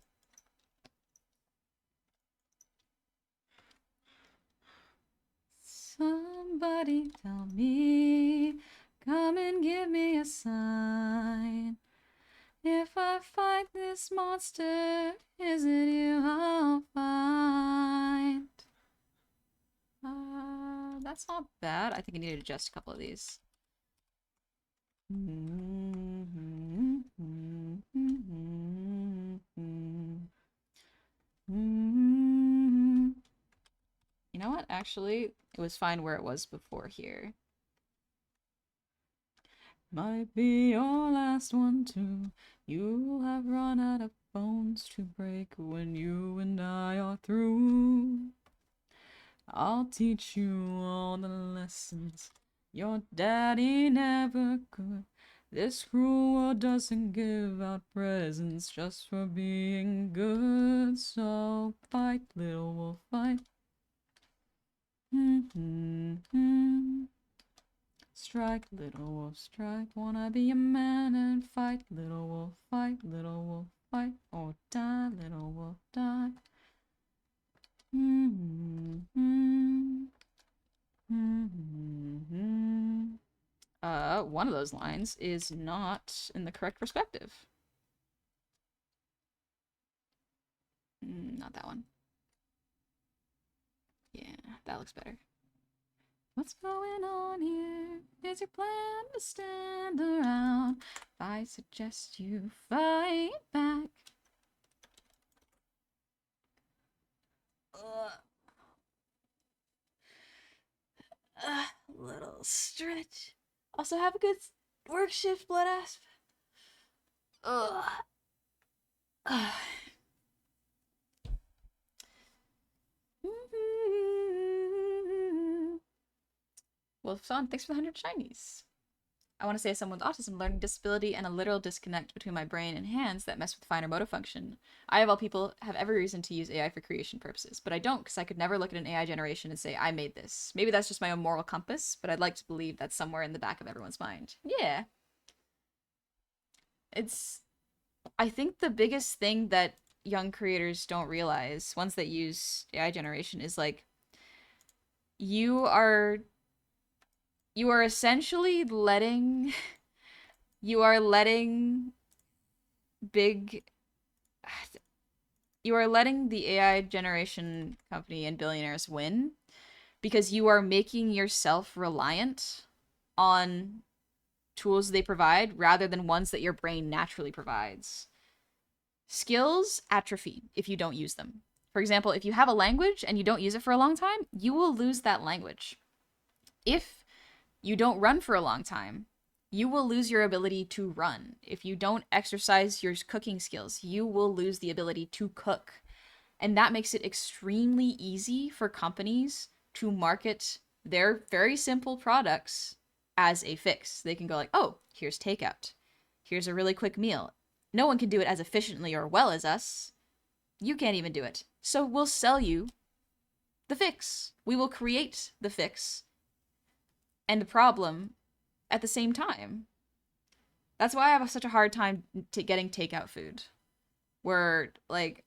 Somebody tell me, come and give me a sign. If I fight this monster, is it you I'll find? That's not bad. I think I need to adjust a couple of these. You know what? Actually, it was fine where it was before here. Might be your last one too. You'll have run out of bones to break when you and I are through. I'll teach you all the lessons your daddy never could. This cruel world doesn't give out presents just for being good. So fight, little wolf, fight. Strike, little wolf, strike. Wanna be a man and fight, little wolf, fight, little wolf, fight. Or die, little wolf, die. One of those lines is not in the correct perspective. Not that one. Yeah, that looks better. What's going on here? Is your plan to stand around? I suggest you fight back. Little stretch. Also, have a good work shift, Blood Asp. Wolfson, thanks for the 100 shinies. I want to say as someone with autism, learning disability, and a literal disconnect between my brain and hands that mess with finer motor function. I, of all people, have every reason to use AI for creation purposes, but I don't because I could never look at an AI generation and say, I made this. Maybe that's just my own moral compass, but I'd like to believe that's somewhere in the back of everyone's mind. Yeah. I think the biggest thing that young creators don't realize, ones that use AI generation, is like, you are essentially letting big you are letting the AI generation company and billionaires win because you are making yourself reliant on tools they provide rather than ones that your brain naturally provides. Skills atrophy if you don't use them. For example, if you have a language and you don't use it for a long time, you will lose that language. If you don't run for a long time, you will lose your ability to run. If you don't exercise your cooking skills, you will lose the ability to cook. And that makes it extremely easy for companies to market their very simple products as a fix. They can go like, oh, here's takeout. Here's a really quick meal. No one can do it as efficiently or well as us. You can't even do it. So we'll sell you the fix. We will create the fix and the problem at the same time. That's why I have such a hard time getting takeout food. Where, like,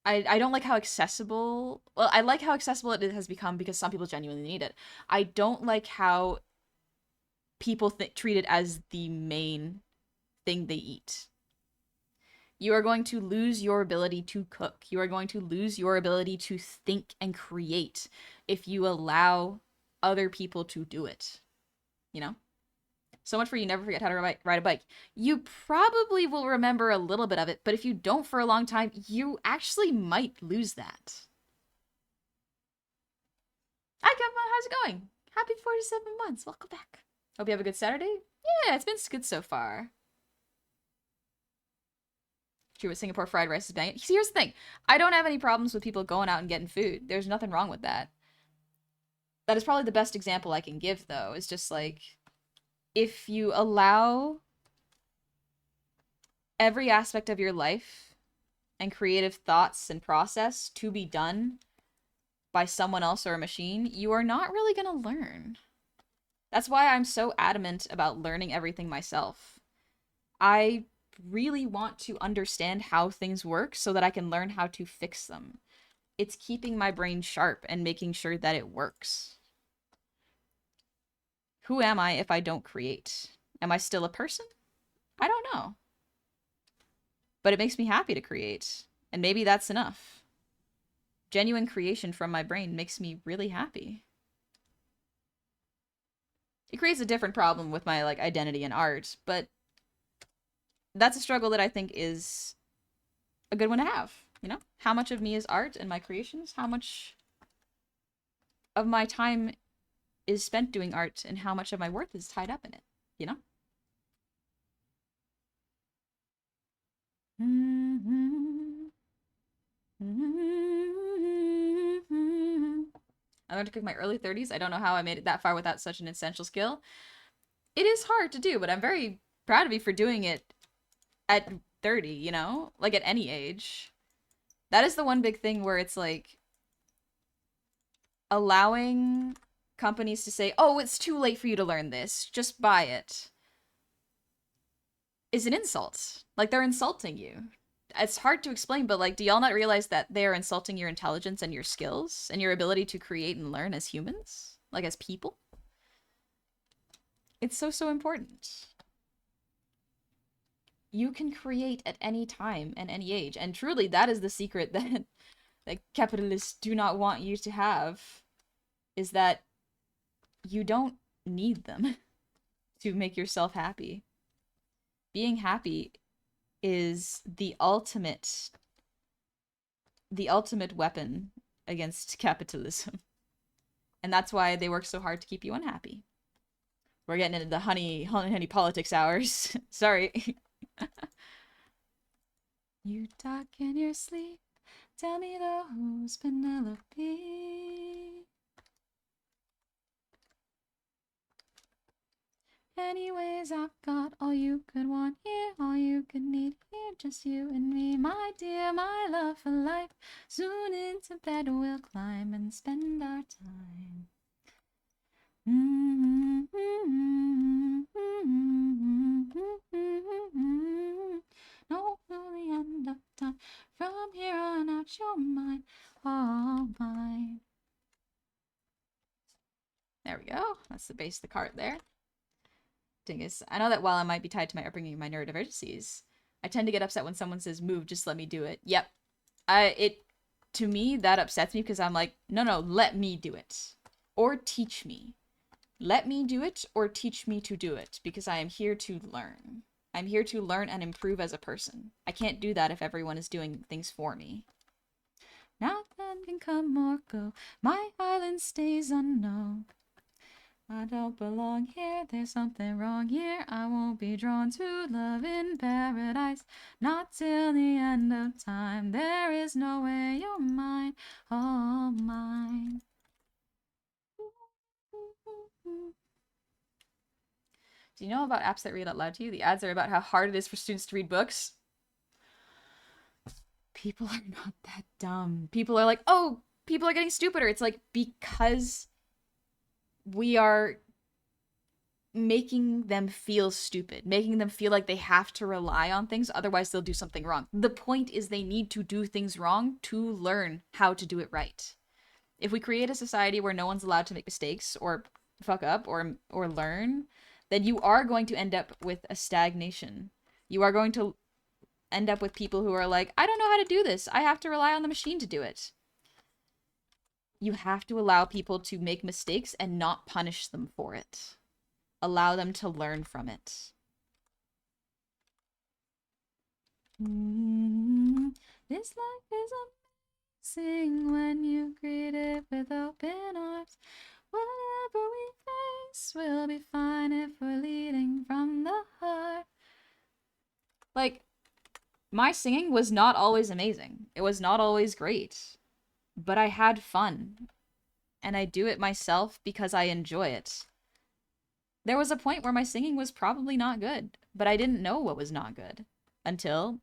I don't like how accessible... Well, I like how accessible it has become because some people genuinely need it. I don't like how people treat it as the main thing they eat. You are going to lose your ability to cook. You are going to lose your ability to think and create if you allow other people to do it. You know? So much for you never forget how to ride a bike. You probably will remember a little bit of it, but if you don't for a long time, you actually might lose that. Hi, Kevin. How's it going? Happy 47 months. Welcome back. Hope you have a good Saturday. Yeah, it's been good so far. True, with Singapore fried rice is banging. See, here's the thing. I don't have any problems with people going out and getting food. There's nothing wrong with that. That is probably the best example I can give, though. Is just like, if you allow every aspect of your life and creative thoughts and process to be done by someone else or a machine, you are not really going to learn. That's why I'm so adamant about learning everything myself. I really want to understand how things work so that I can learn how to fix them. It's keeping my brain sharp and making sure that it works. Who am I if I don't create? Am I still a person? I don't know. But it makes me happy to create, and maybe that's enough. Genuine creation from my brain makes me really happy. It creates a different problem with my, like, identity in art, but that's a struggle that I think is a good one to have, you know? How much of me is art and my creations? How much of my time is spent doing art, and how much of my worth is tied up in it, you know? I learned to cook in my early 30s. I don't know how I made it that far without such an essential skill. It is hard to do, but I'm very proud of you for doing it at 30, you know? Like, at any age. That is the one big thing where it's like, allowing companies to say, oh, it's too late for you to learn this, just buy it, is an insult. Like, they're insulting you. It's hard to explain, but, like, do y'all not realize that they are insulting your intelligence and your skills and your ability to create and learn as humans? Like, as people? It's so, so important. You can create at any time and any age, and truly, that is the secret that capitalists do not want you to have, is that you don't need them to make yourself happy. Being happy is the ultimate weapon against capitalism. And that's why they work so hard to keep you unhappy. We're getting into the honey politics hours. Sorry. You talk in your sleep. Tell me though, who's Penelope? Anyways, I've got all you could want here, all you could need here, just you and me, my dear, my love for life. Soon into bed we'll climb and spend our time. No, till the end of time. From here on out, you're mine, all mine. There we go. That's the base of the card there. Thing is, I know that while I might be tied to my upbringing and my neurodivergencies, I tend to get upset when someone says, move, just let me do it. Yep. To me, that upsets me because I'm like, no, let me do it. Or teach me. Let me do it or teach me to do it because I am here to learn. I'm here to learn and improve as a person. I can't do that if everyone is doing things for me. Nothing can come or go. My island stays unknown. I don't belong here, there's something wrong here. I won't be drawn to love in paradise. Not till the end of time. There is no way you're mine, all mine. Do you know about apps that read out loud to you? The ads are about how hard it is for students to read books. People are not that dumb. People are like, oh, people are getting stupider. It's like, because we are making them feel stupid, making them feel like they have to rely on things, otherwise they'll do something wrong. The point is they need to do things wrong to learn how to do it right. If we create a society where no one's allowed to make mistakes or fuck up or learn, then you are going to end up with a stagnation. You are going to end up with people who are like, I don't know how to do this. I have to rely on the machine to do it. You have to allow people to make mistakes and not punish them for it. Allow them to learn from it. This life is amazing when you greet it with open arms. Whatever we face, we'll be fine if we're leading from the heart. Like, my singing was not always amazing. It was not always great. But I had fun. And I do it myself because I enjoy it. There was a point where my singing was probably not good, but I didn't know what was not good until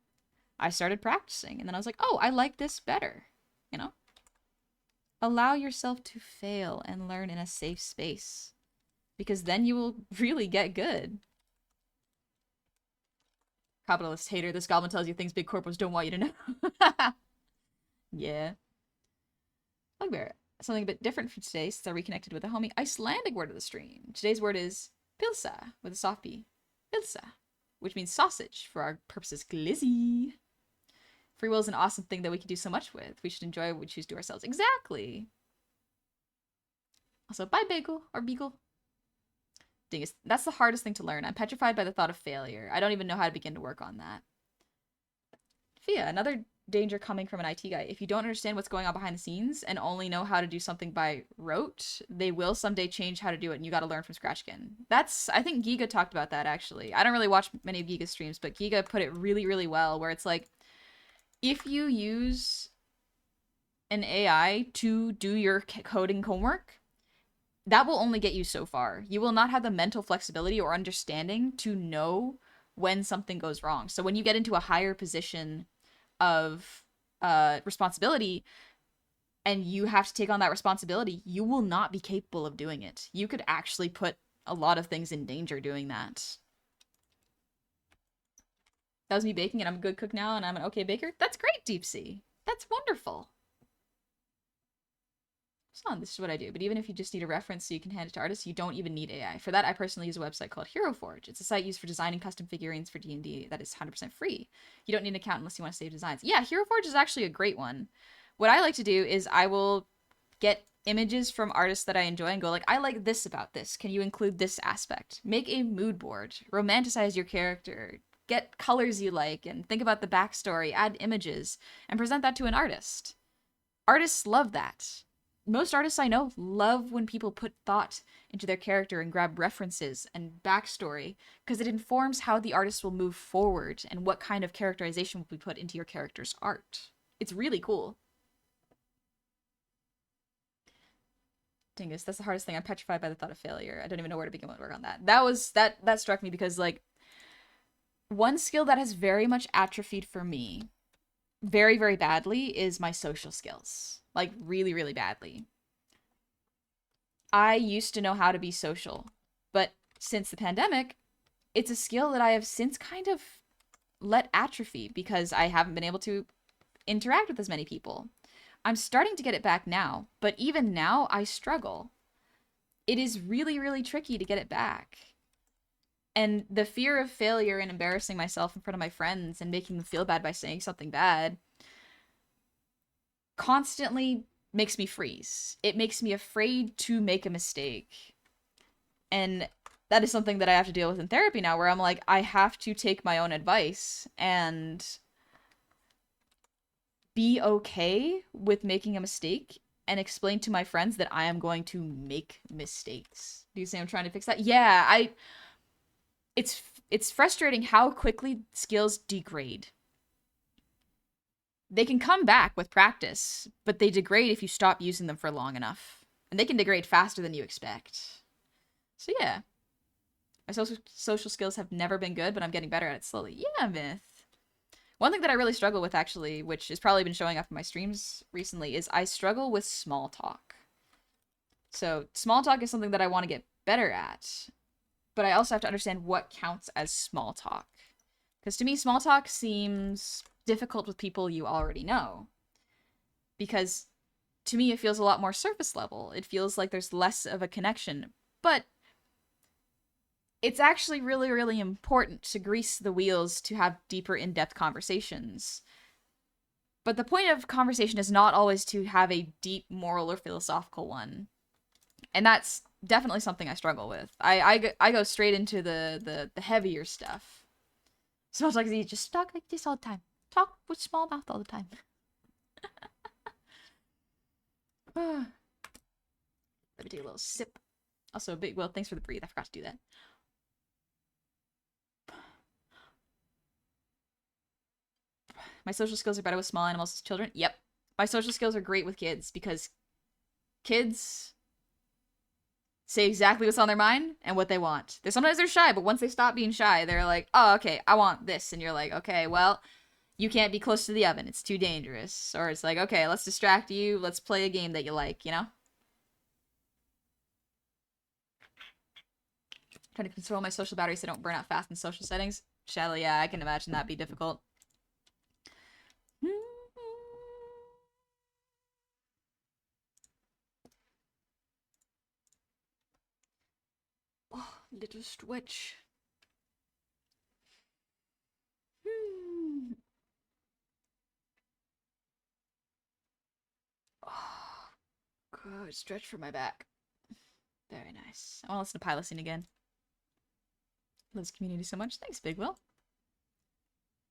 I started practicing. And then I was like, oh, I like this better, you know? Allow yourself to fail and learn in a safe space, because then you will really get good. Capitalist hater, this goblin tells you things big corpos don't want you to know. Yeah. Bugbear. Something a bit different for today since I reconnected with a homie. Icelandic word of the stream. Today's word is pilsa with a soft B. Pilsa, which means sausage for our purposes. Glizzy. Free will is an awesome thing that we can do so much with. We should enjoy what we choose to do ourselves. Exactly. Also, bye bagel or beagle. Dingus. That's the hardest thing to learn. I'm petrified by the thought of failure. I don't even know how to begin to work on that. Fia, another danger coming from an IT guy. If you don't understand what's going on behind the scenes and only know how to do something by rote, they will someday change how to do it, and you got to learn from scratch again. I think Giga talked about that, actually. I don't really watch many of Giga's streams, but Giga put it really, really well, where it's like, if you use an AI to do your coding homework, that will only get you so far. You will not have the mental flexibility or understanding to know when something goes wrong. So when you get into a higher position of responsibility and you have to take on that responsibility, you will not be capable of doing it. You could actually put a lot of things in danger doing that. That was me baking, and I'm a good cook now, and I'm an okay baker. That's great, Deep Sea. That's wonderful. This is what I do. But even if you just need a reference so you can hand it to artists, you don't even need AI. For that, I personally use a website called HeroForge. It's a site used for designing custom figurines for D&D that is 100% free. You don't need an account unless you want to save designs. Yeah, HeroForge is actually a great one. What I like to do is I will get images from artists that I enjoy and go like, I like this about this. Can you include this aspect? Make a mood board. Romanticize your character. Get colors you like and think about the backstory. Add images and present that to an artist. Artists love that. Most artists I know love when people put thought into their character and grab references and backstory, because it informs how the artist will move forward and what kind of characterization will be put into your character's art. It's really cool. Dingus, that's the hardest thing. I'm petrified by the thought of failure. I don't even know where to begin with work on that. That struck me because, like, one skill that has very much atrophied for me very, very badly is my social skills. Like, really, really badly. I used to know how to be social, but since the pandemic, it's a skill that I have since kind of let atrophy because I haven't been able to interact with as many people. I'm starting to get it back now, but even now, I struggle. It is really, really tricky to get it back. And the fear of failure and embarrassing myself in front of my friends and making them feel bad by saying something bad constantly makes me freeze. It makes me afraid to make a mistake. And that is something that I have to deal with in therapy now, where I'm like, I have to take my own advice and be okay with making a mistake and explain to my friends that I am going to make mistakes. Do you see I'm trying to fix that? Yeah, it's frustrating how quickly skills degrade. They can come back with practice, but they degrade if you stop using them for long enough. And they can degrade faster than you expect. So yeah. My social skills have never been good, but I'm getting better at it slowly. Yeah, Myth. One thing that I really struggle with, actually, which has probably been showing up in my streams recently, is I struggle with small talk. So small talk is something that I want to get better at, but I also have to understand what counts as small talk. Because to me, small talk seems difficult with people you already know. Because to me, it feels a lot more surface level. It feels like there's less of a connection. But it's actually really, really important to grease the wheels to have deeper, in-depth conversations. But the point of conversation is not always to have a deep moral or philosophical one. And that's definitely something I struggle with. I go straight into the heavier stuff. Small talk is easy. Just talk like this all the time. Talk with small mouth all the time. Let me take a little sip. Also, big well, thanks for the breathe. I forgot to do that. My social skills are better with small animals as children. Yep. My social skills are great with kids because kids say exactly what's on their mind and what they want. Sometimes they're shy, but once they stop being shy, they're like, oh, okay, I want this. And you're like, okay, well, you can't be close to the oven. It's too dangerous. Or it's like, okay, let's distract you. Let's play a game that you like, you know? Trying to control my social battery so I don't burn out fast in social settings. Shelly, yeah, I can imagine that'd be difficult. Oh, little stretch. Oh, good stretch for my back. Very nice. I want to listen to Pylocene again. Loves community so much. Thanks, Big Will.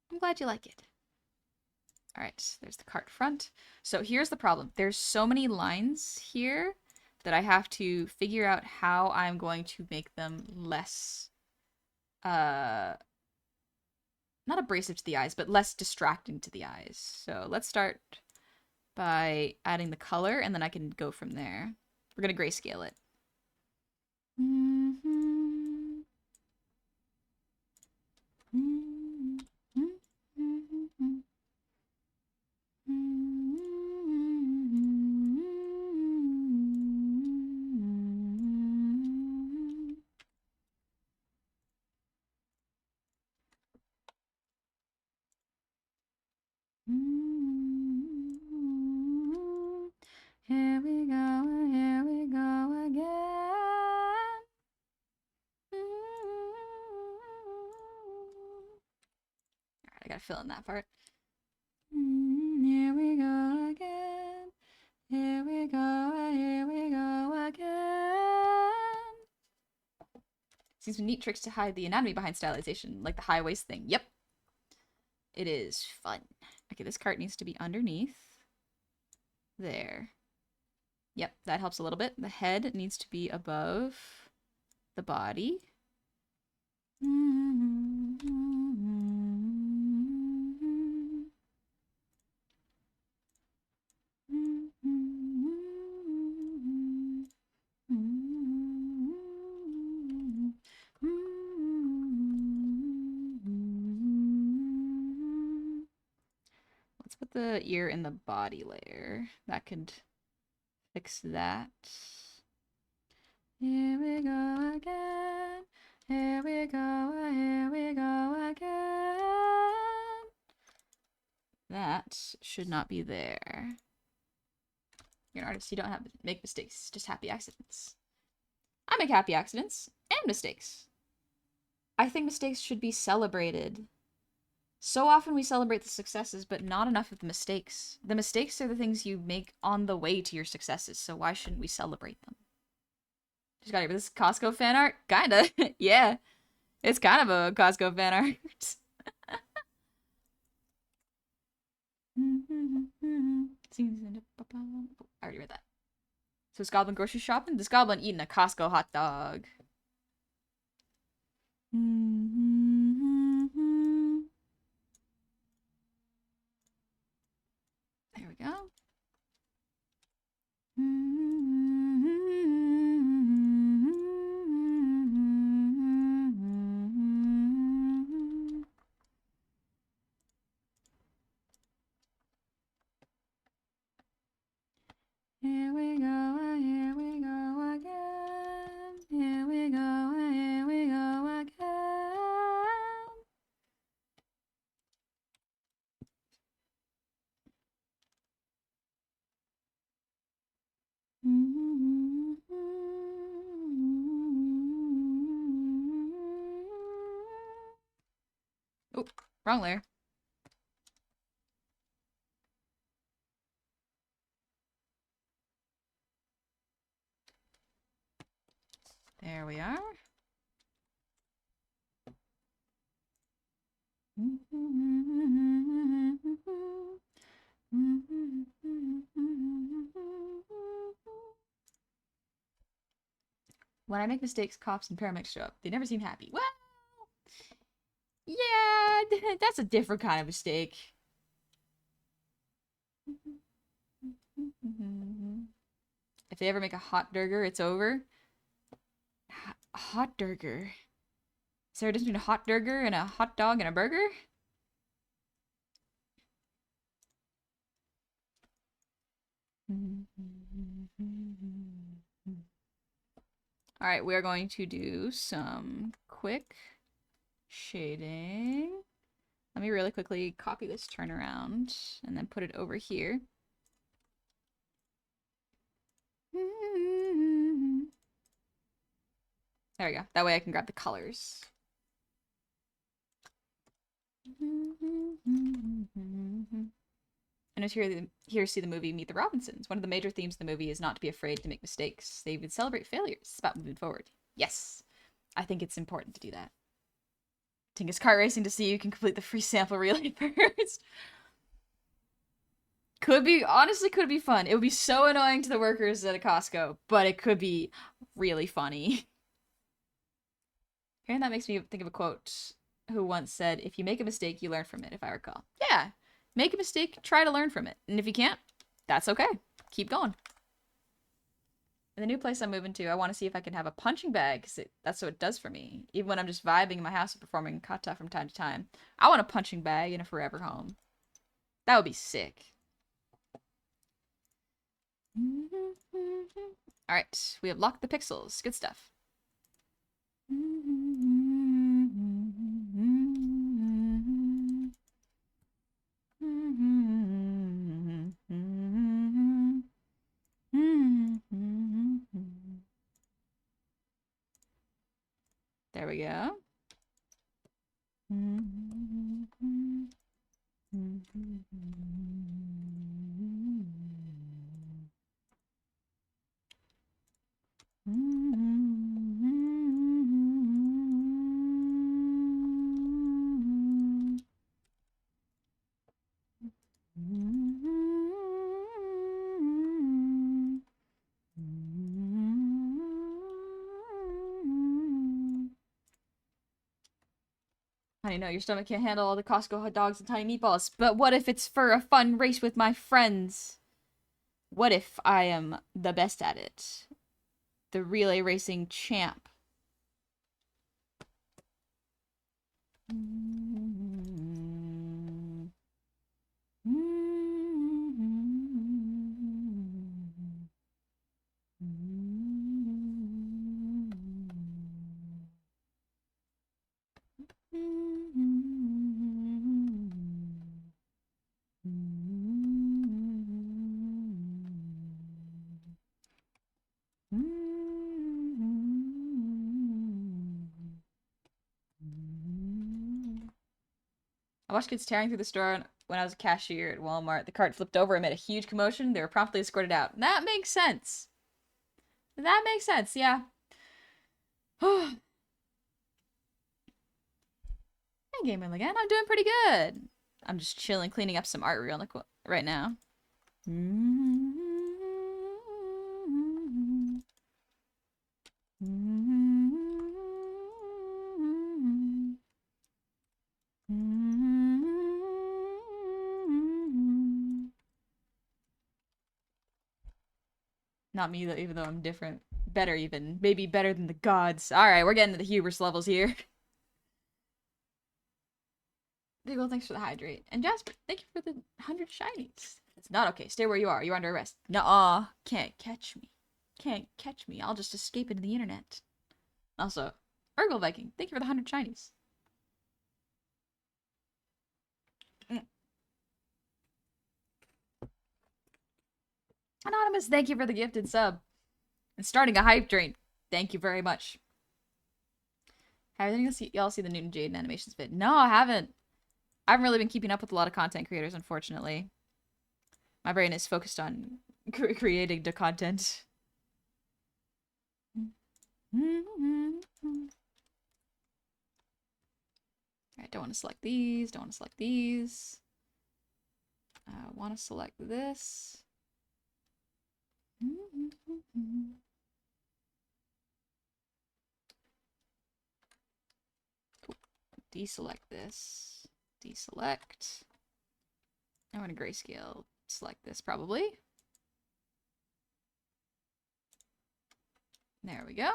I'm glad you like it. Alright, there's the cart front. So here's the problem. There's so many lines here that I have to figure out how I'm going to make them less, not abrasive to the eyes, but less distracting to the eyes. So let's start by adding the color, and then I can go from there. We're gonna grayscale it. Here we go again. Alright, I gotta fill in that part. Here we go again. Here we go again. See some neat tricks to hide the anatomy behind stylization, like the high waist thing. Yep. It is fun. Okay, this cart needs to be underneath. There. Yep, that helps a little bit. The head needs to be above the body. Let's put the ear in the body layer. That could fix that. Here we go again. Here we go again. That should not be there. You're an artist, you don't have to make mistakes, just happy accidents. I make happy accidents and mistakes. I think mistakes should be celebrated. So often we celebrate the successes, but not enough of the mistakes. The mistakes are the things you make on the way to your successes, so why shouldn't we celebrate them? Just got here with this Costco fan art? Kinda. Yeah. It's kind of a Costco fan art. I already read that. So is Goblin grocery shopping? This Goblin eating a Costco hot dog. There we go. Here we go, here we go again. Here we go, here we go again. Oh, wrong layer. There we are. When I make mistakes, cops and paramedics show up. They never seem happy. Well, yeah, that's a different kind of mistake. If they ever make a hot burger, it's over. Hot burger. Is there a difference between a hot burger and a hot dog and a burger? Alright, we're going to do some quick shading. Let me really quickly copy this turnaround and then put it over here. There we go. That way I can grab the colors. And it's here to see the movie Meet the Robinsons. One of the major themes of the movie is not to be afraid to make mistakes. They would celebrate failures. It's about moving forward. Yes, I think it's important to do that. Tingus kart racing to see you can complete the free sample relay first. Could be, honestly, could be fun. It would be so annoying to the workers at a Costco, but it could be really funny. Hearing that makes me think of a quote who once said, if you make a mistake, you learn from it, if I recall. Yeah, make a mistake, try to learn from it. And if you can't, that's okay. Keep going. In the new place I'm moving to, I want to see if I can have a punching bag, because that's what it does for me. Even when I'm just vibing in my house and performing kata from time to time. I want a punching bag in a forever home. That would be sick. Alright, we have locked the pixels. Good stuff. There we go. Honey, no, your stomach can't handle all the Costco hot dogs and tiny meatballs. But what if it's for a fun race with my friends? What if I am the best at it? The relay racing champ. I watched kids tearing through the store when I was a cashier at Walmart. The cart flipped over and made a huge commotion. They were promptly escorted out. That makes sense. That makes sense, yeah. Hey, Gaming again. I'm doing pretty good. I'm just chilling, cleaning up some art right now. Not me, though, even though I'm different. Better, even. Maybe better than the gods. Alright, we're getting to the hubris levels here. Big ol' thanks for the hydrate. And Jasper, thank you for the 100 shinies. It's not okay. Stay where you are. You're under arrest. Nuh-uh. Can't catch me. Can't catch me. I'll just escape into the internet. Also, Urgle Viking, thank you for the 100 shinies. Anonymous, thank you for the gifted sub. And starting a hype train. Thank you very much. Have y'all see the Newton Jaden animations vid? No, I haven't. I haven't really been keeping up with a lot of content creators, unfortunately. My brain is focused on creating the content. I don't want to select these. Don't want to select these. I want to select this. Cool. Deselect this. Deselect. I want to grayscale. Select this probably. There we go.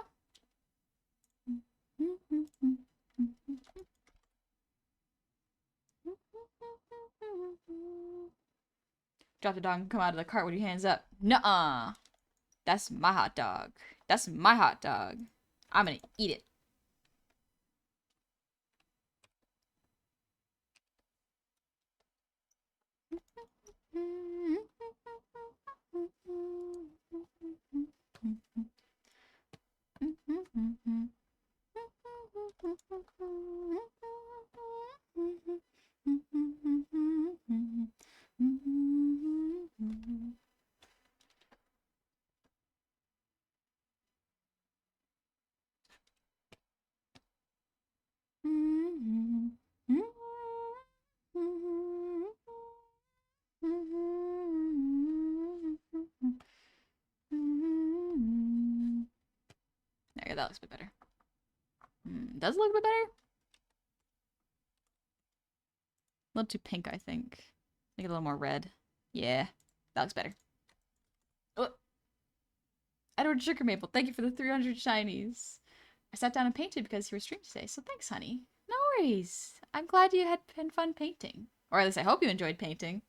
Drop the dog and come out of the cart with your hands up. Nuh-uh. That's my hot dog. That's my hot dog. I'm gonna eat it. There, that looks a bit better. Does it look a bit better? A little too pink, I think. Make it a little more red. Yeah, that looks better. Oh. Edward Sugar Maple, thank you for the 300 shinies. I sat down and painted because you were streamed today, so thanks, honey. No worries. I'm glad you had fun painting. Or at least I hope you enjoyed painting.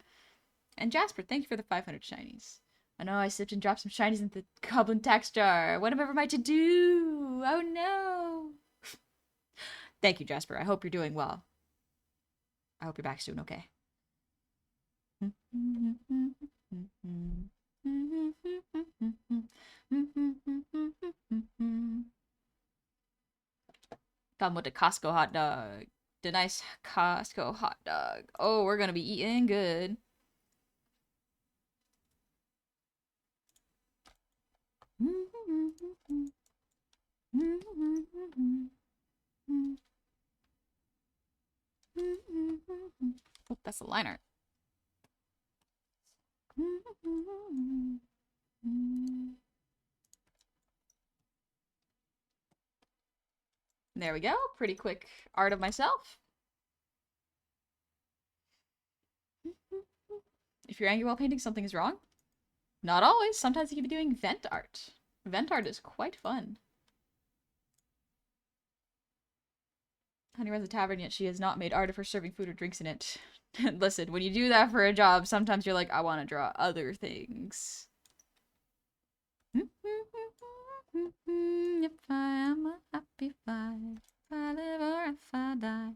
And Jasper, thank you for the 500 shinies. I know I slipped and dropped some shinies into the goblin tax jar. What am I to do? Oh no. Thank you, Jasper. I hope you're doing well. I hope you're back soon, okay? Come with the Costco hot dog. The nice Costco hot dog. Oh, we're gonna be eating good. Oh, that's the liner. There we go. Pretty quick art of myself. If you're angry while painting, something is wrong. Not always. Sometimes you can be doing vent art. Vent art is quite fun. Honey runs a tavern, yet she has not made art of her serving food or drinks in it. Listen, when you do that for a job, sometimes you're like, I want to draw other things. If I am a happy five, if I live or if I die.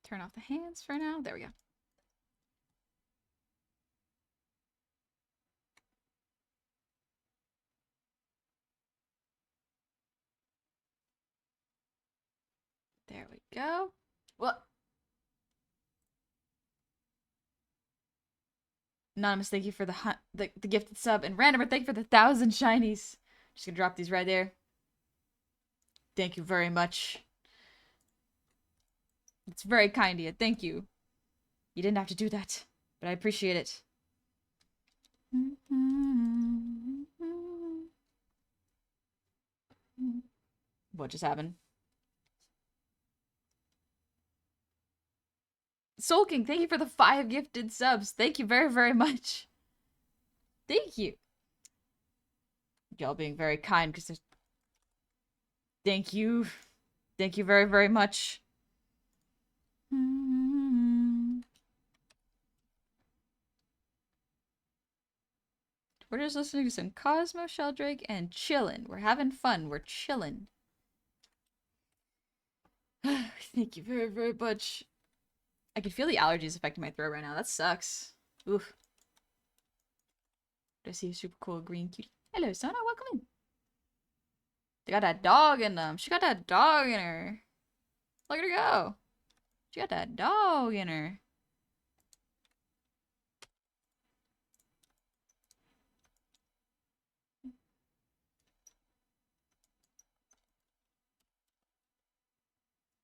Turn off the hands for now. There we go. go. What? Anonymous, thank you for the gifted sub. And Randomer, thank you for the 1,000 shinies. Just gonna drop these right there. Thank you very much. It's very kind of you. Thank you. You didn't have to do that, but I appreciate it. What just happened? Sulking, thank you for the 5 gifted subs. Thank you very, very much. Thank you. Y'all being very kind because there's... Thank you. Thank you very, very much. We're just listening to some Cosmo, Sheldrake, and chillin'. We're having fun. We're chillin'. Thank you very, very much. I can feel the allergies affecting my throat right now. That sucks. Oof. I see a super cool green cutie. Hello, Sona. Welcome in. They got that dog in them. She got that dog in her. Look at her go. She got that dog in her.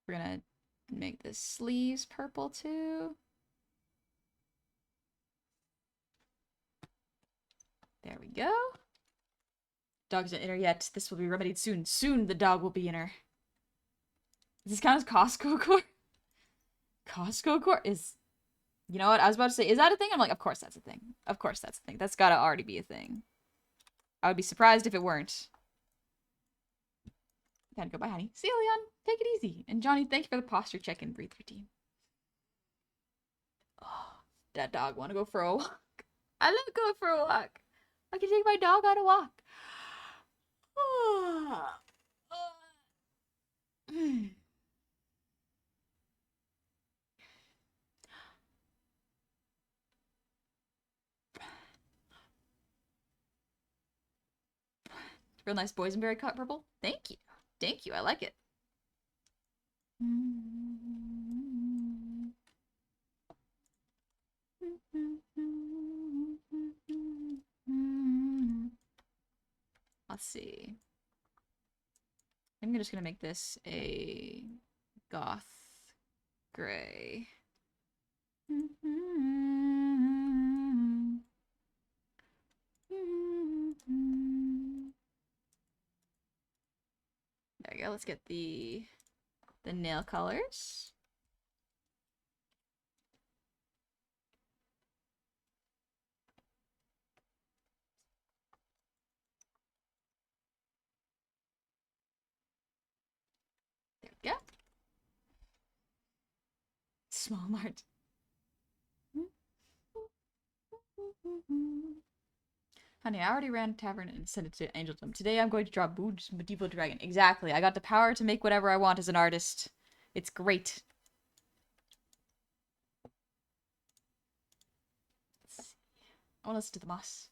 We're gonna make the sleeves purple too. There we go. Dog's not in her yet. This will be remedied soon. Soon the dog will be in her. Does this count as Costco core? Costco core is... You know what? I was about to say, is that a thing? I'm like, of course that's a thing. Of course that's a thing. That's gotta already be a thing. I would be surprised if it weren't. Gotta go. Bye, honey. See you, Leon. Take it easy. And Johnny, thank you for the posture check and breathe routine. Oh, that dog want to go for a walk. I love going for a walk. I can take my dog on a walk. Real nice boysenberry cut purple. Thank you. Thank you. I like it. Let's see. I'm just gonna make this a goth gray. There we go. Let's get the nail colors. There we go. Small mart. Honey, I already ran a tavern and sent it to Angeldom. Today I'm going to draw Boo's Medieval Dragon. Exactly. I got the power to make whatever I want as an artist. It's great. Let's see. I want to listen to the moss.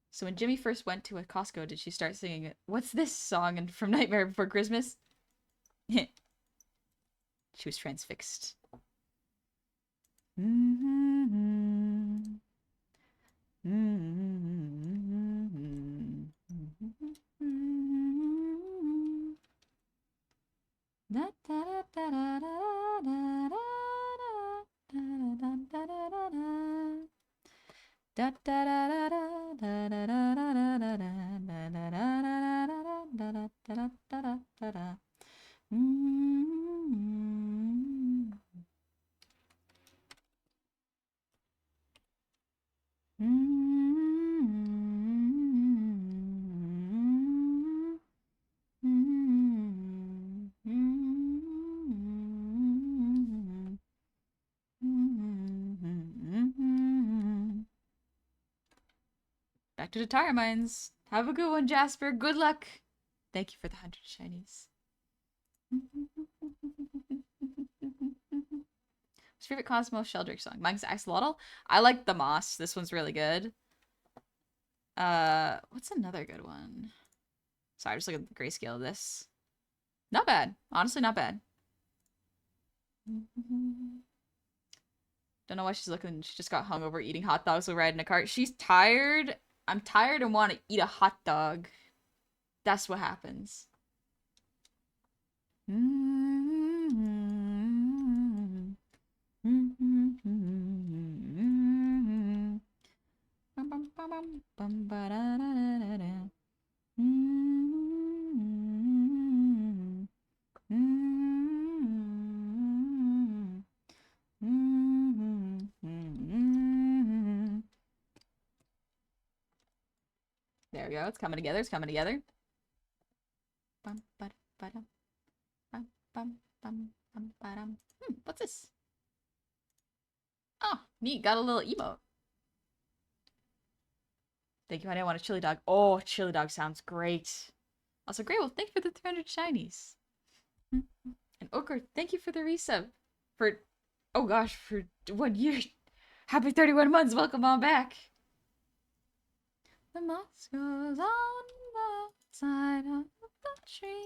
So when Jimmy first went to a Costco, did she start singing it? What's this song from Nightmare Before Christmas? She was transfixed. Back to the tire mines. Have a good one, Jasper. Good luck. Thank you for the 100 shinies. What's your favorite Cosmo Sheldrake song? Mine's Axolotl. I like The Moss. This one's really good. What's another good one? Sorry, just look at the grayscale of this. Not bad. Honestly, not bad. Don't know why she's looking. She just got hungover eating hot dogs while riding a cart. She's tired. I'm tired and want to eat a hot dog. That's what happens. There we go. It's coming together. It's coming together. What's this? Oh, neat. Got a little emote. Thank you, honey. I want a chili dog. Oh, chili dog sounds great. Also, great. Well, thank you for the 300 shinies. And Ochre, thank you for the resub. For, oh gosh, for 1 year. Happy 31 months. Welcome on back. The moss goes on the side of the trees.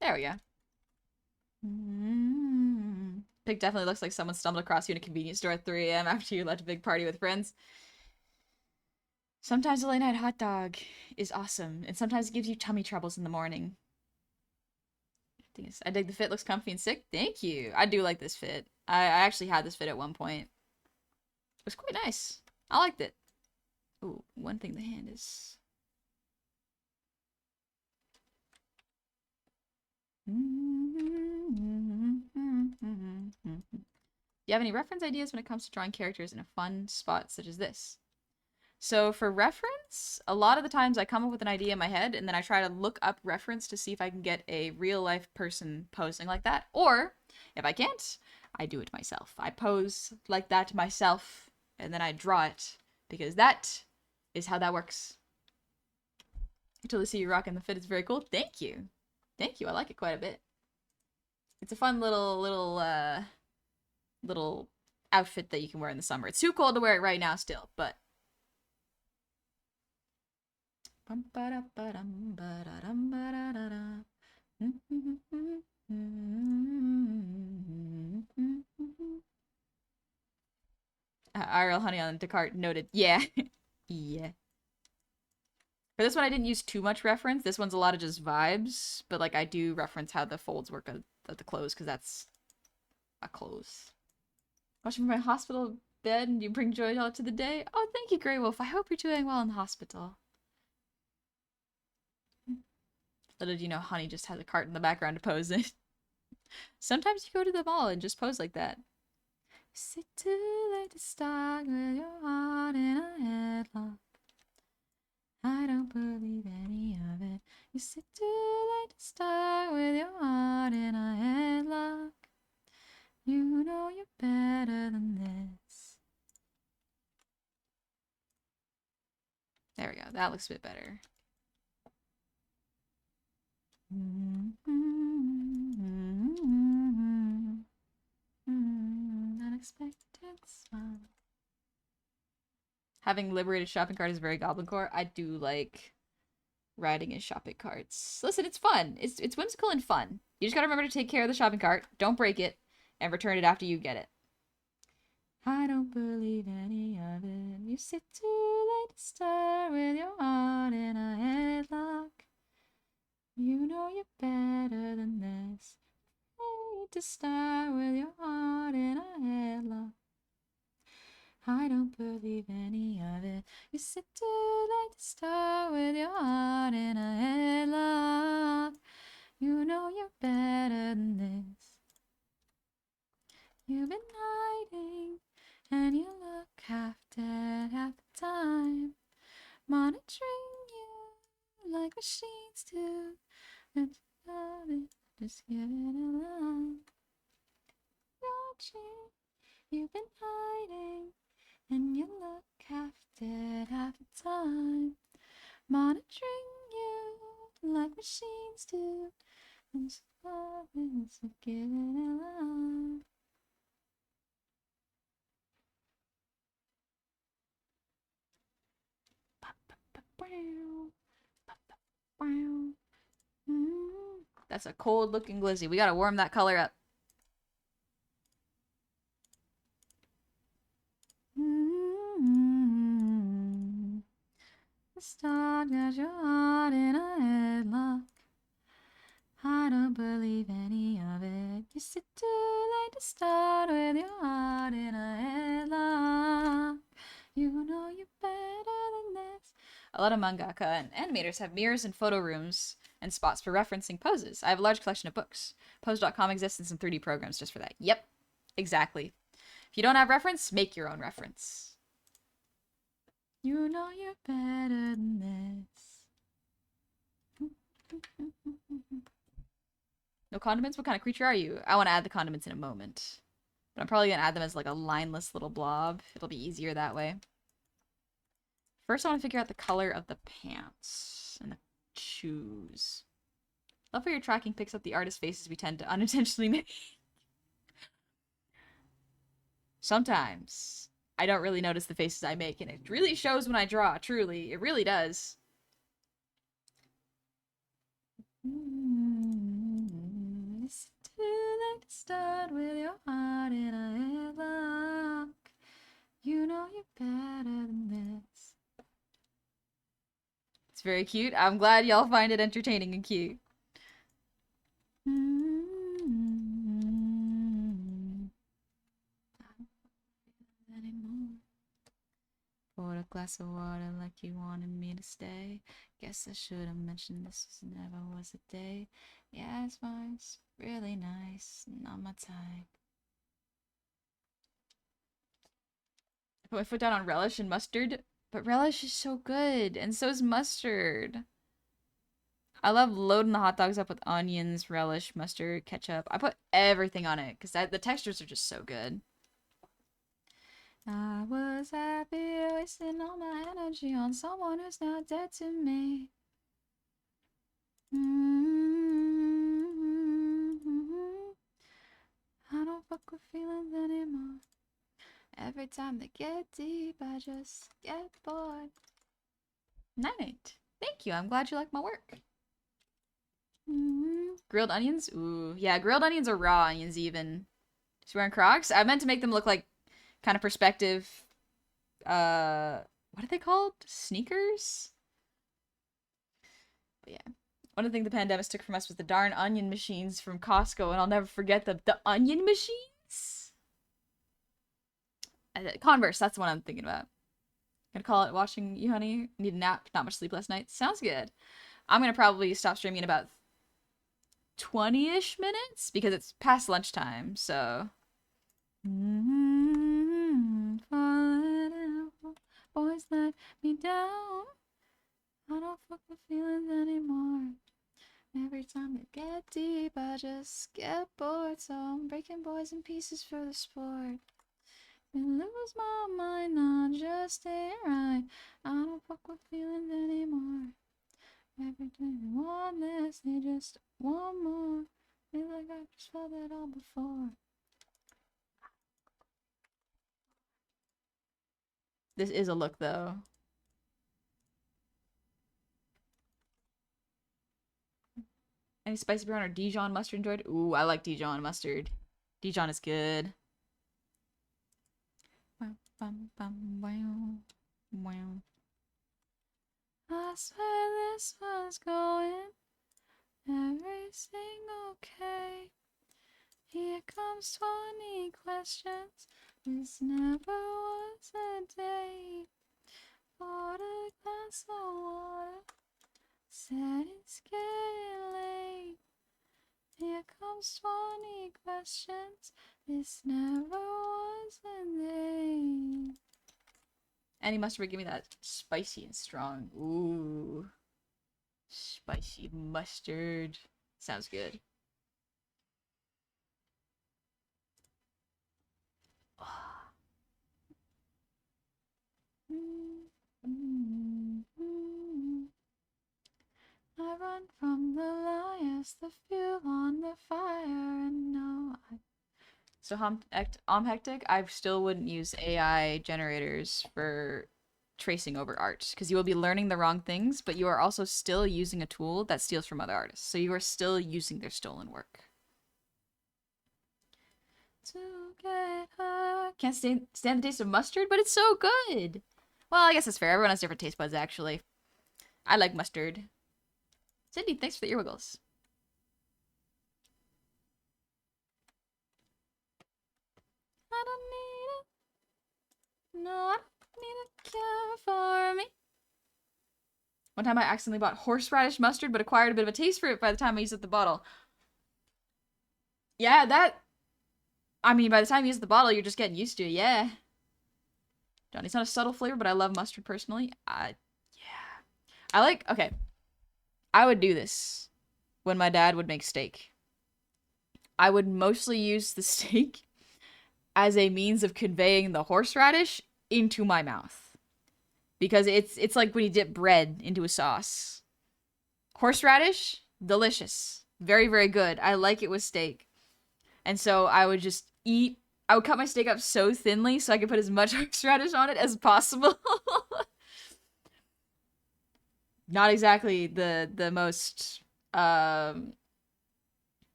There we go. Pig definitely looks like someone stumbled across you in a convenience store at 3 a.m. after you left a big party with friends. Sometimes a late night hot dog is awesome, and sometimes it gives you tummy troubles in the morning. I dig the fit, looks comfy and sick. Thank you. I do like this fit. I actually had this fit at one point. It was quite nice. I liked it. Ooh, one thing the hand is... Do you have any reference ideas when it comes to drawing characters in a fun spot such as this? So for reference, a lot of the times I come up with an idea in my head and then I try to look up reference to see if I can get a real life person posing like that. Or if I can't, I do it myself. I pose like that myself and then I draw it because that is how that works. I totally see you rocking the fit. It's very cool. Thank you. Thank you. I like it quite a bit. It's a fun little outfit that you can wear in the summer. It's too cold to wear it right now still, but IRL honey on Descartes noted. Yeah. Yeah. For this one, I didn't use too much reference. This one's a lot of just vibes, but like I do reference how the folds work at the clothes because that's a clothes. Watching from my hospital bed and you bring joy all to the day. Oh, thank you, Grey Wolf. I hope you're doing well in the hospital. Little do you know, Honey just has a cart in the background to pose in. Sometimes you go to the mall and just pose like that. Sit too late to start with your heart in a headlock. I don't believe any of it. You sit too late to start with your heart in a headlock. You know you're better than this. There we go. That looks a bit better. Unexpected smile. Having liberated shopping cart is very Goblin Core. I do like riding in shopping carts. Listen, it's fun. It's whimsical and fun. You just gotta remember to take care of the shopping cart, don't break it, and return it after you get it. I don't believe any of it. You sit too late to start with your heart in a headlock. You know you're better than this. Need to start with your heart in a headlock. I don't believe any of it. You sit too late to start with your heart in a headlock. You know you're better than this. You've been hiding and you look half machines do. And just give it a love. Don't you? You've been hiding, and you look half dead half the time. Monitoring you like machines do. And just give it a love. That's a cold looking glizzy. We gotta warm that color up. The start got your heart in a headlock. I don't believe any of it. You sit too late to start with your heart in a headlock. You know you're better than this. A lot of mangaka and animators have mirrors and photo rooms and spots for referencing poses. I have a large collection of books. Pose.com exists in some 3D programs just for that. Yep, exactly. If you don't have reference, make your own reference. You know you're better than this. No condiments? What kind of creature are you? I want to add the condiments in a moment. But I'm probably going to add them as like a lineless little blob. It'll be easier that way. First, I want to figure out the color of the pants and the shoes. Love how your tracking picks up the artist faces we tend to unintentionally make. Sometimes I don't really notice the faces I make, and it really shows when I draw, truly. It really does. It's too late to start with your heart in a headlock. You know you're better than this. It's very cute. I'm glad y'all find it entertaining and cute. Pour a glass of water like you wanted me to stay. Guess I should have mentioned this never was a day. Yeah, it's fine. It's really nice. Not my type. I put my foot down on relish and mustard, but relish is so good, and so is mustard. I love loading the hot dogs up with onions, relish, mustard, ketchup. I put everything on it because the textures are just so good. I was happy wasting all my energy on someone who's not dead to me. I don't fuck with feelings anymore. Every time they get deep, I just get bored. Night. Thank you. I'm glad you like my work. Grilled onions? Ooh. Yeah, grilled onions or raw onions even. She's wearing Crocs? I meant to make them look like kind of perspective. What are they called? Sneakers? But yeah. One of the things the pandemic took from us was the darn onion machines from Costco, and I'll never forget them. The onion machines? Converse, that's the one I'm thinking about. Gonna call it watching you, honey. Need a nap, not much sleep last night. Sounds good. I'm gonna probably stop streaming in about 20-ish minutes because it's past lunchtime, so. Boys let me down. I don't fuck with feelings anymore. Every time they get deep, I just get bored. So I'm breaking boys in pieces for the sport. And lose my mind, not just stay right. I don't fuck with feelings anymore. Every time they want this, they just want more. Feel like I just felt it all before. This is a look, though. Any spicy brown or Dijon mustard enjoyed? Ooh, I like Dijon mustard. Dijon is good. I swear this was going everything okay. Here comes 20 questions. This never was a day. Poured a glass of water. Said it's getting late. Here comes 20 questions. This never was a day. Any mustard would give me that spicy and strong. Ooh. Spicy mustard. Sounds good. I run from the liars, the fuel on the fire, and no. So Hectic, I still wouldn't use AI generators for tracing over art because you will be learning the wrong things, but you are also still using a tool that steals from other artists. So you are still using their stolen work. Can't stand the taste of mustard, but it's so good. Well, I guess that's fair. Everyone has different taste buds, actually. I like mustard. Cindy, thanks for the ear wiggles. I don't need it. No, I don't need a cure for me. One time I accidentally bought horseradish mustard, but acquired a bit of a taste for it by the time I used up the bottle. Yeah, that... I mean, by the time you use the bottle, you're just getting used to it, yeah. Johnny's not a subtle flavor, but I love mustard personally. Yeah. I like... Okay. I would do this when my dad would make steak. I would mostly use the steak as a means of conveying the horseradish into my mouth. Because it's like when you dip bread into a sauce. Horseradish, delicious. Very, very good. I like it with steak. And so I would just eat... I would cut my steak up so thinly so I could put as much horseradish on it as possible. Not exactly the most...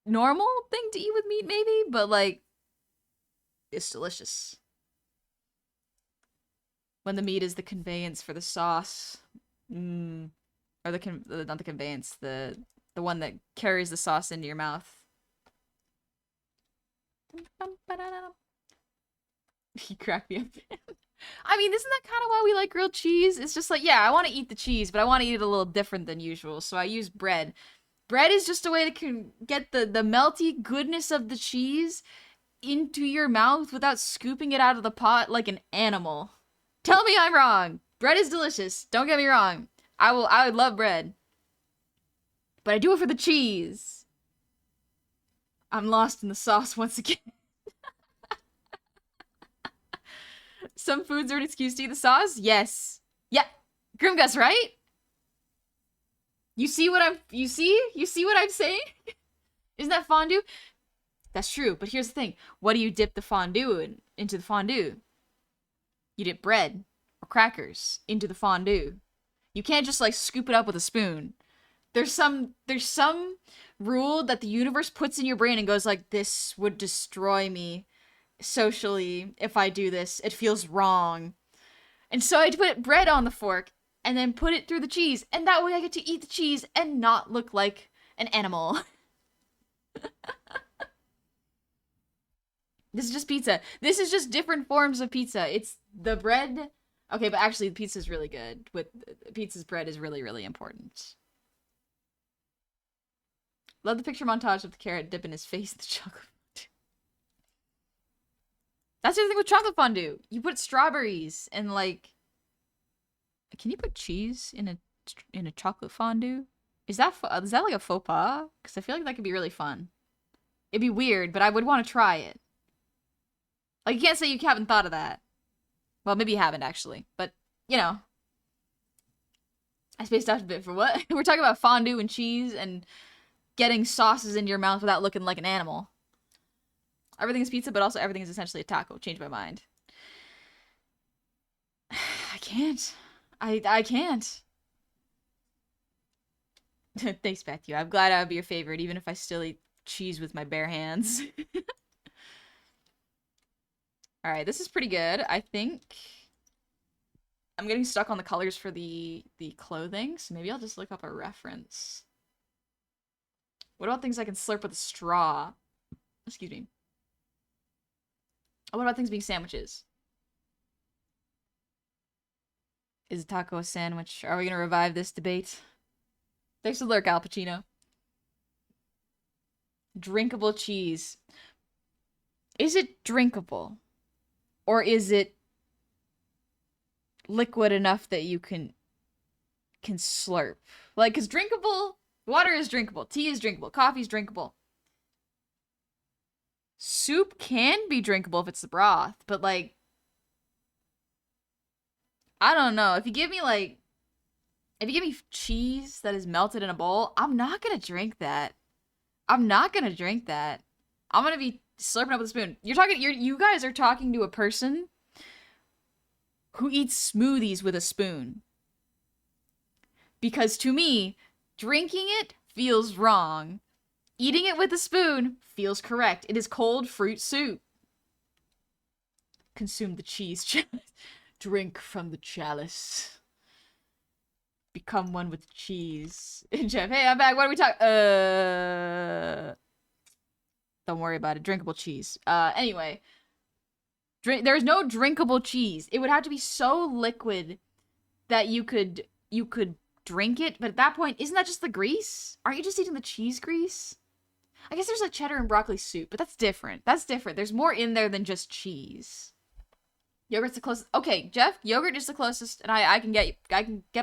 normal thing to eat with meat, maybe, but like, it's delicious. When the meat is the conveyance for the sauce, or not the conveyance, the one that carries the sauce into your mouth. He cracked me up. I mean, isn't that kind of why we like grilled cheese? It's just like, yeah, I want to eat the cheese, but I want to eat it a little different than usual, so I use bread. Bread is just a way to get the melty goodness of the cheese into your mouth without scooping it out of the pot like an animal. Tell me I'm wrong. Bread is delicious. Don't get me wrong. I would love bread. But I do it for the cheese. I'm lost in the sauce once again. Some foods are an excuse to eat the sauce? Yes. Yeah. Grimgus, right? You see what you see what I'm saying? Isn't that fondue? That's true, but here's the thing. What do you dip the fondue into the fondue? You dip bread or crackers into the fondue. You can't just like scoop it up with a spoon. There's some rule that the universe puts in your brain and goes like, this would destroy me socially if I do this. It feels wrong. And so I put bread on the fork and then put it through the cheese, and that way I get to eat the cheese and not look like an animal. This is just pizza. This is just different forms of pizza. It's the bread. Okay, but actually, the pizza is really good. Pizza's bread is really, really important. Love the picture montage of the carrot dipping his face in the chocolate fondue. That's the other thing with chocolate fondue. You put strawberries and like... Can you put cheese in a chocolate fondue? Is that like a faux pas? Because I feel like that could be really fun. It'd be weird, but I would want to try it. Like, you can't say you haven't thought of that. Well, maybe you haven't, actually. But, you know. I spaced out a bit for what? We're talking about fondue and cheese and getting sauces into your mouth without looking like an animal. Everything is pizza, but also everything is essentially a taco. Change my mind. I can't. I can't. Thanks, Matthew. I'm glad I would be your favorite, even if I still eat cheese with my bare hands. Alright, this is pretty good. I think I'm getting stuck on the colors for the clothing, so maybe I'll just look up a reference. What about things I can slurp with a straw? Excuse me. What about things being sandwiches? Is a taco a sandwich? Are we gonna revive this debate? Thanks for the lurk, Al Pacino. Drinkable cheese. Is it drinkable? Or is it liquid enough that you can can slurp. Like, because drinkable, water is drinkable, tea is drinkable, coffee is drinkable. Soup can be drinkable if it's the broth, but like, I don't know. If you give me cheese that is melted in a bowl, I'm not gonna drink that. I'm not gonna drink that. I'm gonna be slurping up with a spoon. You guys are talking to a person who eats smoothies with a spoon. Because to me, drinking it feels wrong. Eating it with a spoon feels correct. It is cold fruit soup. Consume the cheese chalice. Drink from the chalice. Become one with cheese. Jeff, hey, I'm back. What are we talking? Don't worry about it. Drinkable cheese. Anyway. There's no drinkable cheese. It would have to be so liquid that you could drink it. But at that point, isn't that just the grease? Aren't you just eating the cheese grease? I guess there's like cheddar and broccoli soup, but that's different. That's different. There's more in there than just cheese. Yogurt's the closest. Okay, Jeff, yogurt is the closest, and I can get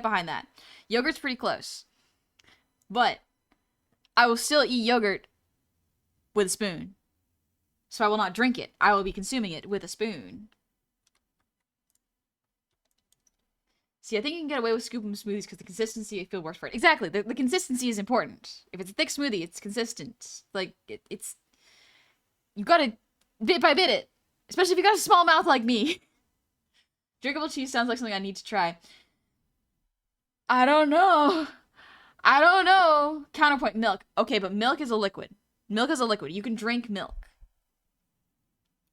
behind that. Yogurt's pretty close. But I will still eat yogurt with a spoon. So I will not drink it. I will be consuming it with a spoon. See, I think you can get away with scooping smoothies because the consistency, I feel worse for it. Exactly. The consistency is important. If it's a thick smoothie, it's consistent. Like, it's... You gotta bit by bit it. Especially if you got a small mouth like me. Drinkable cheese sounds like something I need to try. I don't know. I don't know. Counterpoint, milk. Okay, but milk is a liquid. Milk is a liquid. You can drink milk.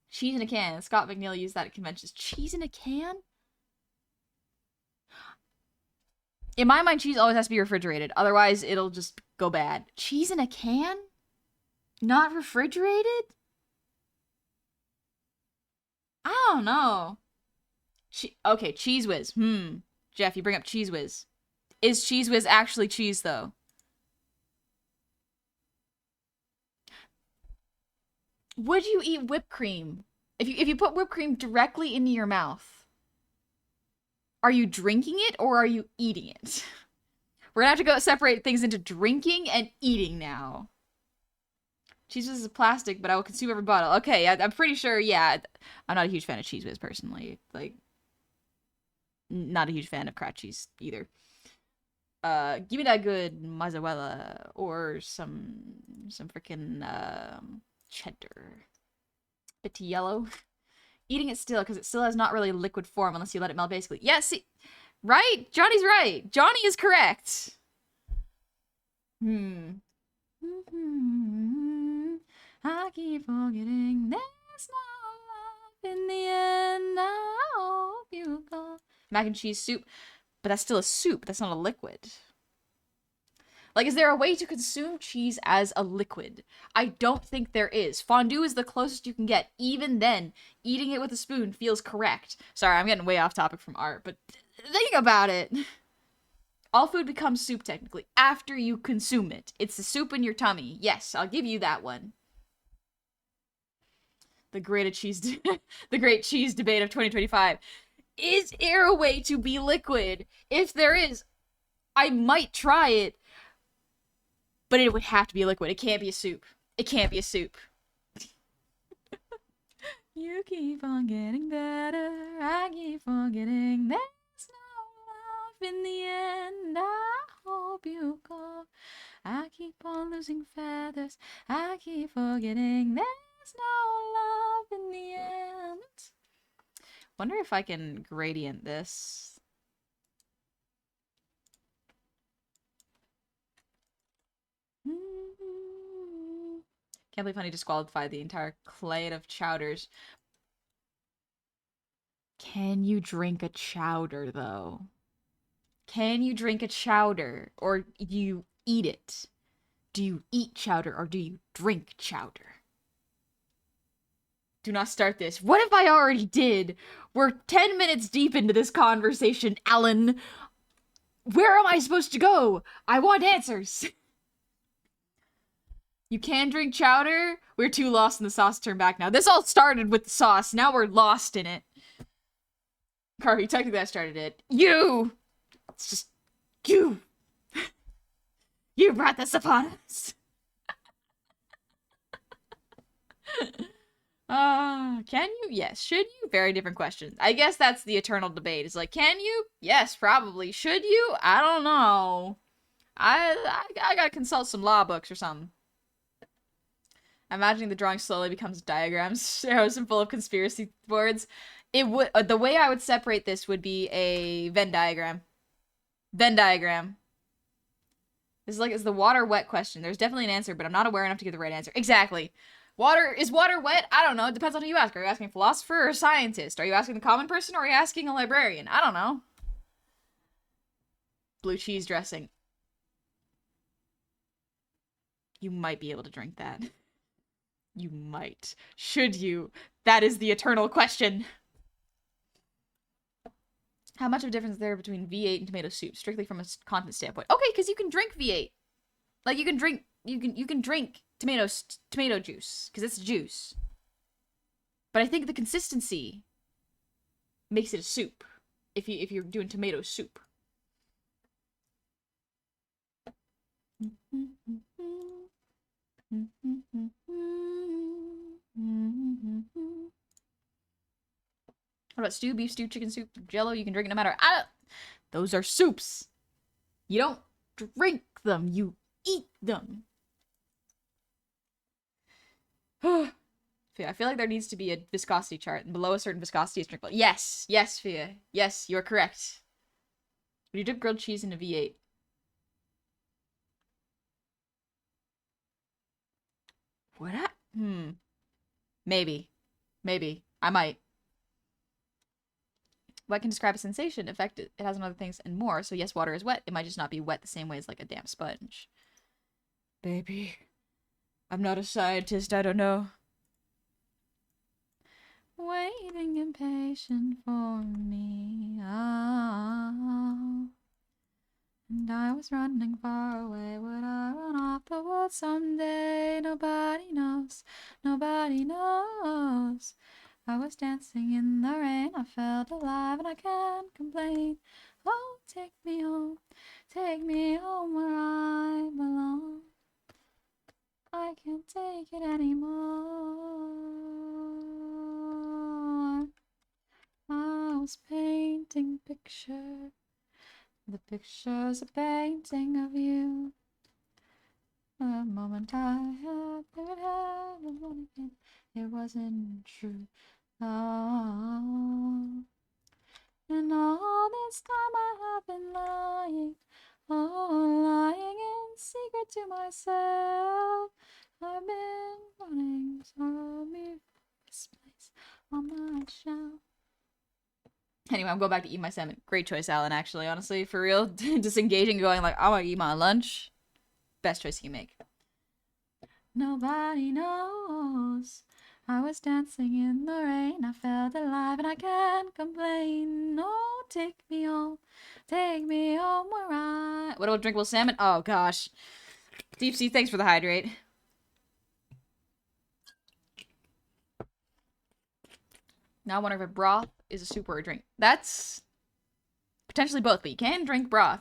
Cheese in a can. Scott McNeil used that at conventions. Cheese in a can? In my mind, cheese always has to be refrigerated. Otherwise, it'll just go bad. Cheese in a can? Not refrigerated? I don't know. Okay, Cheese Whiz. Jeff, you bring up Cheese Whiz. Is Cheese Whiz actually cheese, though? Would you eat whipped cream? If you put whipped cream directly into your mouth, are you drinking it or are you eating it? We're gonna have to go separate things into drinking and eating now. Cheese Whiz is plastic, but I will consume every bottle. Okay, I'm pretty sure, yeah. I'm not a huge fan of Cheese Whiz, personally. Like, not a huge fan of cracked cheese, either. Give me that good mozzarella or some freaking cheddar. Bit yellow. Eating it still, because it still has not really liquid form unless you let it melt, basically. Yeah, see, right? Johnny's right. Johnny is correct. I keep forgetting there's no love in the end. I hope you go. Mac and cheese soup. But that's still a soup. That's not a liquid. Like, is there a way to consume cheese as a liquid? I don't think there is. Fondue is the closest you can get. Even then, eating it with a spoon feels correct. Sorry, I'm getting way off topic from art, but think about it. All food becomes soup, technically, after you consume it. It's the soup in your tummy. Yes, I'll give you that one. The great cheese debate of 2025. Is air a way to be liquid? If there is, I might try it. But it would have to be a liquid. It can't be a soup. It can't be a soup. You keep on getting better. I keep forgetting there's no love in the end. I hope you go. I keep on losing feathers. I keep forgetting there's no love in the end. Wonder if I can gradient this. Can't believe Honey disqualified the entire clade of chowders. Can you drink a chowder, though? Can you drink a chowder? Or do you eat it? Do you eat chowder or do you drink chowder? Do not start this. What if I already did? We're 10 minutes deep into this conversation, Alan. Where am I supposed to go? I want answers. You can drink chowder? We're too lost in the sauce to turn back now. This all started with the sauce. Now we're lost in it. Carvey, technically I started it. You! It's just You! You brought this upon us! Can you? Yes. Should you? Very different question. I guess that's the eternal debate. It's like, can you? Yes, probably. Should you? I don't know. I gotta consult some law books or something. Imagining the drawing slowly becomes diagrams, arrows, and full of conspiracy boards. It would the way I would separate this would be a Venn diagram. Venn diagram. This is like it's the water wet question. There's definitely an answer, but I'm not aware enough to give the right answer. Exactly. Is water wet? I don't know. It depends on who you ask. Are you asking a philosopher or a scientist? Are you asking the common person or are you asking a librarian? I don't know. Blue cheese dressing. You might be able to drink that. You might. Should you? That is the eternal question. How much of a difference is there between V8 and tomato soup, strictly from a content standpoint? Okay, because you can drink V8. Like you can drink tomato juice because it's juice. But I think the consistency makes it a soup if you're doing tomato soup. What about stew, beef stew, chicken soup, jello? You can drink it no matter. Those are soups. You don't drink them. You eat them. Fia, I feel like there needs to be a viscosity chart, and below a certain viscosity is drinkable. Yes, yes, Fia. Yes, you're correct. Would you dip grilled cheese into V8? Would I? Maybe. Maybe. I might. Wet can describe a sensation, effect it has on other things, and more. So yes, water is wet. It might just not be wet the same way as like a damp sponge. Baby. I'm not a scientist, I don't know. Waiting impatient for me. Oh. And I was running far away. Would I run off the world someday? Nobody knows. Nobody knows. I was dancing in the rain. I felt alive and I can't complain. Oh, take me home. Take me home where I belong. I can't take it anymore. I was painting picture. The picture's a painting of you. The moment I had it wasn't true. Oh. And all this time I have been lying. Oh, lying in secret to myself. I've been running so this place on my shelf. Anyway, I'm going back to eat my salmon. Great choice, Alan, actually, honestly. For real. Disengaging, going like, I want to eat my lunch. Best choice you can make. Nobody knows. I was dancing in the rain. I felt alive and I can't complain. Oh, take me home. Take me home where I... What about drinkable salmon? Oh, gosh. Deep Sea, thanks for the hydrate. Now I wonder if broth is a soup or a drink. That's potentially both, but you can drink broth.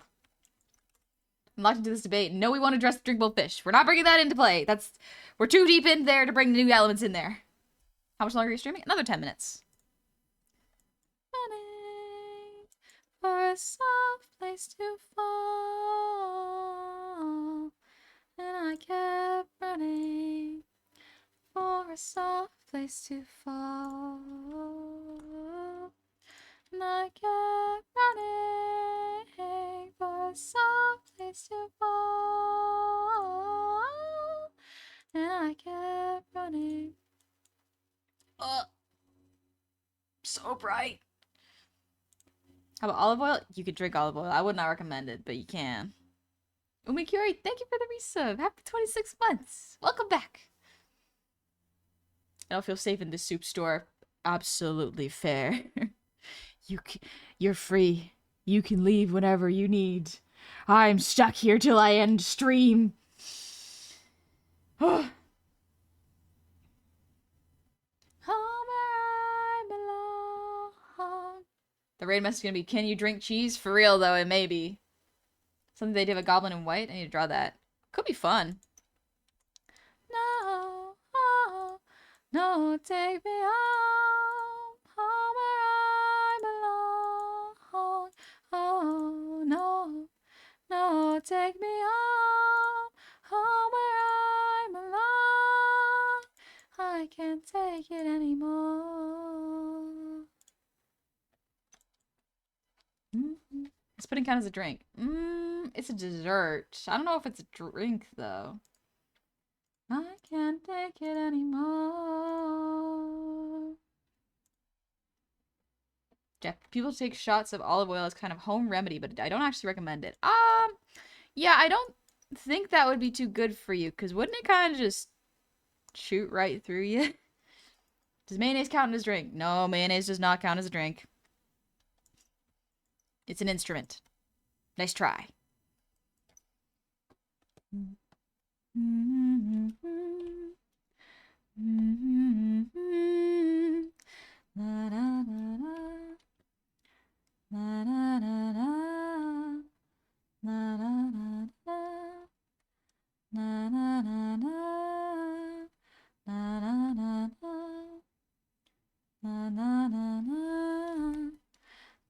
I'm locked into this debate. No, we won't address drinkable fish. We're not bringing that into play. We're too deep in there to bring the new elements in there. How much longer are you streaming? Another 10 minutes. Running for a soft place to fall. And I kept running for a soft place to fall. And I kept running for a soft place to fall. And I kept running. So bright. How about olive oil? You could drink olive oil. I would not recommend it, but you can. Umikuri, thank you for the resub. Happy 26 months. Welcome back. I don't feel safe in this soup store. Absolutely fair. You're free. You can leave whenever you need. I'm stuck here till I end stream. The raid message is gonna be, can you drink cheese? For real, though, it may be. Something they did with Goblin in White. I need to draw that. Could be fun. No, oh, no, take me home, home where I belong. Oh, no, no, take me home, home where I belong. I can't take it anymore. This pudding count as a drink. It's a dessert. I don't know if it's a drink, though. I can't take it anymore. Jeff, people take shots of olive oil as kind of home remedy, but I don't actually recommend it. Yeah, I don't think that would be too good for you, because wouldn't it kind of just shoot right through you? Does mayonnaise count as a drink? No, mayonnaise does not count as a drink. It's an instrument. Nice try.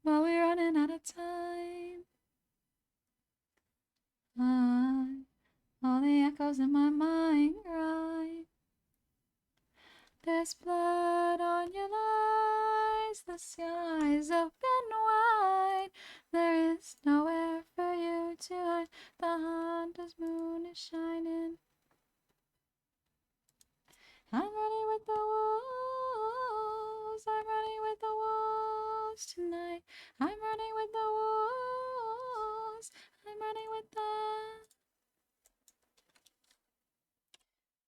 Well, we're running out of time. All the echoes in my mind cry. There's blood on your eyes, the sky's open wide. There is nowhere for you to hide, the hunter's moon is shining. I'm running with the wolves, I'm running with the wolves tonight. I'm running with the wolves, I'm running with the...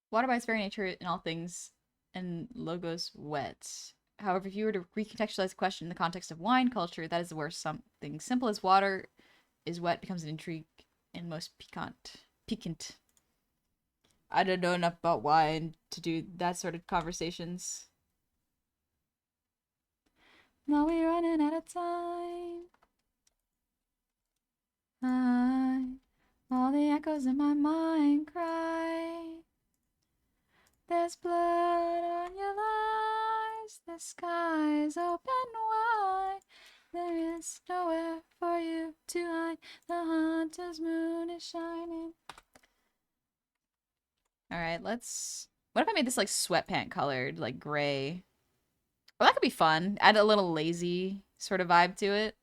Water by its very nature in all things and logos wet. However, if you were to recontextualize the question in the context of wine culture, that is where something simple as water is wet becomes an intrigue and most piquant. I don't know enough about wine to do that sort of conversations. Now we're running out of time. All the echoes in my mind cry. There's blood on your eyes, the sky's open wide. There is nowhere for you to hide, the hunter's moon is shining. Alright, let's... What if I made this like sweatpant colored, like gray? Well, that could be fun. Add a little lazy sort of vibe to it.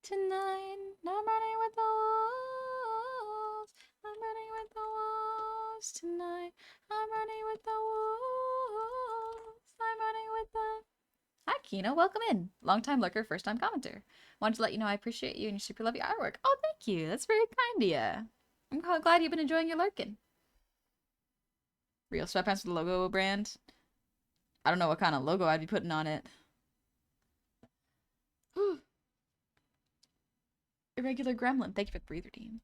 Tonight, I'm running with the wolves. I'm running with the wolves tonight. I'm running with the wolves. I'm running with the... Hi, Kino. Welcome in. Long-time lurker, first-time commenter. Wanted to let you know I appreciate you and your super lovely artwork. Oh, thank you. That's very kind of you. I'm glad you've been enjoying your lurking. Real sweatpants with the logo brand. I don't know what kind of logo I'd be putting on it. Irregular Gremlin. Thank you for the breather, team.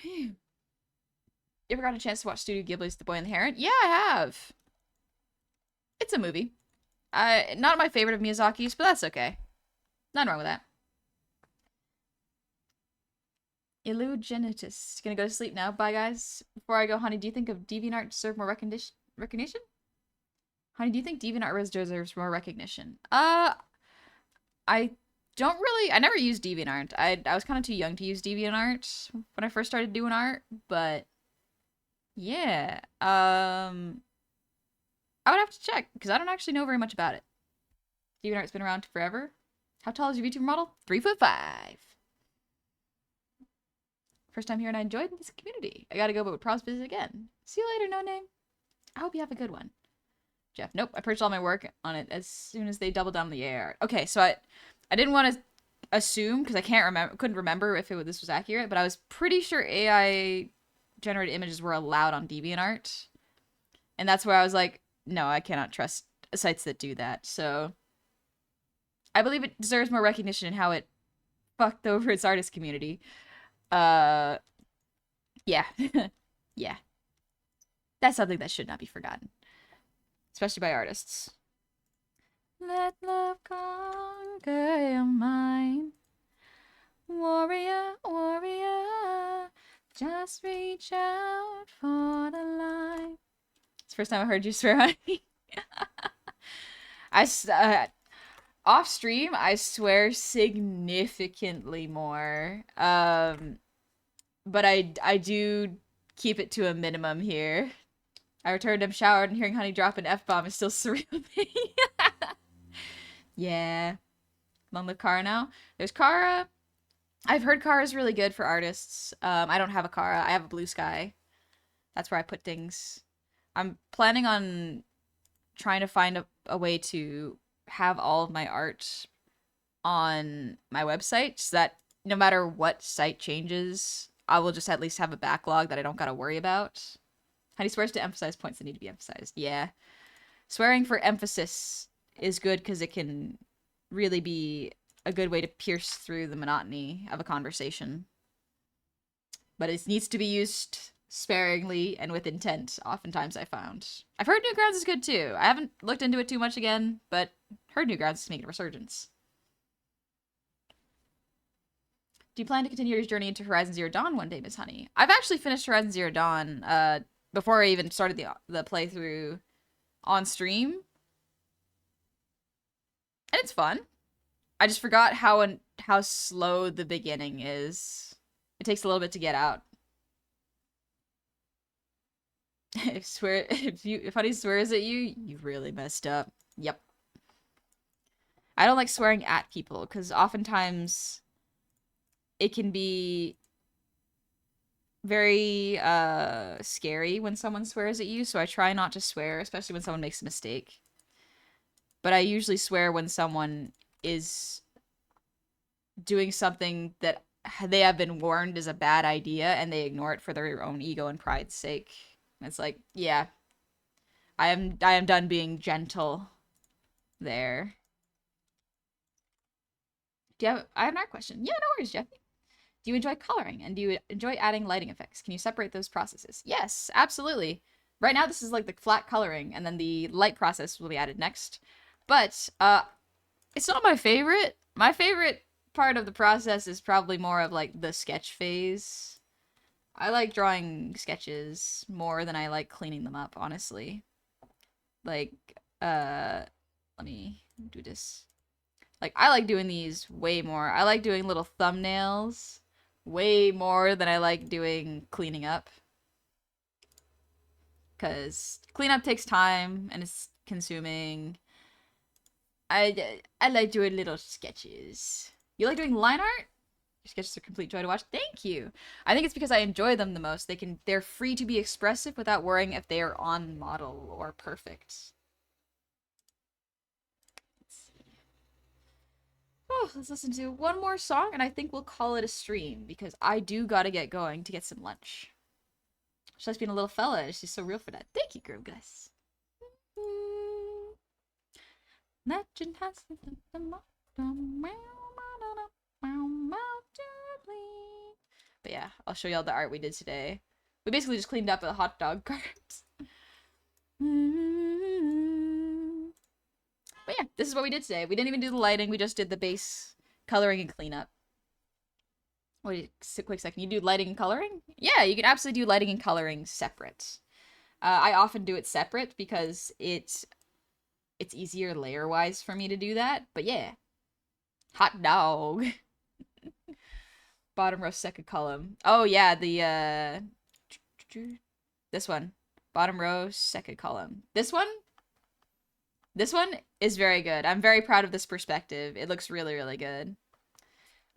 You ever got a chance to watch Studio Ghibli's The Boy and the Heron? Yeah, I have. It's a movie. Not my favorite of Miyazaki's, but that's okay. Nothing wrong with that. Illugenitus. Gonna go to sleep now. Bye, guys. Before I go, honey, do you think of DeviantArt deserve more recognition? Honey, do you think DeviantArt deserves more recognition? I don't really... I never used DeviantArt. I was kind of too young to use DeviantArt when I first started doing art, but... Yeah. I would have to check, because I don't actually know very much about it. DeviantArt's been around forever. How tall is your VTuber model? 3'5". First time here and I enjoyed this community. I gotta go, but would promise visit again. See you later, No Name. I hope you have a good one. Jeff, nope. I purchased all my work on it as soon as they doubled down on the AR. Okay, so I didn't want to assume, because I couldn't remember if this was accurate, but I was pretty sure AI generated images were allowed on DeviantArt. And that's where I was like, no, I cannot trust sites that do that. So I believe it deserves more recognition in how it fucked over its artist community. Yeah. Yeah. That's something that should not be forgotten. Especially by artists. Let love conquer your mind. Warrior, warrior, just reach out for the light. It's the first time I heard you swear, honey. Off stream, I swear significantly more. But I do keep it to a minimum here. I returned, I'm showered, and hearing Honey drop an F-bomb is still surreal to me. Yeah. Long live Kara now. There's Kara. I've heard Kara's really good for artists. I don't have a Kara. I have a Blue Sky. That's where I put things. I'm planning on trying to find a way to have all of my art on my website so that no matter what site changes, I will just at least have a backlog that I don't gotta worry about. Honey swears to emphasize points that need to be emphasized. Yeah. Swearing for emphasis is good because it can really be a good way to pierce through the monotony of a conversation. But it needs to be used sparingly and with intent, oftentimes I found. I've heard Newgrounds is good too. I haven't looked into it too much again, but heard Newgrounds is making a resurgence. Do you plan to continue your journey into Horizon Zero Dawn one day, Miss Honey? I've actually finished Horizon Zero Dawn before I even started the playthrough on stream. And it's fun. I just forgot how slow the beginning is. It takes a little bit to get out. If Honey swears at you, you really messed up. Yep. I don't like swearing at people because oftentimes it can be very scary when someone swears at you, so I try not to swear, especially when someone makes a mistake. But I usually swear when someone is doing something that they have been warned is a bad idea and they ignore it for their own ego and pride's sake. And it's like, yeah. I am done being gentle there. I have another question. Yeah, no worries, Jeffy. Do you enjoy coloring and do you enjoy adding lighting effects? Can you separate those processes? Yes, absolutely. Right now this is like the flat coloring and then the light process will be added next. But it's not my favorite. My favorite part of the process is probably more of like the sketch phase. I like drawing sketches more than I like cleaning them up, honestly. Like let me do this. Like I like doing these way more. I like doing little thumbnails way more than I like doing cleaning up. Because cleanup takes time and it's consuming. I like doing little sketches. You like doing line art? Your sketches are a complete joy to watch. Thank you. I think it's because I enjoy them the most. They're free to be expressive without worrying if they are on model or perfect. Let's see. Oh, let's listen to one more song and I think we'll call it a stream because I do gotta get going to get some lunch. She's just being a little fella. She's so real for that. Thank you, Groove Gus. Legend has but yeah, I'll show y'all the art we did today. We basically just cleaned up a hot dog cart. But yeah, this is what we did today. We didn't even do the lighting. We just did the base coloring and cleanup. Wait a quick second. You do lighting and coloring? Yeah, you can absolutely do lighting and coloring separate. I often do it separate because it's easier layer-wise for me to do that. But yeah. Hot dog. Bottom row, second column. Oh yeah, the this one. Bottom row, second column. This one is very good. I'm very proud of this perspective. It looks really, really good.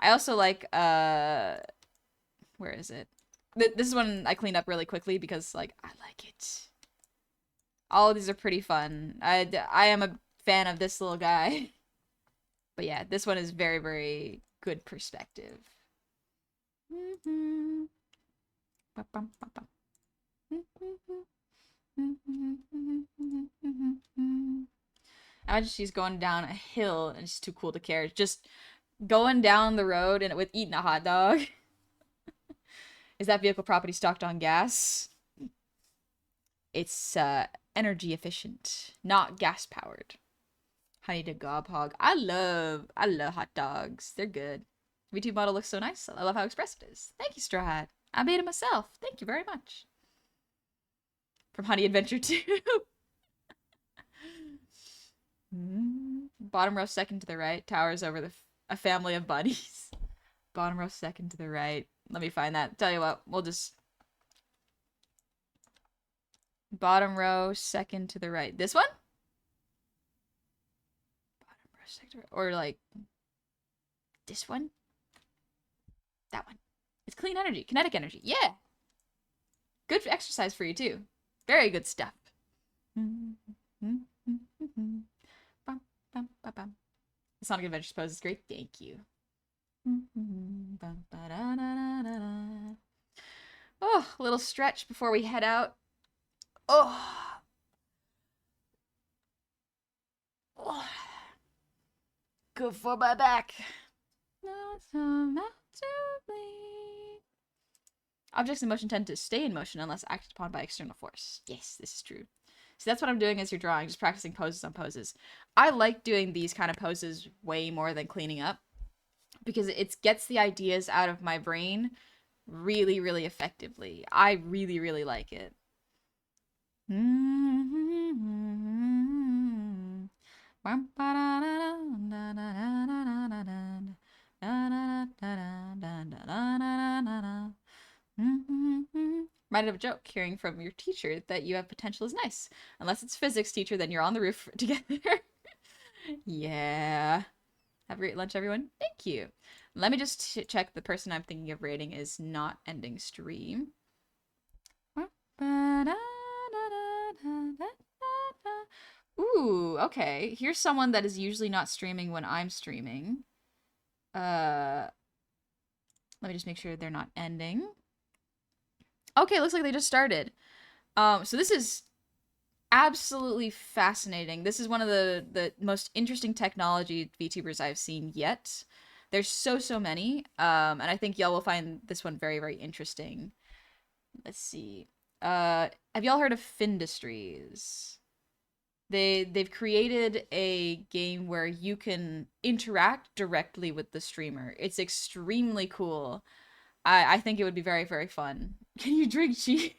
I also like, where is it? This is one I cleaned up really quickly because, like, I like it. All of these are pretty fun. I am a fan of this little guy. But yeah, this one is very, very good perspective. Imagine she's going down a hill and she's too cool to care. Just going down the road and with eating a hot dog. Is that vehicle property stocked on gas? It's energy efficient, not gas powered. Honey to gob hog. I love hot dogs. They're good. VTube model looks so nice. I love how expressive it is. Thank you, Straw Hat. I made it myself. Thank you very much. From Honey Adventure 2. Bottom row second to the right. Towers over a family of buddies. Bottom row second to the right. Let me find that. Tell you what, we'll just... Bottom row second to the right. This one? Bottom row second to the right. Or like... This one? That one. It's clean energy. Kinetic energy. Yeah! Good for exercise for you too. Very good stuff. Sonic Adventures pose is great. Thank you. Oh, a little stretch before we head out. Oh. Oh. Good for my back. Objects in motion tend to stay in motion unless acted upon by external force. Yes, this is true. So that's what I'm doing as you're drawing, just practicing poses on poses. I like doing these kind of poses way more than cleaning up because it gets the ideas out of my brain really, really effectively. I really, really like it. Reminded of a joke, hearing from your teacher that you have potential is nice. Unless it's physics teacher, then you're on the roof together. Yeah. Have a great lunch, everyone. Thank you. Let me just check the person I'm thinking of rating is not ending stream. Ooh, okay. Here's someone that is usually not streaming when I'm streaming. Let me just make sure they're not ending. Okay, looks like they just started. So this is absolutely fascinating. This is one of the most interesting technology VTubers I've seen yet. There's so many, and I think y'all will find this one very, very interesting. Let's see. Have y'all heard of Findustries? They've created a game where you can interact directly with the streamer. It's extremely cool. I think it would be very, very fun. Can you drink cheese?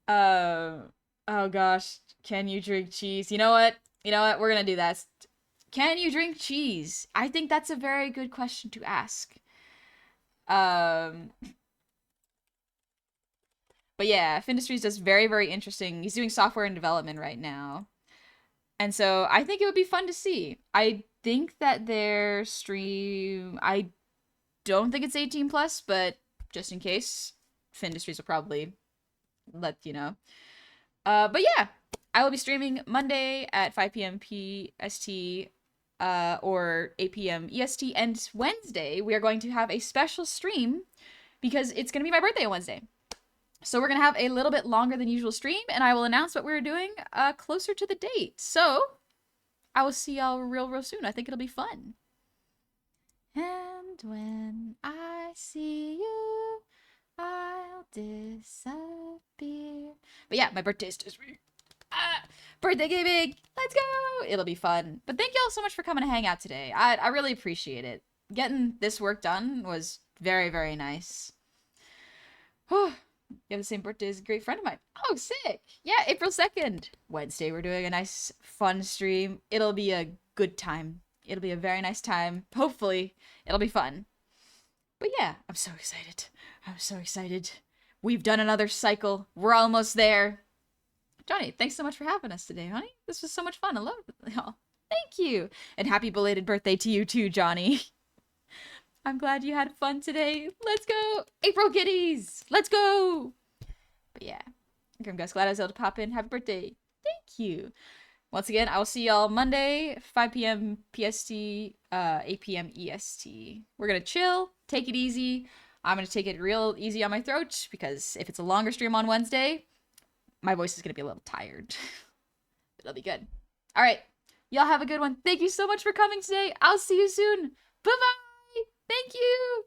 Oh gosh. Can you drink cheese? You know what? We're gonna do that. Can you drink cheese? I think that's a very good question to ask. But yeah, Findustries does very, very interesting. He's doing software and development right now. And so I think it would be fun to see. I think that their stream, I don't think it's 18 plus, but just in case, Findustries will probably let you know. But yeah, I will be streaming Monday at 5 p.m. PST or 8 p.m. EST, and Wednesday we are going to have a special stream because it's going to be my birthday on Wednesday. So we're going to have a little bit longer than usual stream, and I will announce what we're doing closer to the date. So I will see y'all real soon. I think it'll be fun. And when I see you, I'll disappear. But yeah, my birthday is this week. Birthday gaming! Let's go! It'll be fun. But thank y'all so much for coming to hang out today. I really appreciate it. Getting this work done was very, very nice. You have the same birthday as a great friend of mine. Oh, sick! Yeah, April 2nd. Wednesday, we're doing a nice, fun stream. It'll be a good time. It'll be a very nice time. Hopefully, it'll be fun. But yeah, I'm so excited. I'm so excited. We've done another cycle. We're almost there. Johnny, thanks so much for having us today, honey. This was so much fun. I love it. Oh, thank you. And happy belated birthday to you too, Johnny. I'm glad you had fun today. Let's go. April Kitties. Let's go. But yeah. Okay, I'm glad I was able to pop in. Happy birthday. Thank you. Once again, I will see y'all Monday, 5 p.m. PST, 8 p.m. EST. We're going to chill, take it easy. I'm going to take it real easy on my throat because if it's a longer stream on Wednesday, my voice is going to be a little tired. It'll be good. All right. Y'all have a good one. Thank you so much for coming today. I'll see you soon. Bye-bye. Thank you.